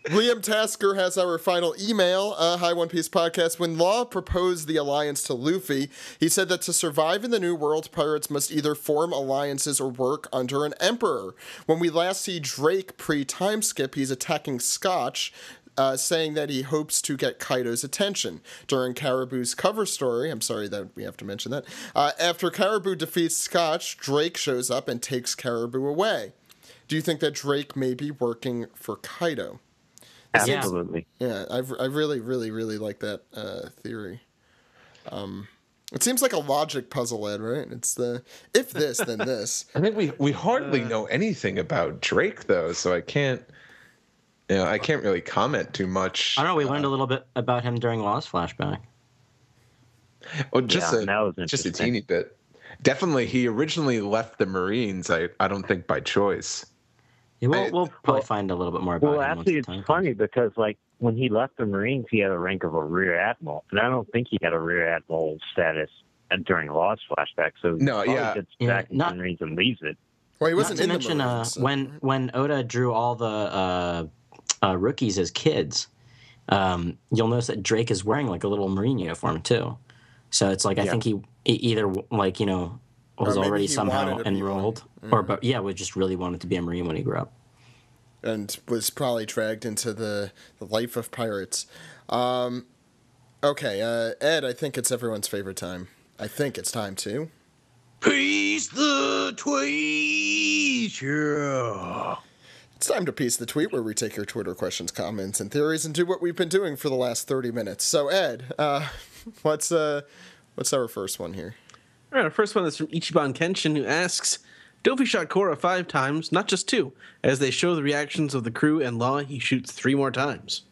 Liam Tasker has our final email. Hi, One Piece Podcast. When Law proposed the alliance to Luffy, he said that to survive in the New World, pirates must either form alliances or work under an emperor. When we last see Drake pre-time skip, he's attacking Scotch, saying that he hopes to get Kaido's attention. During Caribou's cover story, I'm sorry that we have to mention that, after Caribou defeats Scotch, Drake shows up and takes Caribou away. Do you think that Drake may be working for Kaido? Absolutely. Yeah, I really, really, really like that theory. It seems like a logic puzzle, Ed, right? It's the if this, then this. I think we hardly know anything about Drake though, so I can't really comment too much. I don't know. We learned a little bit about him during Law's flashback. Oh, just that was a interesting. teeny bit. Definitely, he originally left the Marines. I don't think by choice. Yeah, we'll probably find a little bit more about him. Well, once actually, the it's time funny because, like, when he left the Marines, he had a rank of a Rear Admiral. And I don't think he had a Rear Admiral status during Law's flashback. So No, he yeah. gets Yeah, back in the Marines and leaves it. Well, he Not wasn't to in mention, the Marines, so- when Oda drew all the rookies as kids, you'll notice that Drake is wearing like a little Marine uniform too. So it's like I think he either was maybe already he somehow wanted to be enrolled, one. or would just really wanted to be a Marine when he grew up. and was probably dragged into the life of pirates. Okay, Ed, I think it's everyone's favorite time. I think it's time to... Piece the tweet. Yeah. It's time to Piece the Tweet, where we take your Twitter questions, comments, and theories and do what we've been doing for the last 30 minutes. So, Ed, what's our first one here? All right, our first one is from Ichiban Kenshin, who asks, Dofi shot Korra 5 times, not just 2. As they show the reactions of the crew and Law, he shoots 3 more times.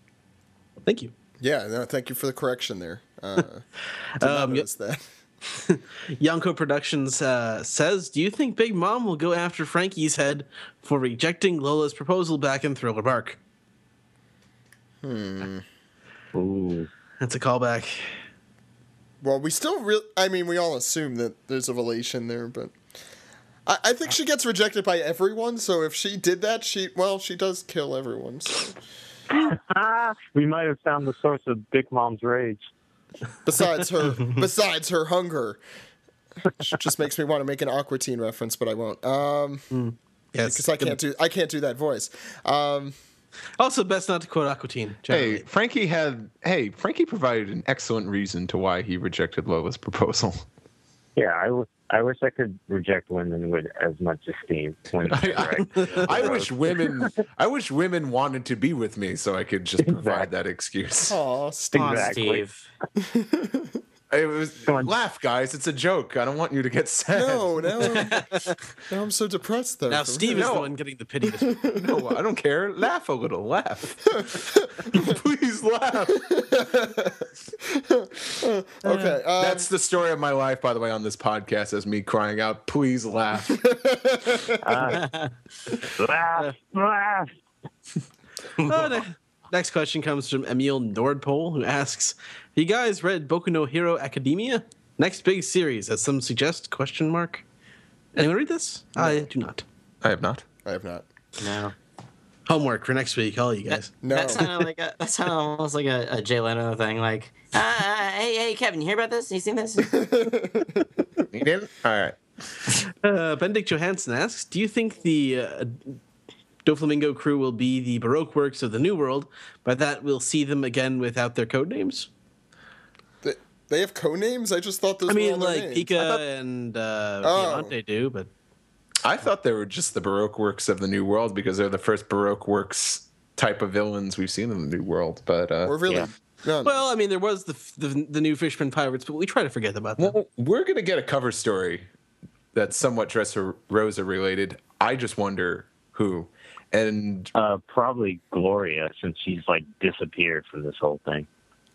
Thank you. Yeah, no, thank you for the correction there. Did not notice that. Yonko Productions says, do you think Big Mom will go after Frankie's head for rejecting Lola's proposal back in Thriller Bark? Ooh. That's a callback. Well, we still we all assume that there's a relation there, but I think she gets rejected by everyone, so if she did that, she does kill everyone. So. We might have found the source of Big Mom's rage. Besides her hunger. Which just makes me want to make an Aqua Teen reference, but I won't. Yes, because I can't do that voice. Also, best not to quote Aqua Teen. Hey, Frankie provided an excellent reason to why he rejected Lola's proposal. Yeah, I wish I could reject women with as much esteem. I wish women wanted to be with me so I could just provide that excuse. Aw, Steve. Exactly. Steve. It was laugh, guys. It's a joke. I don't want you to get sad. No, now I'm so depressed though. Now Steve is the one getting the pity. No, I don't care. Laugh a little. Laugh. Please laugh. Okay, That's the story of my life, by the way, on this podcast, as me crying out, "Please laugh." Laugh. Next question comes from Emil Nordpol, who asks, have you guys read Boku no Hero Academia? Next big series, as some suggest, ? Anyone read this? No. I do not. I have not. I have not. No. Homework for next week, all you guys. No. That sounded almost like a Jay Leno thing. Like, hey, Kevin, you hear about this? You seen this? You didn't? All right. Benedict Johansson asks, do you think the Doflamingo crew will be the Baroque works of the New World? By that, we'll see them again without their code names? They have code names? I just thought those were all their like names. Pika and Diamante do, but... I thought they were just the Baroque works of the New World because they're the first Baroque works type of villains we've seen in the New World. But We're really. Yeah. No, Well, I mean, there was the new Fishman Pirates, but we try to forget about them. well, we're gonna get a cover story that's somewhat Dressrosa related. I just wonder who. And Probably Gloria, since she's like disappeared from this whole thing.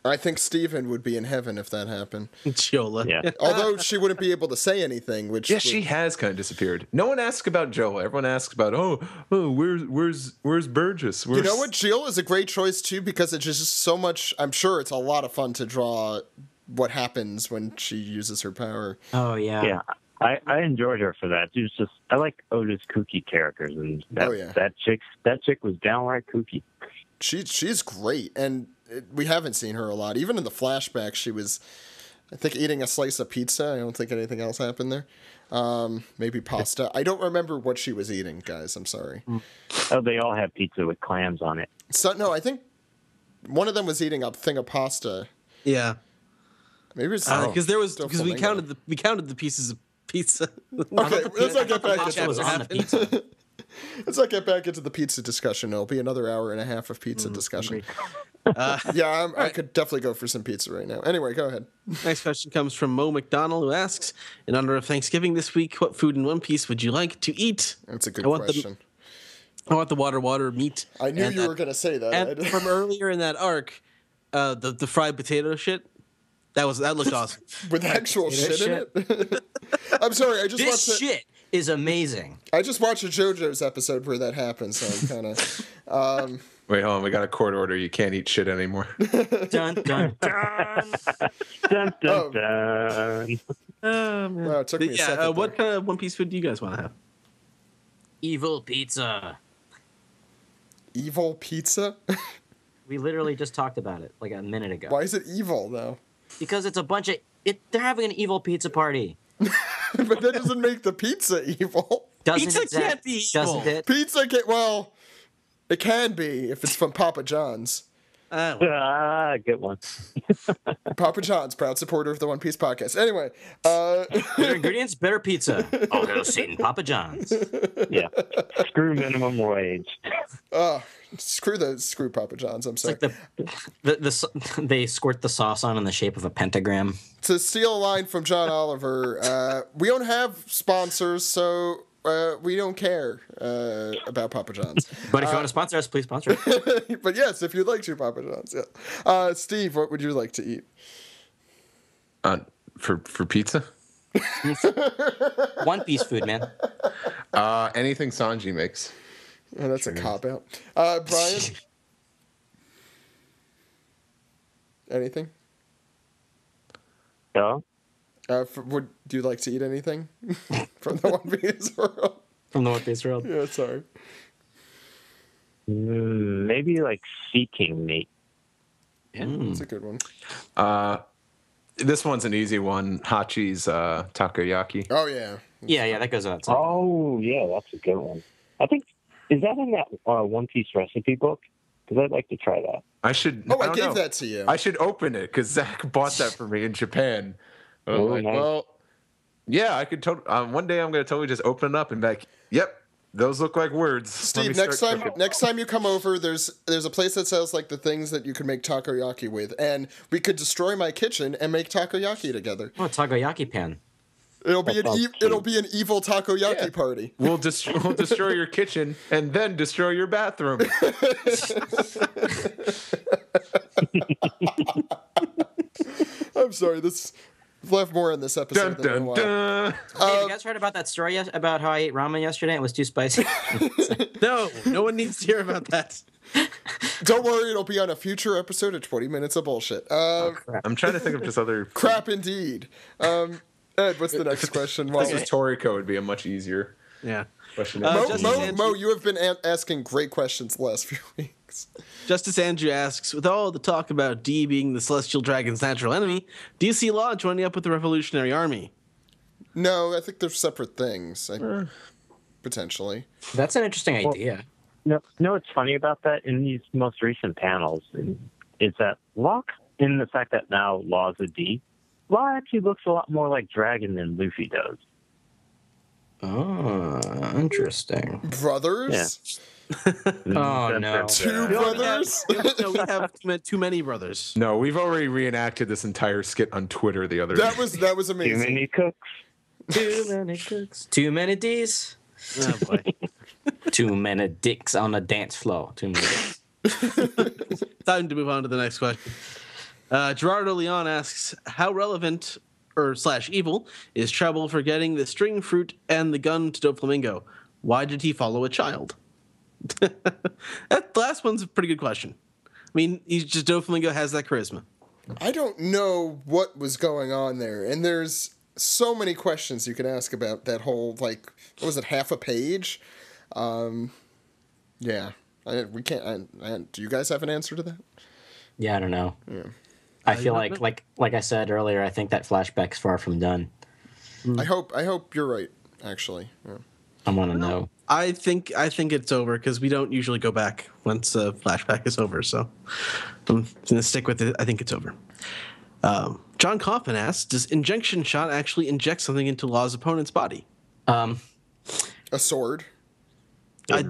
I think Stephen would be in heaven if that happened. Giola. Yeah. Although she wouldn't be able to say anything, which yeah, she has kind of disappeared. No one asks about Joel. Everyone asks about where's Burgess? You know what? Jill is a great choice too because it's just so much. I'm sure it's a lot of fun to draw what happens when she uses her power. Oh yeah. Yeah. I enjoyed her for that. It was just I like Oda's kooky characters, and that chick was downright kooky. She's great, and we haven't seen her a lot. Even in the flashback, she was, I think, eating a slice of pizza. I don't think anything else happened there. Maybe pasta. I don't remember what she was eating, guys. I'm sorry. Oh, they all have pizza with clams on it. So no, I think one of them was eating a thing of pasta. Yeah. Maybe it's because we counted the pieces of pizza. Okay, let's not get back into Pasta was on the this. pizza. Let's not get back into the pizza discussion. It'll be another hour and a half of pizza discussion. Yeah, I could definitely go for some pizza right now. Anyway, go ahead. Next question comes from Mo McDonald, who asks, in honor of Thanksgiving this week, what food in One Piece would you like to eat? That's a good question. I want the water meat. I knew you were going to say that. And from earlier in that arc, the fried potato shit. That looked awesome. With actual shit in it? I'm sorry, I just This watched shit is amazing. I just watched a JoJo's episode where that happened, so I'm kind of... Wait, hold on. We got a court order. You can't eat shit anymore. Dun dun dun. Dun, dun, dun. Wow, it took me a second. What kind of One Piece food do you guys want to have? Evil pizza. Evil pizza? We literally just talked about it like a minute ago. Why is it evil, though? Because it's a bunch of they're having an evil pizza party. But that doesn't make the pizza evil. Doesn't Pizza it, Zach? can't be evil. Doesn't it? Pizza can... Well, it can be if it's from Papa John's. Good one. Papa John's, proud supporter of the One Piece podcast. Anyway, Better ingredients, better pizza. I'll go sit in Papa John's. Yeah. Screw minimum wage. screw Papa John's. I'm sorry. It's like they squirt the sauce on in the shape of a pentagram. To steal a line from John Oliver, we don't have sponsors, so we don't care about Papa John's. But if you want to sponsor us, please sponsor us. But yes, if you'd like to, Papa John's. Yeah. Steve, what would you like to eat? For pizza? One Piece food, man. Anything Sanji makes. Oh, that's a cop-out. Brian? Anything? Yeah. Would you like to eat anything from the One Piece world? From the One Piece world. Yeah, sorry. Maybe like sea king meat. Yeah, that's a good one. This one's an easy one. Hachi's takoyaki. Oh, yeah. Yeah, that goes out. Oh, yeah, that's a good one. I think, is that in that One Piece recipe book? Because I'd like to try that. I should. Oh, I don't gave know. that to you. I should open it because Zach bought that for me in Japan. But I'm Oh, like, nice. well, yeah, I could. One day I'm going to totally just open it up and be like, yep, those look like words. Steve, next time you come over, there's a place that sells like the things that you can make takoyaki with, and we could destroy my kitchen and make takoyaki together. Oh, takoyaki pan. It'll be an evil takoyaki party. We'll destroy your kitchen and then destroy your bathroom. I'm sorry. We'll have more in this episode. Dun, dun, dun. Hey, you guys heard about that story about how I ate ramen yesterday and it was too spicy? No one needs to hear about that. Don't worry, it'll be on a future episode of 20 Minutes of Bullshit. I'm trying to think of just other Crap indeed. Ed, what's the next question? This was Toriko would be a much easier Yeah. question. Mo, you have been asking great questions the last few weeks. Justice Andrew asks, with all the talk about D being the Celestial Dragon's natural enemy, do you see Law joining up with the Revolutionary Army? No, I think they're separate things. Potentially. That's an interesting idea. No, what's funny about that in these most recent panels is that Locke, in the fact that now Law's a D, Law actually looks a lot more like Dragon than Luffy does. Oh, interesting. Brothers? Oh, no. Two brothers? No, we have too many brothers. No, we've already reenacted this entire skit on Twitter the other day. That was Too amazing. many cooks. Too many cooks. Too many D's. Oh, boy. Too many dicks on the dance floor. Too many dicks. Time to move on to the next question. Gerardo Leon asks, how relevant or / evil is Treble for getting the string fruit and the gun to Doflamingo? Why did he follow a child? That last one's a pretty good question. I mean, Doflamingo has that charisma. I don't know what was going on there, and there's so many questions you could ask about that whole, like, what was it, half a page? Yeah. We can't. Do you guys have an answer to that? Yeah, I don't know. Yeah. I feel like I said earlier, I think that flashback's far from done. I hope you're right, actually. Yeah. I want to know. I think it's over because we don't usually go back once a flashback is over. So I'm gonna stick with it. I think it's over. John Kaufman asks, "Does injection shot actually inject something into Law's opponent's body?" A sword. Yeah.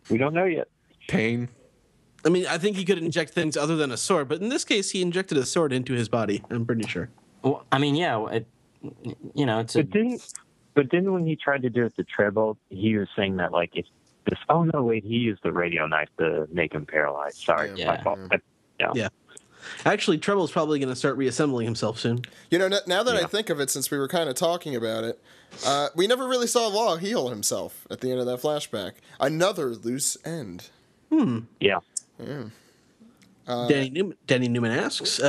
We don't know yet. Pain. I mean, I think he could inject things other than a sword, but in this case, he injected a sword into his body. I'm pretty sure. Well, I mean, yeah, it's But then when he tried to do it to Treble, he was saying that, like, if this... Oh, no, wait, he used the radio knife to make him paralyzed. Sorry, my fault. Yeah. Actually, Treble's probably going to start reassembling himself soon. You know, now that I think of it, since we were kind of talking about it, we never really saw Law heal himself at the end of that flashback. Another loose end. Yeah. Danny Newman asks,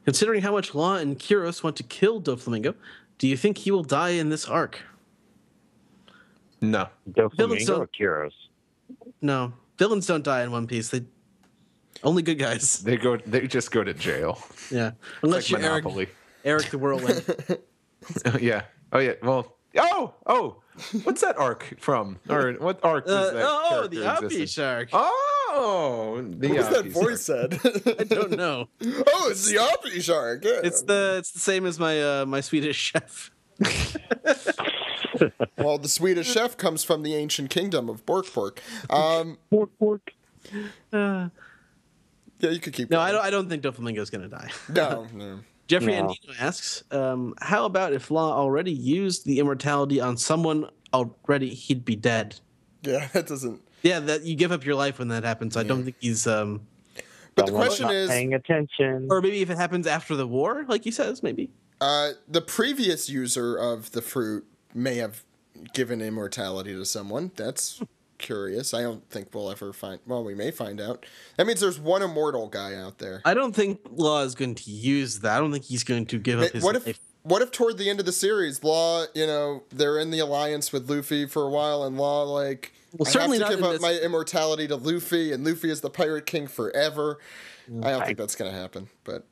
considering how much Law and Kyros want to kill Doflamingo, do you think he will die in this arc? No. Doflamingo or Kyros? No. Villains don't die in One Piece. Only good guys. They just go to jail. Yeah. Unless like you're Monopoly. Eric the Whirlwind. Yeah. Oh, yeah. Well, what's that arc from? Or what arc does that the character Uppy exist in? Shark. Oh, the What was that Uppy voice Shark. said? I don't know. Oh, it's the Uppy Shark. Yeah. It's the same as my my Swedish chef. Well, the Swedish chef comes from the ancient kingdom of Bork. Pork. Yeah, you could keep No, going. I don't think Doflamingo's going to die. No. Jeffrey No. Andino asks, how about if Law already used the immortality on someone already, he'd be dead. Yeah, that doesn't... Yeah, that you give up your life when that happens. I don't think he's... But the question Not is... paying attention. Or maybe if it happens after the war, like he says, maybe. The previous user of the fruit may have given immortality to someone. That's curious. I don't think we'll ever find... Well, we may find out. That means there's one immortal guy out there. I don't think Law is going to use that. I don't think he's going to give up his life. What if toward the end of the series, Law, they're in the alliance with Luffy for a while, and Law, like... Well, certainly I have not to give in up my immortality to Luffy, and Luffy is the Pirate King forever. I don't think that's going to happen, but...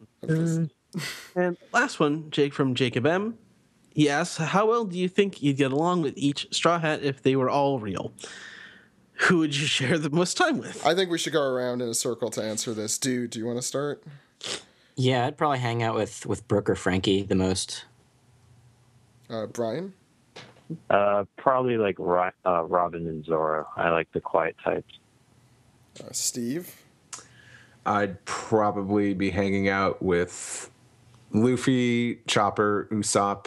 And last one, Jake from Jacob M. He asks, how well do you think you'd get along with each Straw Hat if they were all real? Who would you share the most time with? I think we should go around in a circle to answer this. Do you want to start? Yeah, I'd probably hang out with Brooke or Frankie the most. Bryan? Probably like Robin and Zoro. I like the quiet types. Steve? I'd probably be hanging out with Luffy, Chopper, Usopp,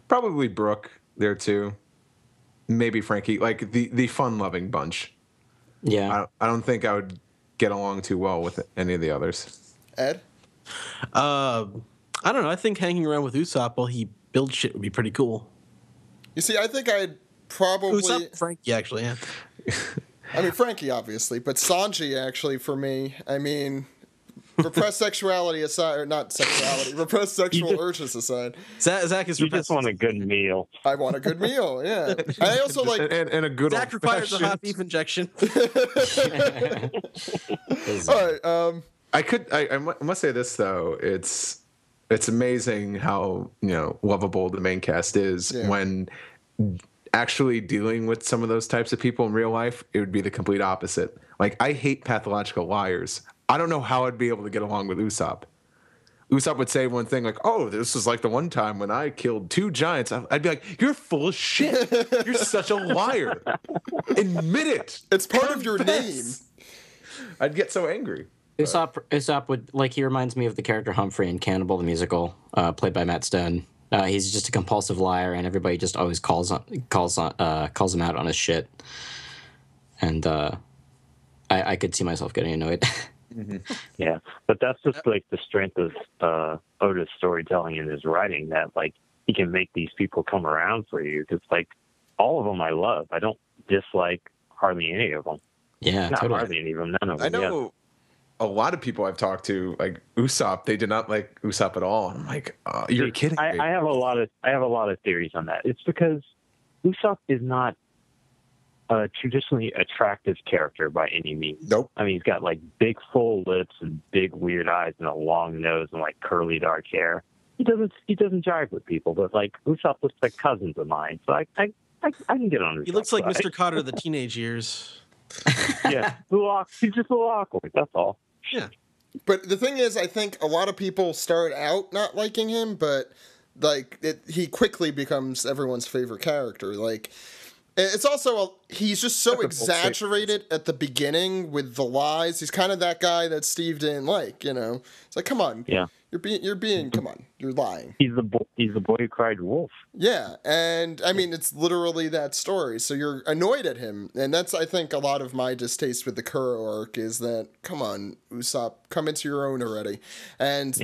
probably Brooke there too. Maybe Frankie, like the fun-loving bunch. Yeah. I don't think I would get along too well with any of the others. Ed? I don't know. I think hanging around with Usopp while he builds shit would be pretty cool. You see, I think I'd probably... Usopp, Frankie, actually, yeah. I mean, Frankie, obviously, but Sanji, actually, for me, I mean... Repressed sexuality aside, or not sexuality, repressed sexual urges aside. Zach is You just want a good meal. I want a good meal, yeah. I also like... And a good Zach requires a hot old-fashioned... beef injection. All right, I must say this, though. It's amazing how, lovable the main cast is when actually dealing with some of those types of people in real life, it would be the complete opposite. Like, I hate pathological liars. I don't know how I'd be able to get along with Usopp. Usopp would say one thing like, "Oh, this is like the one time when I killed 2 giants." I'd be like, "You're full of shit. You're such a liar. Admit it. It's part of your name." I'd get so angry. Usopp would he reminds me of the character Humphrey in Cannibal the Musical, played by Matt Stone. He's just a compulsive liar, and everybody just always calls him out on his shit. And I could see myself getting annoyed. Mm-hmm. Yeah, but that's just like the strength of Oda's storytelling and his writing, that like he can make these people come around for you, because like all of them I love. I don't dislike hardly any of them. Yeah, not totally. hardly any of them. None of them. I know a lot of people I've talked to, like Usopp, they did not like Usopp at all. I'm like, you're kidding me. I have a lot of theories on that. It's because Usopp is not a traditionally attractive character by any means. Nope. I mean, he's got like big full lips and big weird eyes and a long nose and like curly dark hair. He doesn't jive with people, but like Usopp looks like cousins of mine, so I can get on. He looks like Mr. Cotter of the teenage years. Yeah, he's just a little awkward. That's all. Yeah. But the thing is, I think a lot of people start out not liking him, but he quickly becomes everyone's favorite character. Like, it's also he's just so exaggerated at the beginning with the lies. He's kind of that guy that Steve didn't like. It's like, come on, yeah, you're being, come on, you're lying. He's the boy who cried wolf. Yeah, and I mean, it's literally that story. So you're annoyed at him, and that's, I think, a lot of my distaste with the Kuro arc is that, come on, Usopp, come into your own already, and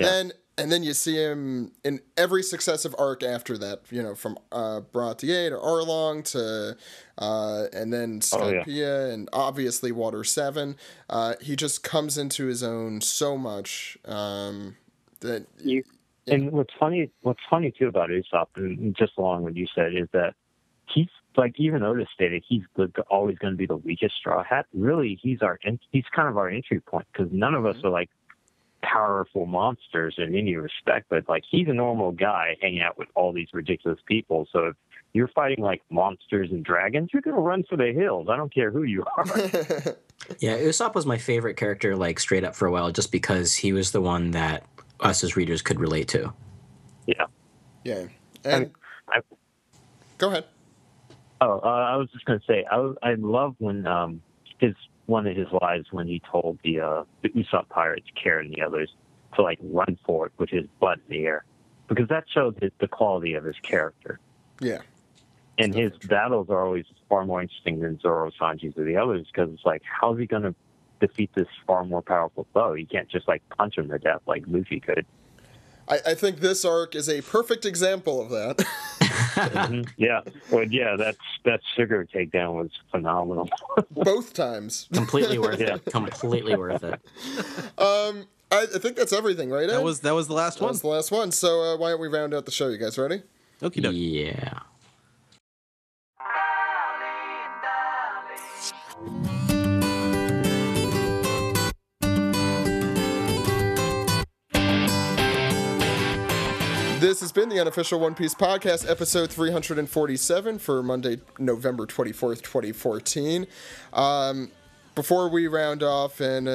then you see him in every successive arc after that. From Baratie to Arlong to and then Skypiea and obviously Water 7. He just comes into his own so much that. And what's funny too about Usopp, and just along what you said, is that he's like, even Oda stated, he's always going to be the weakest Straw Hat. Really, he's kind of our entry point, because none of us are like powerful monsters in any respect, but like he's a normal guy hanging out with all these ridiculous people. So if you're fighting like monsters and dragons, you're gonna run for the hills. I don't care who you are. Yeah, Usopp was my favorite character, like straight up for a while, just because he was the one that us as readers could relate to. Yeah. And go ahead. I was just gonna say, I love when one of his lies when he told the Usopp pirates, Karen and the others, to like run for it with his butt in the air, because that showed the quality of his character. Yeah. And his battles are always far more interesting than Zoro, Sanji's, or the others, because it's like, how's he going to defeat this far more powerful foe? He can't just like punch him to death like Luffy could. I think this arc is a perfect example of that. Mm-hmm. Yeah. Well, yeah, that sugar takedown was phenomenal. Both times. Completely worth it. Completely worth it. I think that's everything, right, Ed? That was the last one. That was the last one. So why don't we round out the show? You guys ready? Okie doke. Yeah. This has been the Unofficial One Piece Podcast, episode 347 for Monday, November 24th, 2014. Before we round off and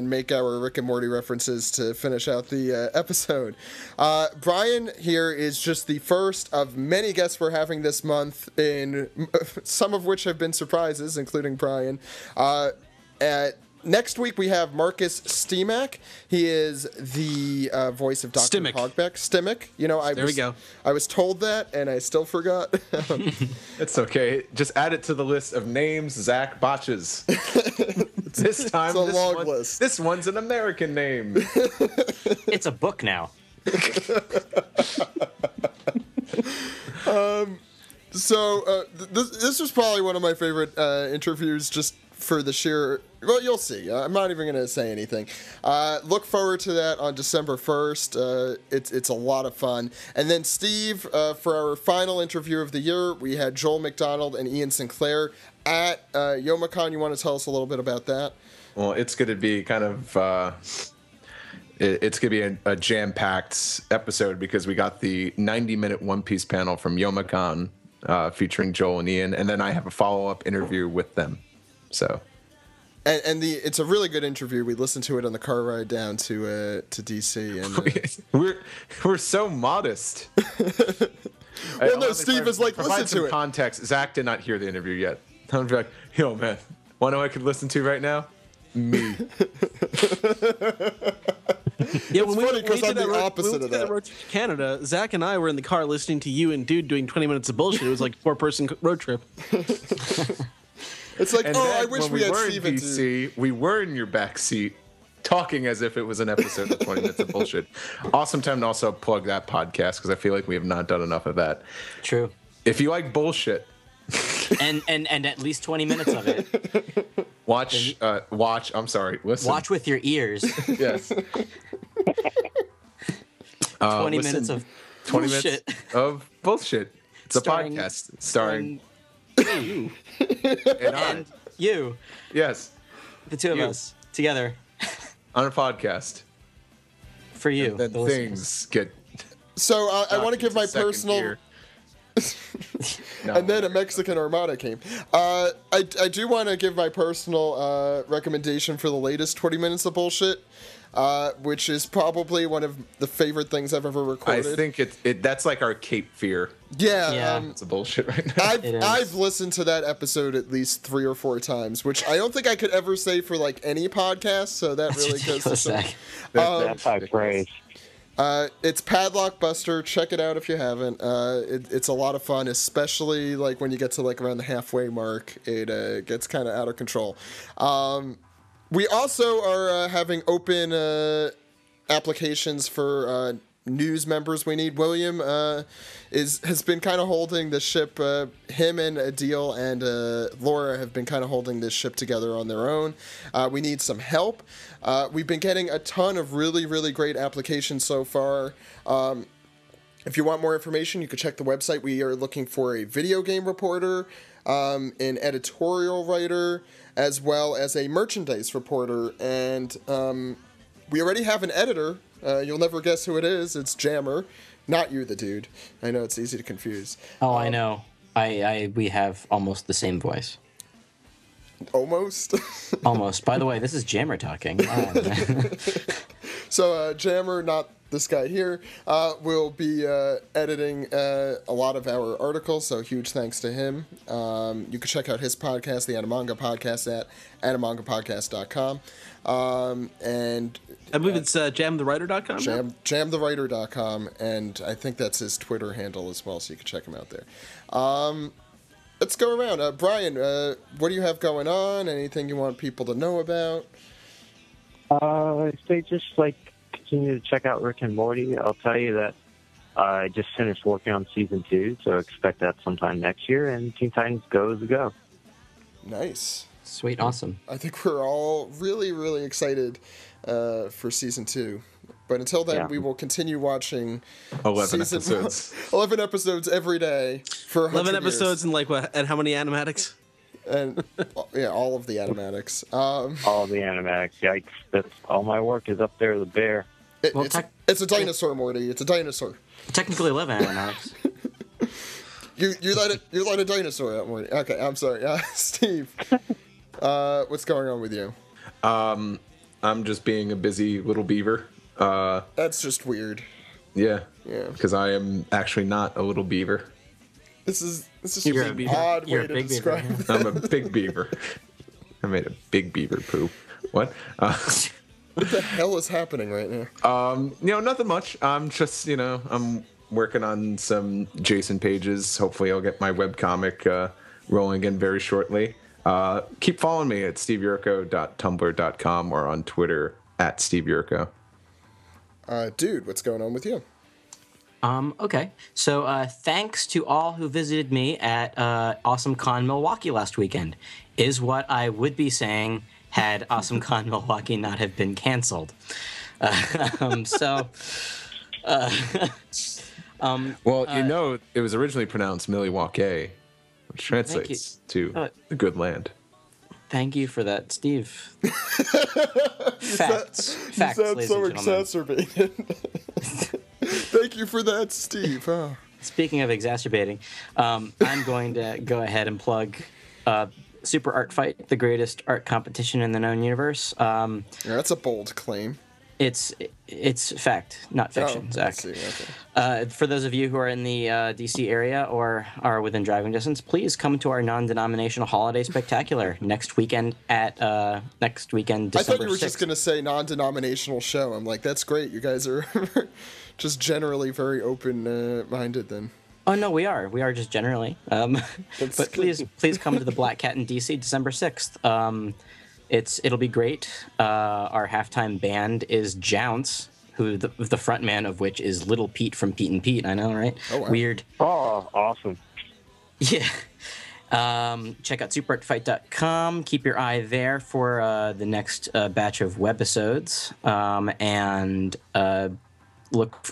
make our Rick and Morty references to finish out the episode, Bryan here is just the first of many guests we're having this month, some of which have been surprises, including Bryan. Next week, we have Marcus Stimac. He is the voice of Dr. Hogbeck. Stimac. We go. I was told that, and I still forgot. It's okay. Just add it to the list of names Zach botches. This time, it's a long list. This one's an American name. It's a book now. This was probably one of my favorite interviews, just for the sheer, well, you'll see. I'm not even going to say anything. Look forward to that on December 1st. It's a lot of fun. And then Steve, for our final interview of the year, we had Joel McDonald and Ian Sinclair at Youmacon. You want to tell us a little bit about that? Well, it's going to be kind of... It's going to be a jam-packed episode, because we got the 90-minute One Piece panel from Youmacon featuring Joel and Ian, and then I have a follow-up interview with them. So It's a really good interview. We listened to it on the car ride down to DC, and we're so modest. well, no, Steve is like, listen to it. Context. Zach did not hear the interview yet. I'm like, yo, man, wanna know what I could listen to right now? Me. Yeah, when funny because I'm the opposite of that. When we road trip to Canada, Zach and I were in the car listening to you and Dude doing 20 minutes of bullshit. It was like a 4-person road trip. It's like, And I then wish when we had were in Steven. DC, we were in your back seat talking as if it was an episode of 20 minutes of bullshit. Awesome time to also plug that podcast because I feel like we have not done enough of that. True. If you like bullshit, And at least 20 minutes of it. watch. I'm sorry. Listen. Watch with your ears. Yes. 20 listen, minutes of 20 bullshit. minutes of bullshit. It's a Starring- podcast starring you and I. and you, Yes, the two of You. us, together on a podcast. for you. Then the listeners. things get. So I want to give my second personal. gear. No. And then a Mexican Armada came. I do want to give my personal recommendation for the latest 20 minutes of bullshit, which is probably one of the favorite things I've ever I recorded. think that's like our Cape Fear. Yeah. Yeah. It's a bullshit right now. It is. I've listened to that episode at least 3 or 4 times, which I don't think I could ever say for like any podcast. So that That's really goes to ridiculous, show. Zach. That's high praise. It's Padlock Buster. Check it out if you haven't. It's a lot of fun, especially like when you get to like around the halfway mark. It gets kind of out of control. We also are having open applications for news members we need. William has been kind of holding the ship. Him and Adil and Laura have been kind of holding this ship together on their own. We need some help. We've been getting a ton of really, really great applications so far. If you want more information, you can check the website. We are looking for a video game reporter, an editorial writer, as well as a merchandise reporter. And we already have an editor. You'll never guess who it is. It's Jammer. Not you, the dude. I know it's easy to confuse. Oh, I know. We have almost the same voice. Almost. Almost. By the way, this is Jammer talking. So Jammer, not this guy here, will be editing a lot of our articles, so huge thanks to him. You can check out his podcast, the Animanga Podcast, at animangapodcast.com. And I believe it's jamthewriter.com. jamthewriter.com, and I think that's his Twitter handle as well, so you can check him out there. Let's go around. Bryan, what do you have going on? Anything you want people to know about? They just continue to check out Rick and Morty. I'll tell you that I just finished working on season 2, so expect that sometime next year. And Teen Titans Go is a go. Nice. Sweet, awesome. I think we're all really, really excited for season 2. But until then, we will continue watching 11 episodes. 11 episodes every day for 11 100 episodes years. and like what? And how many animatics? And yeah, all of the animatics. All the animatics. Yikes. That's all my work is up there, the bear. Well, it's a dinosaur, Morty. It's a dinosaur. Technically 11 animatics. You let a dinosaur out, Morty. Okay, I'm sorry. Steve, what's going on with you? I'm just being a busy little beaver. That's just weird. Yeah. Yeah. Because I am actually not a little beaver. This is You're an a beaver. odd You're way a to big beaver, describe yeah. it. I'm a big beaver. I made a big beaver poo. What? What the hell is happening right now? Nothing much. I'm just, I'm working on some Jason pages. Hopefully I'll get my webcomic rolling in very shortly. Keep following me at steveyurko.tumblr.com or on Twitter at steveyurko. Dude, what's going on with you? Okay. So thanks to all who visited me at Awesome Con Milwaukee last weekend, is what I would be saying had Awesome Con Milwaukee not have been canceled. It was originally pronounced Milwaukee, which translates to the good land. Thank you for that, Steve. Facts. Facts, You sound ladies so and gentlemen. exacerbated. Thank you for that, Steve. Oh. Speaking of exacerbating, I'm going to go ahead and plug Super Art Fight, the greatest art competition in the known universe. Yeah, that's a bold claim. It's fact, not fiction, Oh, Zach. I see, okay. For those of you who are in the DC area or are within driving distance, please come to our non-denominational holiday spectacular next weekend December 6th. I thought you were just going to say non-denominational show. I'm like, that's great. You guys are just generally very open-minded then. Oh no, we are. We are just generally. But please come to the Black Cat in DC December 6th. It'll be great. Our halftime band is Jounce, who the front man of which is Little Pete from Pete and Pete. I know, right? Oh, wow. Weird. Oh, awesome. Yeah. Check out superartfight.com. Keep your eye there for the next batch of webisodes. And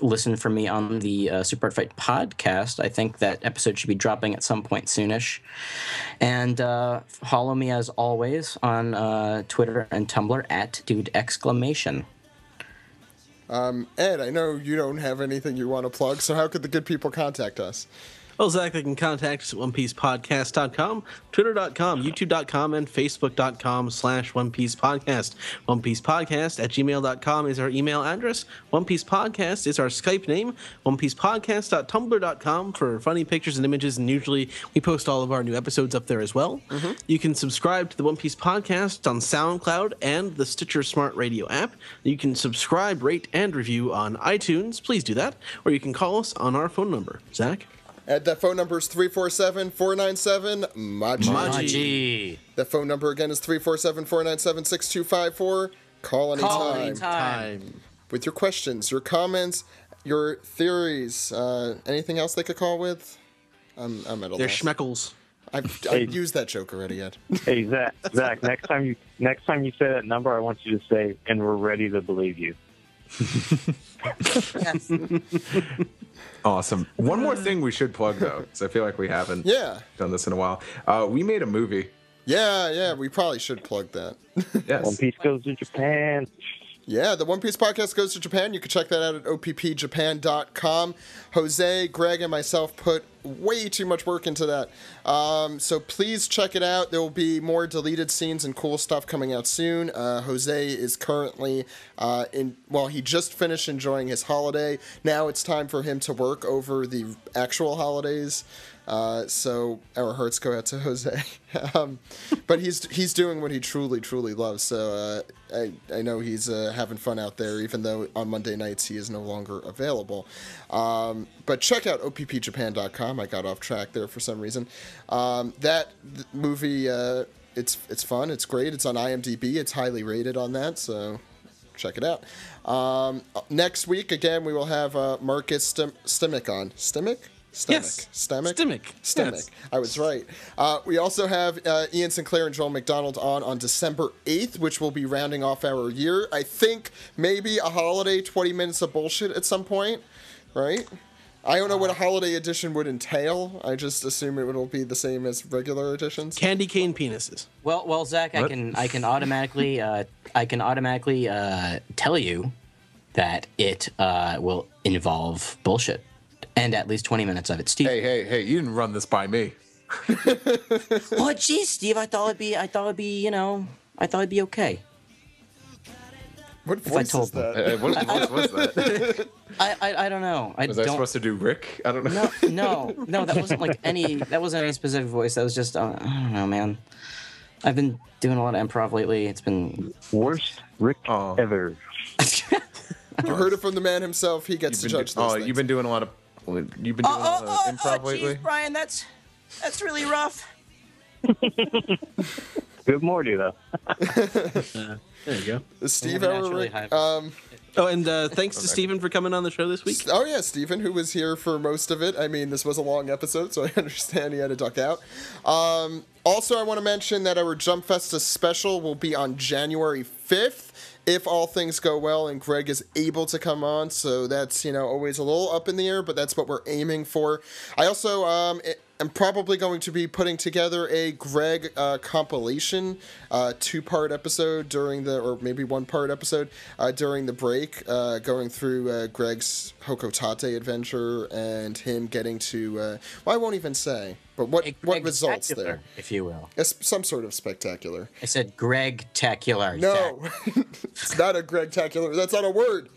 listen for me on the Super Art Fight podcast. I think that episode should be dropping at some point soonish. And follow me as always on Twitter and Tumblr at Dude! Ed, I know you don't have anything you want to plug, so how could the good people contact us? Well, Zach, they can contact us at OnePiecePodcast.com, Twitter.com, YouTube.com, and Facebook.com/OnePiecePodcast. OnePiecePodcast@gmail.com is our email address. One Piece Podcast is our Skype name. OnePiecePodcast.tumblr.com for funny pictures and images, and usually we post all of our new episodes up there as well. Mm-hmm. You can subscribe to the One Piece Podcast on SoundCloud and the Stitcher Smart Radio app. You can subscribe, rate, and review on iTunes. Please do that. Or you can call us on our phone number. Zach? That phone number is 347-497-MAJI. That phone number again is 347-497-6254. Call anytime. With your questions, your comments, your theories. Anything else they could call with? I'm at a loss. They're schmeckles. I've used that joke already, Ed. Hey, Zach, next time you say that number, I want you to say, and we're ready to believe you. Yes. Awesome. One more thing we should plug, though, because I feel like we haven't done this in a while. We made a movie. Yeah, we probably should plug that. Yes. One Piece goes to Japan. Yeah, the One Piece Podcast goes to Japan. You can check that out at oppjapan.com. Jose, Greg, and myself put way too much work into that. So please check it out. There will be more deleted scenes and cool stuff coming out soon. Jose is currently he just finished enjoying his holiday. Now it's time for him to work over the actual holidays. So our hearts go out to Jose. But he's doing what he truly, truly loves. So I know he's having fun out there, even though on Monday nights he is no longer available. But check out oppjapan.com. I got off track there for some reason. That movie, it's fun. It's great. It's on IMDb. It's highly rated on that. So check it out. Next week, again, we will have Marcus Stimick on. Stimick? Yes. Stemic. Yes. I was right. We also have Ian Sinclair and Joel McDonald on December 8th, which will be rounding off our year. I think maybe a holiday 20 minutes of bullshit at some point, right? I don't know what a holiday edition would entail. I just assume it will be the same as regular editions. Candy cane penises. Well, Zach, I can automatically tell you that it will involve bullshit. And at least 20 minutes of it, Steve. Hey! You didn't run this by me. Oh, geez, Steve. I thought it'd be okay. What voice is that? What voice was that? I don't know. Was I supposed to do Rick? I don't know. No. That wasn't any specific voice. That was just I don't know, man. I've been doing a lot of improv lately. It's been worst Rick ever. You heard it from the man himself. He gets to judge those things. You've been doing a lot of improv lately? Geez, Bryan, that's really rough. Good Morty, though. There you go. Is Steve ever? Really thanks to Stephen for coming on the show this week. Oh yeah, Stephen, who was here for most of it. I mean, this was a long episode, so I understand he had to duck out. Also, I want to mention that our Jump Festa special will be on January 5th. If all things go well and Greg is able to come on, so that's always a little up in the air, but that's what we're aiming for. I also am probably going to be putting together a Greg compilation, 2-part episode or maybe 1-part episode during the break, going through Greg's Hokotate adventure and him getting to, well, I won't even say, but what results there, if you will. Some sort of spectacular. I said Greg-tacular. No, it's not a Greg-tacular. That's not a word.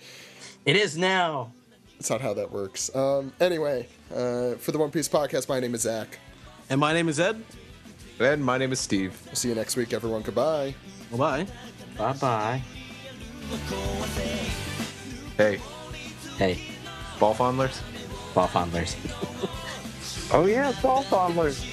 It is now. That's not how that works. Anyway, for the One Piece podcast, my name is Zach. And my name is Ed. And my name is Steve. We'll see you next week, everyone. Goodbye. Bye-bye. Bye-bye. Hey. Hey. Ball fondlers? Ball fondlers. Oh yeah, ball fondlers.